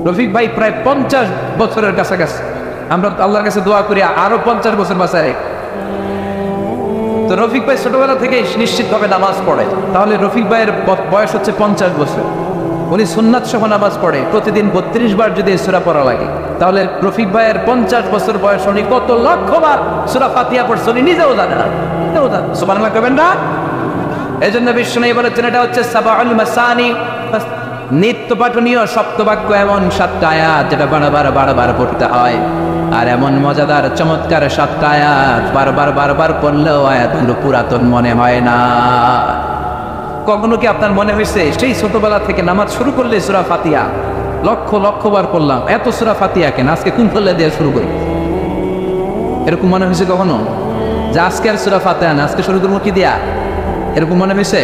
রফিক ভাই প্রায় 50 বছরের কাছাকাছি। আমরা আল্লাহর কাছে দোয়া করি আরো 50 বছর বাঁচায়। তো রফিক ভাই ছোটবেলা থেকে নিশ্চিতভাবে নামাজ পড়ে। তাহলে রফিক ভাইয়ের বয়স হচ্ছে 50 বছর। উনি সুন্নাত সহ নামাজ পড়ে, প্রতিদিন 32 বার যদি সূরা পড়া লাগে, তাহলে রফিক ভাইয়ের 50 বছর বয়স উনি কত লক্ষবার সূরা ফাতিহা পড়ছে উনি নিজেও জানে না। সুবহানাল্লাহ কবেন না? এই জন্য বিষ্ণু বলেছেন এটা হচ্ছে সাবউল মাসানি, নিত্য পাঠনীয় সপ্তবাক্য। এমন 7টা আয়াত যেটা বারবার পড়তে হয়, আর এমন মজাদার চমৎকার 7টা আয়াত বারবার পড়লেও আয়াতগুলো পুরাতন মনে হয় না। কখনো কি আপনার মনে হয়েছে সেই ছোটবেলা থেকে নামাজ শুরু করলে সূরা ফাতিহা লক্ষ বার পড়লাম, এত সূরা ফাতিহা কেন, আজকে কোন ফলে দিয়ে শুরু করি? এরকম মনে হয়েছে কখনো যে আজকে আর সূরা ফাতিহা না, আজকে শুরু করবো কি দিয়া? এরকম মনে হয়েছে?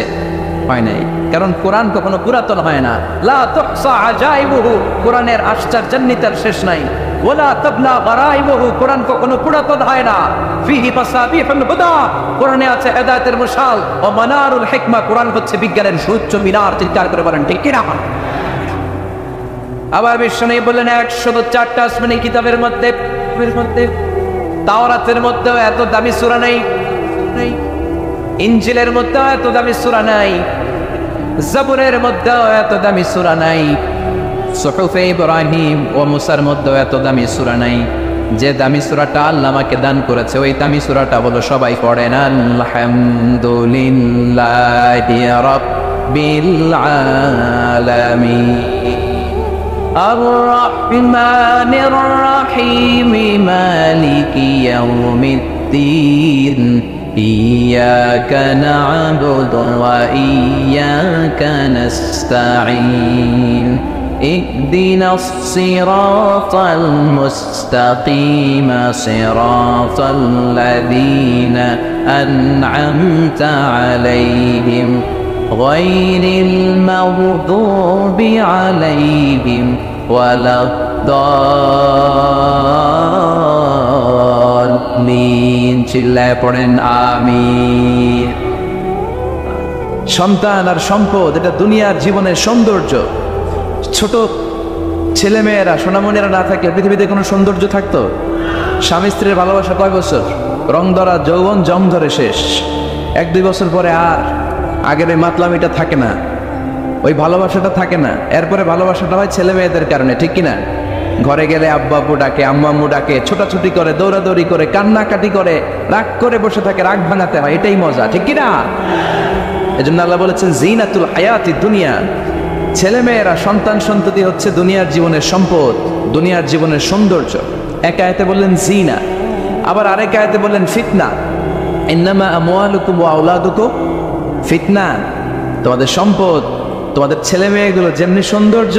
হয় নাই। কারণ কোরআন কখনো পুরাতন হয় না। লা তুহসা আজাইবুহু, কোরআনের আশ্চর্যান্বিতার শেষ নাই। ওয়ালা তাবলা গারাইবুহু, কোরআন কখনো পুরাতন হয় না। ফিহি মাসাবিহুল হুদা, কোরআনে আছে হেদায়েতের মশাল। ও মানারুল হিকমা, কোরআন হচ্ছে বিজ্ঞানের সুউচ্চ মিনার। চিৎকার করে বলেন ঠিক কিনা? আবার বিষ্ণু বললেন 104টা আসমানি কিতাবের মধ্যে তাওরাতের মধ্যেও এত দামি সূরা নাই, ইনজিলের মধ্যেও এত দামি সূরা নাই, জাবুরের মধ্যেও এত দামি সূরা নাই, সুহুফে ইব্রাহিম ও মুসার মধ্যেও এত দামি সূরা নাই। যে দামি সূরাটা আল্লাহ আমাকে দান করেছে ওই দামি সূরাটা বলো সবাই পড়েন আলহামদুলিল্লাহি রাব্বিল আলামিন আর-রাহমানির রাহিম মালিকি ইয়াউমিদ্দিন ইয়্যাকা না'বুদু ওয়া ইয়্যাকা নাস্তাঈন ইহদিনাস সিরাতাল মুস্তাকিম সিরাতাল লাযীনা আন'আমতা আলাইহিম গায়রিল মাগদুবি আলাইহিম ওয়ালাদ-দাল্লিন। চিল্লায় পড়েন আমিন। সন্তান আর সম্পদ এটা দুনিয়ার জীবনের সৌন্দর্য। ছোট ছেলেমেয়েরা সোনামণিরা না থাকলে পৃথিবীতে কোনো সৌন্দর্য থাকতো? স্বামী স্ত্রীর ভালোবাসা কয় বছর? রং ধরা যৌবন জং ধরে শেষ। 1-2 বছর পরে আর আগের ওই মাতলামিটা থাকে না, ওই ভালোবাসাটা থাকে না। এরপরে ভালোবাসাটা হয় ছেলে মেয়েদের কারণে, ঠিক কিনা? ঘরে গেলে আব্বা আব্বু ডাকে, আম্মা আম্মু ডাকে, ছোটাছুটি করে, দৌড়াদৌড়ি করে, কান্নাকাটি করে, রাগ করে বসে থাকে, রাগ ভাঙাতে হয়, এটাই মজা, ঠিক কিনা? এজন্য আল্লাহ বলেছেন জিনাতুল হায়াতিদ দুনিয়া, ছেলেমেয়েরা সন্তান সন্ততি হচ্ছে দুনিয়ার জীবনের সম্পদ, দুনিয়ার জীবনের সৌন্দর্য। এক আয়াতে বললেন জিনা, আবার আরেক আয়াতে বললেন ফিতনা। ইন্নামা আমওয়ালুকুম ওয়া আওলাদুকুম ফিতনা। তোমাদের সম্পদ, তোমাদের ছেলে মেয়েগুলো যেমনি সৌন্দর্য,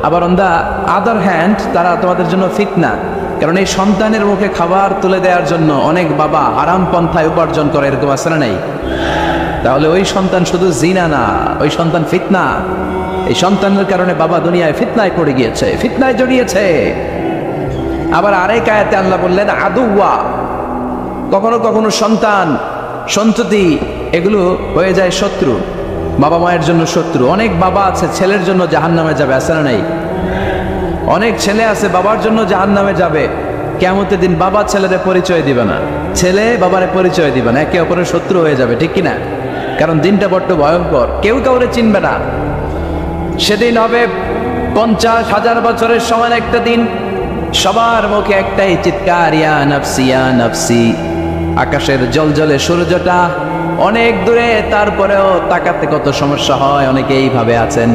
আবার অন দা আদার হ্যান্ড তারা তোমাদের জন্য ফিতনা। কারণ এই সন্তানের মুখে খাবার তুলে দেওয়ার জন্য অনেক বাবা আরাম পন্থায় উপার্জন করে, এরকম আছে না নাই? তাহলে ওই সন্তান শুধু জিনা না, ওই সন্তান ফিতনা। এই সন্তানের কারণে বাবা দুনিয়ায় ফিতনায় পড়ে গিয়েছে, ফিতনায় জড়িয়েছে। আবার আরেক আয়াতে আল্লাহ বললেন আদুওয়া। কখনো কখনো সন্তান সন্ততি এগুলো হয়ে যায় শত্রু, বাবা মায়ের জন্য শত্রু। অনেক বাবা আছে ছেলের জন্য জাহান্নামে যাবে, আছে না নাই? অনেক ছেলে আছে বাবার জন্য জাহান্নামে যাবে। কিয়ামতের দিন বাবা ছেলেরে পরিচয় দিবে না, ছেলে বাবারে পরিচয় দিবে না, একে অপরের শত্রু হয়ে যাবে, ঠিক কিনা? কারণ দিনটা বড্ড ভয়ঙ্কর, কেউ কাউরে চিনবে না। সেদিন হবে 50,000 বছরের সমান একটা দিন। সবার মুখে একটাই চিৎকার, ইয়া নাফসি ইয়া নাফসি। আকাশের জলজলে সূর্যটা অনেক দূরে, তারপরেও তাকাতে কত সমস্যা হয়। অনেকে এইভাবে আছেন,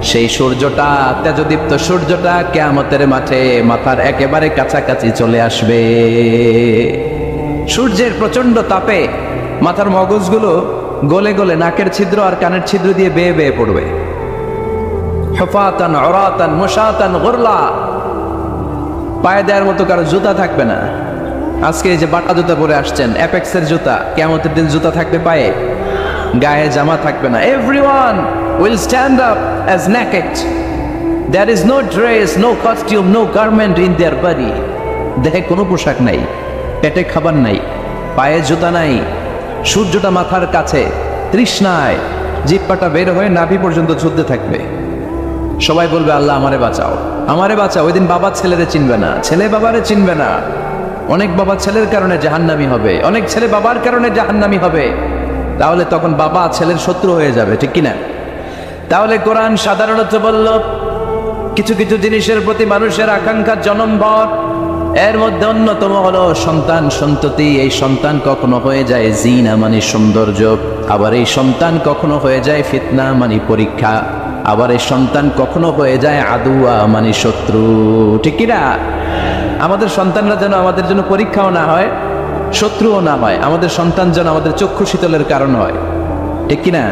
সেই সূর্যটা, তেজদীপ্ত সূর্যটা কিয়ামতের মাঠে মাথার একেবারে কাছাকাছি চলে আসবে। সূর্যের প্রচন্ড তাপে মাথার মগজগুলো গলে গলে নাকের ছিদ্র আর কানের ছিদ্র দিয়ে বেয়ে বেয়ে পড়বে। হুফাতান উরাতান মুশাতান গুরলা। পায়ে দেওয়ার মতো কারো জুতা থাকবে না। আজকে এই যে বাটা জুতা পরে আসছেন, অ্যাপেক্সের জুতা, কিয়ামতের দিন জুতা থাকবে পায়ে, গায়ে জামা থাকবে না। Everyone will stand up as naked. There is no dress, no costume, no garment in their body. দেহে কোনো পোশাক নাই, পেটে খাবার নাই, পায়ে জুতা নাই, সূর্যটা মাথার কাছে, তৃষ্ণায় জিহ্বাটা বের হয়ে নাভি পর্যন্ত ঝুলতে থাকবে। সবাই বলবে আল্লাহ আমারে বাঁচাও, আমারে বাঁচাও। ওই দিন বাবা ছেলেরে চিনবে না, ছেলে বাবারে চিনবে না। অনেক বাবা ছেলের কারণে জাহান্নামী হবে, অনেক ছেলে বাবার কারণে জাহান্নামী হবে। তাহলে তখন বাবা ছেলের শত্রু হয়ে যাবে, ঠিক কিনা? তাহলে কোরআন সাধারণত বলল কিছু কিছু জিনিসের প্রতি মানুষের আকাঙ্ক্ষা জনমভর। এর মধ্যে অন্যতম হলো সন্তান সন্ততি। এই সন্তান কখনো হয়ে যায় জিনা মানে সৌন্দর্য, আবার এই সন্তান কখনো হয়ে যায় ফিতনা মানে পরীক্ষা, আবার এই সন্তান কখনো হয়ে যায় আদুয়া মানে শত্রু, ঠিক কিনা? আমাদের সন্তানরা যেন আমাদের জন্য পরীক্ষাও না হয়, শত্রুও না হয়। আমাদের সন্তান যেন আমাদের চক্ষু শীতলের কারণ হয়, ঠিক কিনা?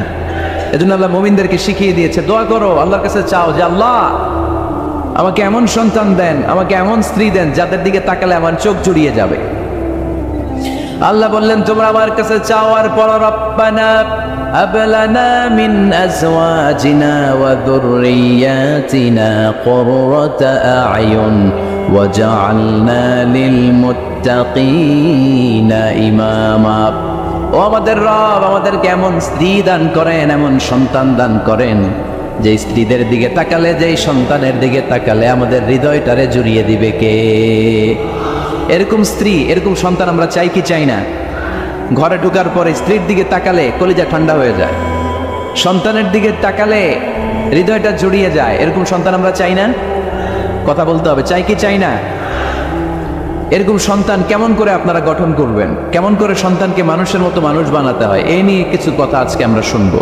এজন্য আল্লাহ মুমিনদেরকে শিখিয়ে দিয়েছে, দোয়া করো, আল্লাহর কাছে চাও যে আল্লাহ আমাকে এমন সন্তান দেন, আমাকে এমন স্ত্রী দেন যাদের দিকে তাকালে আমার চোখ জুড়িয়ে যাবে। আল্লাহ বললেন তোমরা আমার কাছে চাও, আর পর রব্বানা হাবলানা মিন আজওয়াজিনা ওয়া যুররিয়াতিনা কুররাতা আ'য়ুন ওয়াজআলনা লিল মুত্তাকিনা ইমামা। ও আমাদের রব, আমাদেরকে এমন স্ত্রী দান করেন, এমন সন্তান দান করেন যে স্ত্রীদের দিকে তাকালে, যে সন্তানের দিকে তাকালে আমাদের হৃদয়টারে জুড়িয়ে দিবে কে? এরকম স্ত্রী, এরকম সন্তান আমরা চাই কি চাই না? ঘরে ঢোকার পরে স্ত্রীর দিকে তাকালে কলিজা ঠান্ডা হয়ে যায়, সন্তানের দিকে তাকালে হৃদয়টা জুড়িয়ে যায়। এরকম সন্তান আমরা চাই না? কথা বলতে হবে, চাই কি চাই না? এরকম সন্তান কেমন করে আপনারা গঠন করবেন, কেমন করে সন্তানকে মানুষের মতো মানুষ বানাতে হয়, এই নিয়ে কিছু কথা আজকে আমরা শুনবো।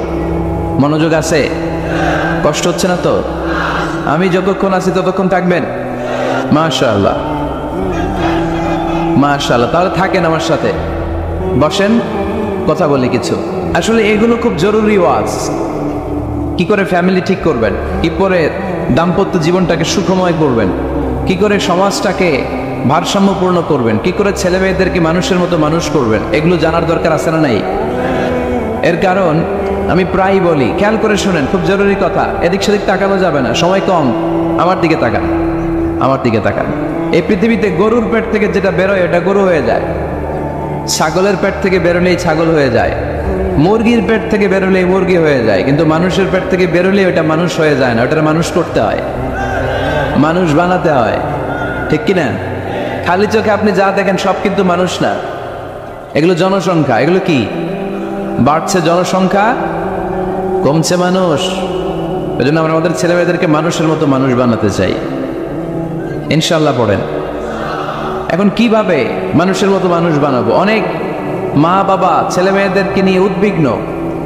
মনোযোগ আছে? কষ্ট হচ্ছে না তো? আমি যতক্ষণ আছি ততক্ষণ থাকবেন? মাশাআল্লাহ মাশাআল্লাহ। তাহলে থাকেন আমার সাথে, বসেন, কথা বলি কিছু। আসলে এগুলো খুব জরুরি ওয়াজ। কি করে ফ্যামিলি ঠিক করবেন, কি করে দাম্পত্য জীবনটাকে সুখময় করবেন, কি করে সমাজটাকে ভারসাম্যপূর্ণ করবেন, কি করে ছেলে মেয়েদেরকে মানুষের মতো মানুষ করবেন, এগুলো জানার দরকার আছে না নাই? এর কারণ আমি প্রায় বলি, খেয়াল করে শোনেন, খুব জরুরি কথা, এদিক সেদিক তাকানো যাবে না, সময় কম। আমার দিকে তাকান, আমার দিকে তাকান। এই পৃথিবীতে গরুর পেট থেকে যেটা বেরোয় এটা গরু হয়ে যায়, ছাগলের পেট থেকে বেরোলেই ছাগল হয়ে যায়, মুরগির পেট থেকে বেরোলেই মুরগি হয়ে যায়, কিন্তু মানুষের পেট থেকে বেরোলেই ওটা মানুষ হয়ে যায় না, ওটা মানুষ করতে হয়, মানুষ বানাতে হয়, ঠিক কিনা? খালি চোখে আপনি যা দেখেন সব কিন্তু মানুষ না, এগুলো জনসংখ্যা। এগুলো কি? বাড়ছে জনসংখ্যা, কমছে মানুষ। ওই জন্য আমরা আমাদের ছেলে মেয়েদেরকে মানুষের মতো মানুষ বানাতে চাই, ইনশাল্লাহ। পড়েন। এখন কিভাবে মানুষের মতো মানুষ বানাবো? অনেক মা বাবা ছেলে মেয়েদেরকে নিয়ে উদ্বিগ্ন,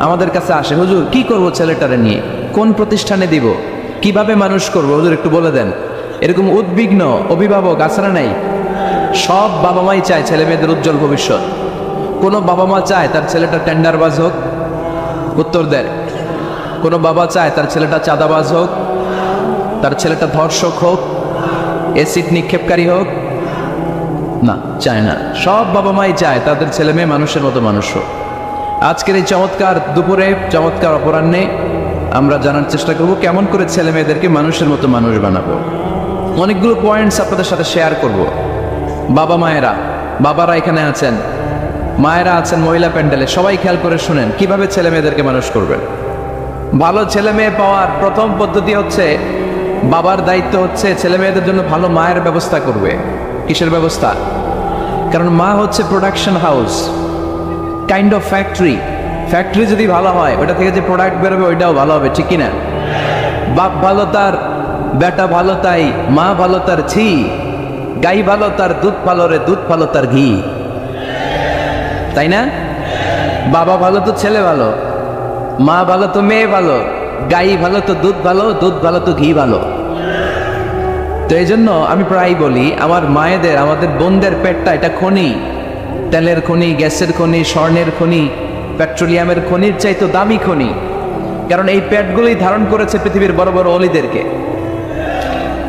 আমাদের কাছে আসে, হুজুর কি করবো ছেলেটারে নিয়ে, কোন প্রতিষ্ঠানে দিব, কিভাবে মানুষ করবো, হুজুর একটু বলে দেন। এরকম উদ্বিগ্ন অভিভাবক আছে না নাই? সব বাবা মাই চায় ছেলে মেয়েদের উজ্জ্বল ভবিষ্যৎ। কোনো বাবা মা চায় তার ছেলেটা টেন্ডারবাজ হোক? উত্তর দেন। কোনো বাবা চায় তার ছেলেটা চাঁদাবাজ হোক, তার ছেলেটা ধর্ষক হোক, এসিড নিক্ষেপকারী হোক? না, চায় না। সব বাবা মাই চায় তাদের ছেলে মেয়ে মানুষের মতো মানুষ হোক। আজকের এই চমৎকার দুপুরে, চমৎকার অপরাহ্নে আমরা জানার চেষ্টা করব কেমন করে ছেলে মেয়েদেরকে মানুষের মতো মানুষ বানাবো। অনেকগুলো পয়েন্টস আপনাদের সাথে শেয়ার করব। বাবা মায়েরা, বাবারা এখানে আছেন, মায়েরা আছেন মহিলা প্যান্ডেলে, সবাই খেয়াল করে শুনেন কিভাবে ছেলে মেয়েদেরকে মানুষ করবেন। ভালো ছেলে মেয়ে পাওয়ার প্রথম পদ্ধতি হচ্ছে, বাবার দায়িত্ব হচ্ছে ছেলে মেয়েদের জন্য ভালো মায়ের ব্যবস্থা করবে। কিসের ব্যবস্থা? কারণ মা হচ্ছে production house, kind of factory. Factory যদি ভালো হয়, ওটা থেকে যে প্রোডাক্ট বেরোবে ওইটাও ভালো হবে, ঠিক কিনা? বাপ ভালো তার বেটা ভালো তাই, মা ভালো তার ছি, গাই ভালো তার দুধ ভালো রে, দুধ ভালো তার ঘি, তাই না? বাবা ভালো তো ছেলে ভালো, মা ভালো তো মেয়ে ভালো, গাই ভালো তো দুধ ভালো, দুধ ভালো তো ঘি ভালো। তো এই জন্য আমি প্রায় বলি, আমার মায়েদের, আমাদের বোনদের পেটটা এটা খনি, তেলের খনি, গ্যাসের খনি, স্বর্ণের খনি, পেট্রোলিয়ামের খনির চাইতো দামি খনি। কারণ এই পেটগুলোই ধারণ করেছে পৃথিবীর বড় বড় অলিদেরকে।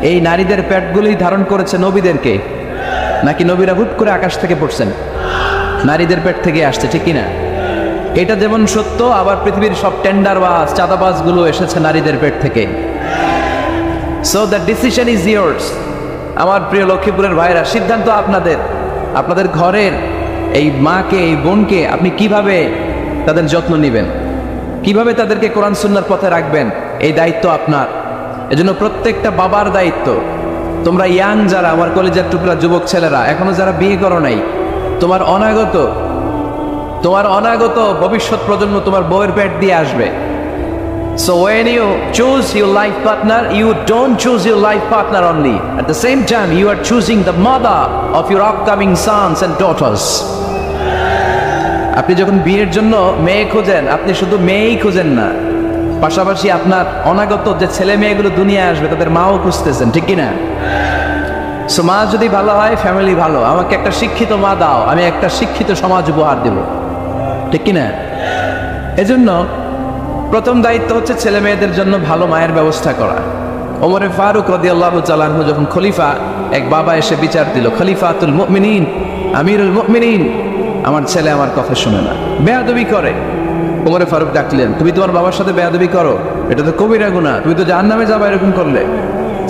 এই নারীদের পেটগুলোই ধারণ করেছে নবীদেরকে। নাকি নবীরা হুট করে আকাশ থেকে পড়ছেন? নারীদের পেট থেকে আসছে, ঠিক কিনা? এটা যেমন সত্য, আবার পৃথিবীর সব টেন্ডারবাজ, চাঁদাবাজগুলো এসেছে নারীদের পেট থেকে। So the decision is years. আমার প্রিয় লক্ষ্মীপুরের ভাইরা, সিদ্ধান্ত আপনাদের। আপনাদের ঘরের এই মাকে, এই বোনকে আপনি কিভাবে তাদের যত্ন নেবেন, কিভাবে তাদেরকে কোরআন সুন্নাহর পথে রাখবেন, এই দায়িত্ব আপনার। এজন্য প্রত্যেকটা বাবার দায়িত্ব। তোমরা ইয়াং যারা, আমার কলেজের টুকরা যুবক ছেলেরা, এখনো যারা বিয়ে করো নাই, তোমার অনাগত ভবিষ্যৎ প্রজন্ম তোমার বউয়ের পেট দিয়ে আসবে। So when you choose your life partner, you don't choose your life partner only. At the same time, you are choosing the mother of your upcoming sons and daughters. আপনি যখন বিয়ের জন্য মেয়ে খোঁজেন, আপনি শুধু মেয়েই খোঁজেন না, পাশাপাশি আপনার অনাগত যে ছেলে মেয়েগুলো দুনিয়ায় আসবে তাদের মাও খুঁজতেছেন, ঠিক কিনা? সো মা যদি ভালো হয়, ফ্যামিলি ভালো। আমাকে একটা শিক্ষিত মা দাও, আমি একটা শিক্ষিত সমাজ উপহার দেব, ঠিক কিনা? এজন্য প্রথম দায়িত্ব হচ্ছে ছেলে মেয়েদের জন্য ভালো মায়ের ব্যবস্থা করা। ওমরে ফারুক রাদিয়াল্লাহু তাআলা আনহু যখন খলিফা, এক বাবা এসে বিচার দিল, খলিফাতুল মুমিনিন, আমিরুল মুমিনিন, আমার ছেলে আমার কথা শুনে না, বেয়াদবি করে। ওমরে ফারুক ডাকলেন, তুমি তোমার বাবার সাথে বেয়াদবি করো, এটা তো কবিরা গুনাহ, তুমি তো জাহান্নামে যাবে এরকম করলে।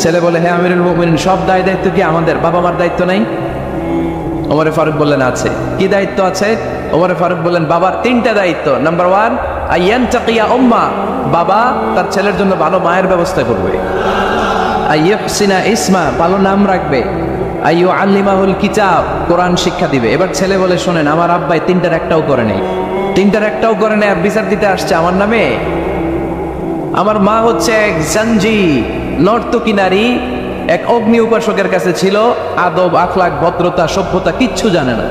ছেলে বলে, হ্যাঁ আমিরুল মুমিনিন, সব দায়িত্ব কি আমাদের? বাবা মার দায়িত্ব নাই? ওমরে ফারুক বললেন, আছে। কি দায়িত্ব আছে? ওমরে ফারুক বললেন, বাবার 3টা দায়িত্ব। নাম্বার 1, আইয়ানতাকিয়া উম্মা, বাবা তার ছেলের জন্য ভালো মায়ের ব্যবস্থা করবে। আইয়ুহসিনা ইসমা, ভালো নাম রাখবে। আইয়ুআল্লিমাহুল কিতাব, কোরআন শিক্ষা দিবে। এবার ছেলে বলে, শোনেন, আমার আব্বাই 3টার একটাও করে নেই, 3টার একটাও করে নেই, আর বিচার দিতে আসছে আমার নামে। আমার মা হচ্ছে এক জাঞ্জি, নর্তকী নারী, এক অগ্নি উপাসকের কাছে ছিল, আদব, আখলাক, ভদ্রতা, সভ্যতা কিচ্ছু জানে না।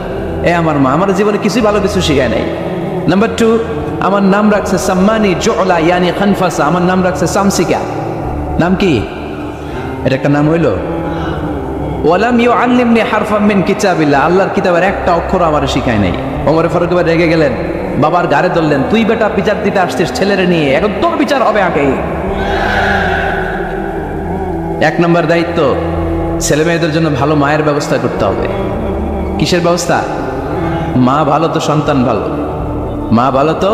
আমার মা আমার জীবনে কিছুই ভালো কিছু শিখায় নাই। নাম্বার 2, আমার নাম রাখছে সাম্মানি জুলা, ইয়ানি খানফাসা, আমার নাম রাখছে সামসিকা। নাম কি? এটা একটা নাম হইল? ওয়ালাম ইউআল্লিমনি হারফাম মিন কিতাবিল্লাহ, আল্লাহর কিতাবের একটা অক্ষর আমার শিখায় নাই। ওমর ফারুক এবার রেগে গেলেন, বাবার গাড়ে ধরলেন, তুই বেটা বিচার দিতে আসছিস ছেলেরে নিয়ে, এখন তোর বিচার হবে আগে। 1 নম্বর দায়িত্ব, ছেলে মেয়েদের জন্য ভালো মায়ের ব্যবস্থা করতে হবে। কিসের ব্যবস্থা? মা ভালো তো সন্তান ভালো, মা ভালো তো,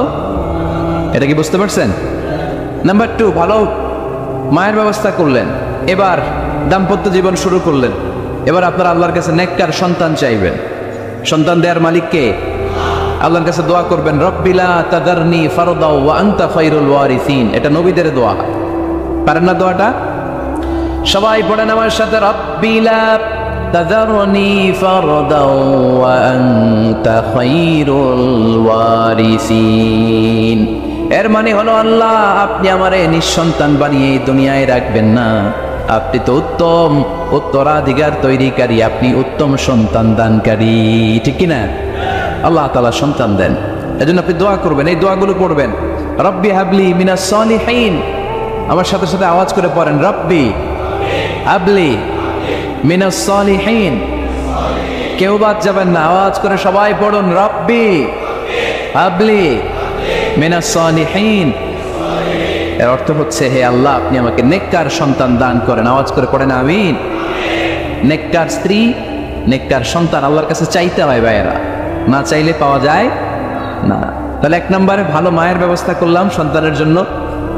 এটা কি বুঝতে পারছেন? নাম্বার 2, ভালো মায়ের ব্যবস্থা করলেন, এবার দাম্পত্য জীবন শুরু করলেন। এবার আপনার আল্লাহর কাছে নেককার সন্তান চাইবেন। সন্তান দেওয়ার মালিককে? আল্লাহর কাছে দোয়া করবেন, রব্বিলা তাদারনি ফারদা ওয়া আনতা খায়রুল ওয়ারিসিন। এটা নবীদের দোয়া। পারেন না দোয়াটা? সবাই পড়েন আমার সাথে, রব্বিলা তাদারনি ফারদা ওয়া আনতা খায়রুল ওয়ারিসিন। এর মানে হলো, আল্লাহ আপনি আমারে নিঃসন্তান বানিয়ে এই দুনিয়ায় রাখবেন না, আপনি তো উত্তম উত্তরাধিকার তৈরিকারী, আপনি উত্তম সন্তান দানকারী, ঠিক কিনা? আল্লাহ তাআলা সন্তান দেন, এজন্য আপনি দোয়া করবেন, এই দোয়াগুলো পড়বেন। রব্বি হাবলি মিনাস সালিহিন, আমার সাথে সাথে আওয়াজ করে পড়েন, রব্বি হাবলি মিনাস সালিহিন। কেউ বাদ যাবেন না, আওয়াজ করে সবাই পড়ুন, রব্বি হাবলি মিনাস সালিহিন। এর অর্থ হচ্ছে, হে আল্লাহ, আপনি আমাকে নেককার সন্তান দান করেন। আওয়াজ করে পড়েন আমিন। নেককার স্ত্রী, নেককার সন্তান আল্লাহর কাছে চাইতে হয় ভাইয়েরা, না চাইলে পাওয়া যায় না। তাহলে 1 নম্বরে ভালো মায়ের ব্যবস্থা করলাম সন্তানের জন্য,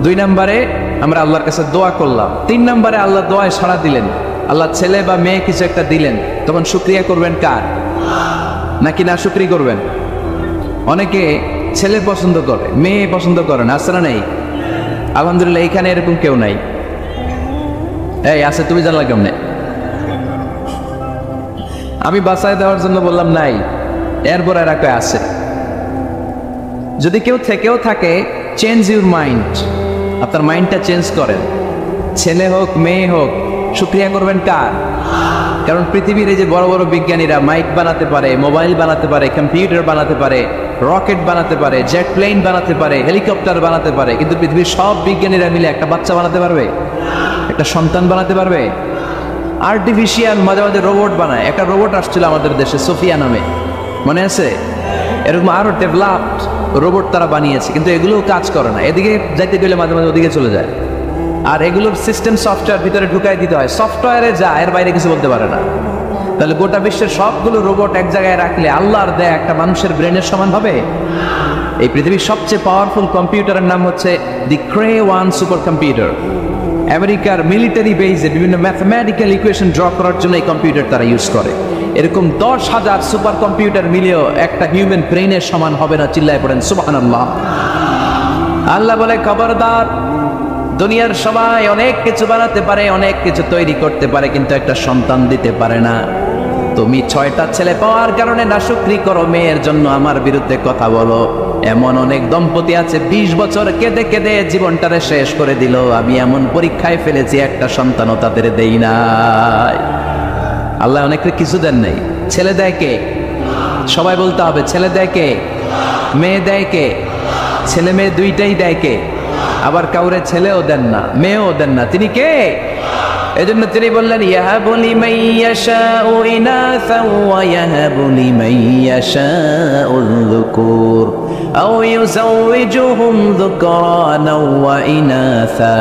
2 নম্বরে আমরা আল্লাহর কাছে দোয়া করলাম, 3 নম্বরে আল্লাহ দোয়ায় সাড়া দিলেন, আল্লাহ ছেলে বা মেয়ে কিছু একটা দিলেন, তখন শুকরিয়া করবেন কার? নাকি না শুকরি করবেন? অনেকে ছেলে পছন্দ করে, মেয়ে পছন্দ করে না, আছে না নেই? আলহামদুলিল্লাহ এইখানে এরকম কেউ নাই। এই আছে, তুমি জানলা কেমনে? আমি বাঁচায় দেওয়ার জন্য বললাম নাই, এরপর এরা কয় আছে। যদি কেউ থেকেও থাকে, চেঞ্জ ইউর মাইন্ড, আপনার মাইন্ডটা চেঞ্জ করেন। ছেলে হোক মেয়ে হোক, শুকরিয়া করবেন কার? কারণ পৃথিবীর এই যে বড় বড় বিজ্ঞানীরা মাইক বানাতে পারে, মোবাইল বানাতে পারে, কম্পিউটার বানাতে পারে, রকেট বানাতে পারে, জেট প্লেন বানাতে পারে, হেলিকপ্টার বানাতে পারে, কিন্তু পৃথিবীর সব বিজ্ঞানীরা মিলে একটা বাচ্চা বানাতে পারবে? একটা সন্তান বানাতে পারবে? আর্টিফিশিয়াল মাঝে মাঝে রোবট বানায়। একটা রোবট আসছিল আমাদের দেশে, সোফিয়া নামে, মনে আছে? এরকম আরো ডেভেলপড রোবট তারা বানিয়েছে, কিন্তু এগুলোও কাজ করে না। এদিকে যাইতে গেলে মাঝে মাঝে ওদিকে চলে যায়। আর এগুলোর সিস্টেম সফটওয়্যার ভিতরে ঢুকাই দিতে হয়, সফটওয়্যারে যা, এর বাইরে কিছু বলতে পারে না। তাহলে গোটা বিশ্বের সবগুলো রোবট এক জায়গায় রাখলে আল্লাহর দেয়া একটা মানুষের ব্রেনের সমান হবে? এই পৃথিবীর সবচেয়ে পাওয়ারফুল কম্পিউটারের নাম হচ্ছে দি ক্রে 1 সুপার কম্পিউটার। আমেরিকার মিলিটারি বেইজে বিভিন্ন ম্যাথমেটিক্যাল ইকুয়েশন ড্র করার জন্য এই কম্পিউটার তারা ইউজ করে। এরকম 10,000 সুপার কম্পিউটার মিলেও একটা হিউম্যান ব্রেনের সমান হবে না। চিল্লায় পড়েন সুবহানাল্লাহ। আল্লাহ বলে, খবরদার, দুনিয়ার সবাই অনেক কিছু বানাতে পারে, অনেক কিছু তৈরি করতে পারে, কিন্তু একটা সন্তান দিতে পারে না। তুমি 6টা ছেলে পাওয়ার কারণে নাশুকরি করো, মেয়ের জন্য আমার বিরুদ্ধে কথা বলো। এমন অনেক দম্পতি আছে 20 বছর কেঁদে কেঁদে জীবনটারে শেষ করে দিল। আমি এমন পরীক্ষায় ফেলেছি, একটা সন্তানও তাদের দেই নাই। আল্লাহ অনেককে কিছু দেন নাই। ছেলে দেয় কে? সবাই বলতে হবে, ছেলে দেয় কে? মেয়ে দেয় কে? ছেলে মেয়ে দুইটাই দেয় কে? আবার কাউরে ছেলেও দেন না, মেয়েও দেন না, তিনি কে? এজন্য তিনি বললেন, ইয়াহাবু লিমান ইয়াশাউ ইনাসা ওয়া ইয়াহাবু লিমান ইয়াশাউ যুকুর আও ইউযাওয়িজুহুম যুকরানা ওয়া ইনাসা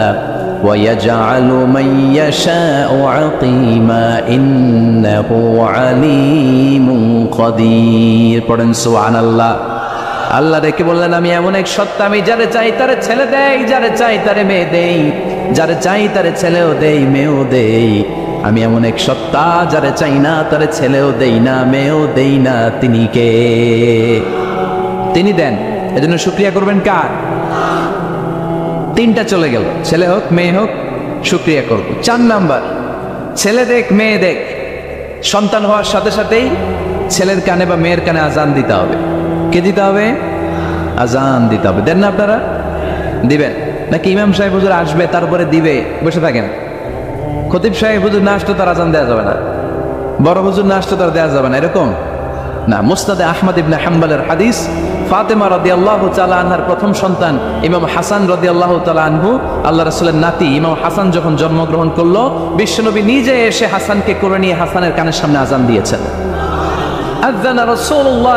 ওয়া ইয়াজআলু মান ইয়াশাউ আকিমা ইন্নাহু আলীমুন কাদির। পড়েন সুবহানাল্লাহ। আল্লাহ রেখে বললেন, আমি এমন এক সত্তা, আমি যারে চাই তারে ছেলে দেই, যারে চাই তারে মেয়ে দেই, যারে চাই তারে ছেলেও দেই, মেয়েও দেই। আমি এমন এক সত্তা, যারে চাই না তারে ছেলেও দেই না, মেয়েও দেই না। তিনি কে? তিনি দেন। এজন্য শুকরিয়া করবেন কার? 3টা চলে গেল, ছেলে হোক মেয়ে হোক, শুকরিয়া করব। 4 নাম্বার, ছেলে দেখ মেয়ে দেখ, সন্তান হওয়ার সাথে সাথেই ছেলের কানে বা মেয়ের কানে আজান দিতে হবে। কে দিতে হবে? আজান দিতে হবে। দেন না আপনারা? দিবেন নাকি ইমাম সাহেব হুজুর আসবে তারপরে দিবে, বসে থাকেন? খতিব সাহেব হুজুর না আসতে তার আজান দেওয়া যাবে না, বড় হুজুর না আসতে তার দেওয়া যাবে না, এরকম না। মুসনাদে আহমদ ইবনে হাম্বলের হাদিস, ফাতেমা রাদিয়াল্লাহু তাআলা আনহার প্রথম সন্তান ইমাম হাসান রাদিয়াল্লাহু তাআলা আনহু, আল্লাহ রাসূলের নাতি ইমাম হাসান যখন জন্মগ্রহণ করলো, বিশ্বনবী নিজে এসে হাসানকে কোলে নিয়ে হাসানের কানের সামনে আজান দিয়েছেন। আযানা রাসূলুল্লাহ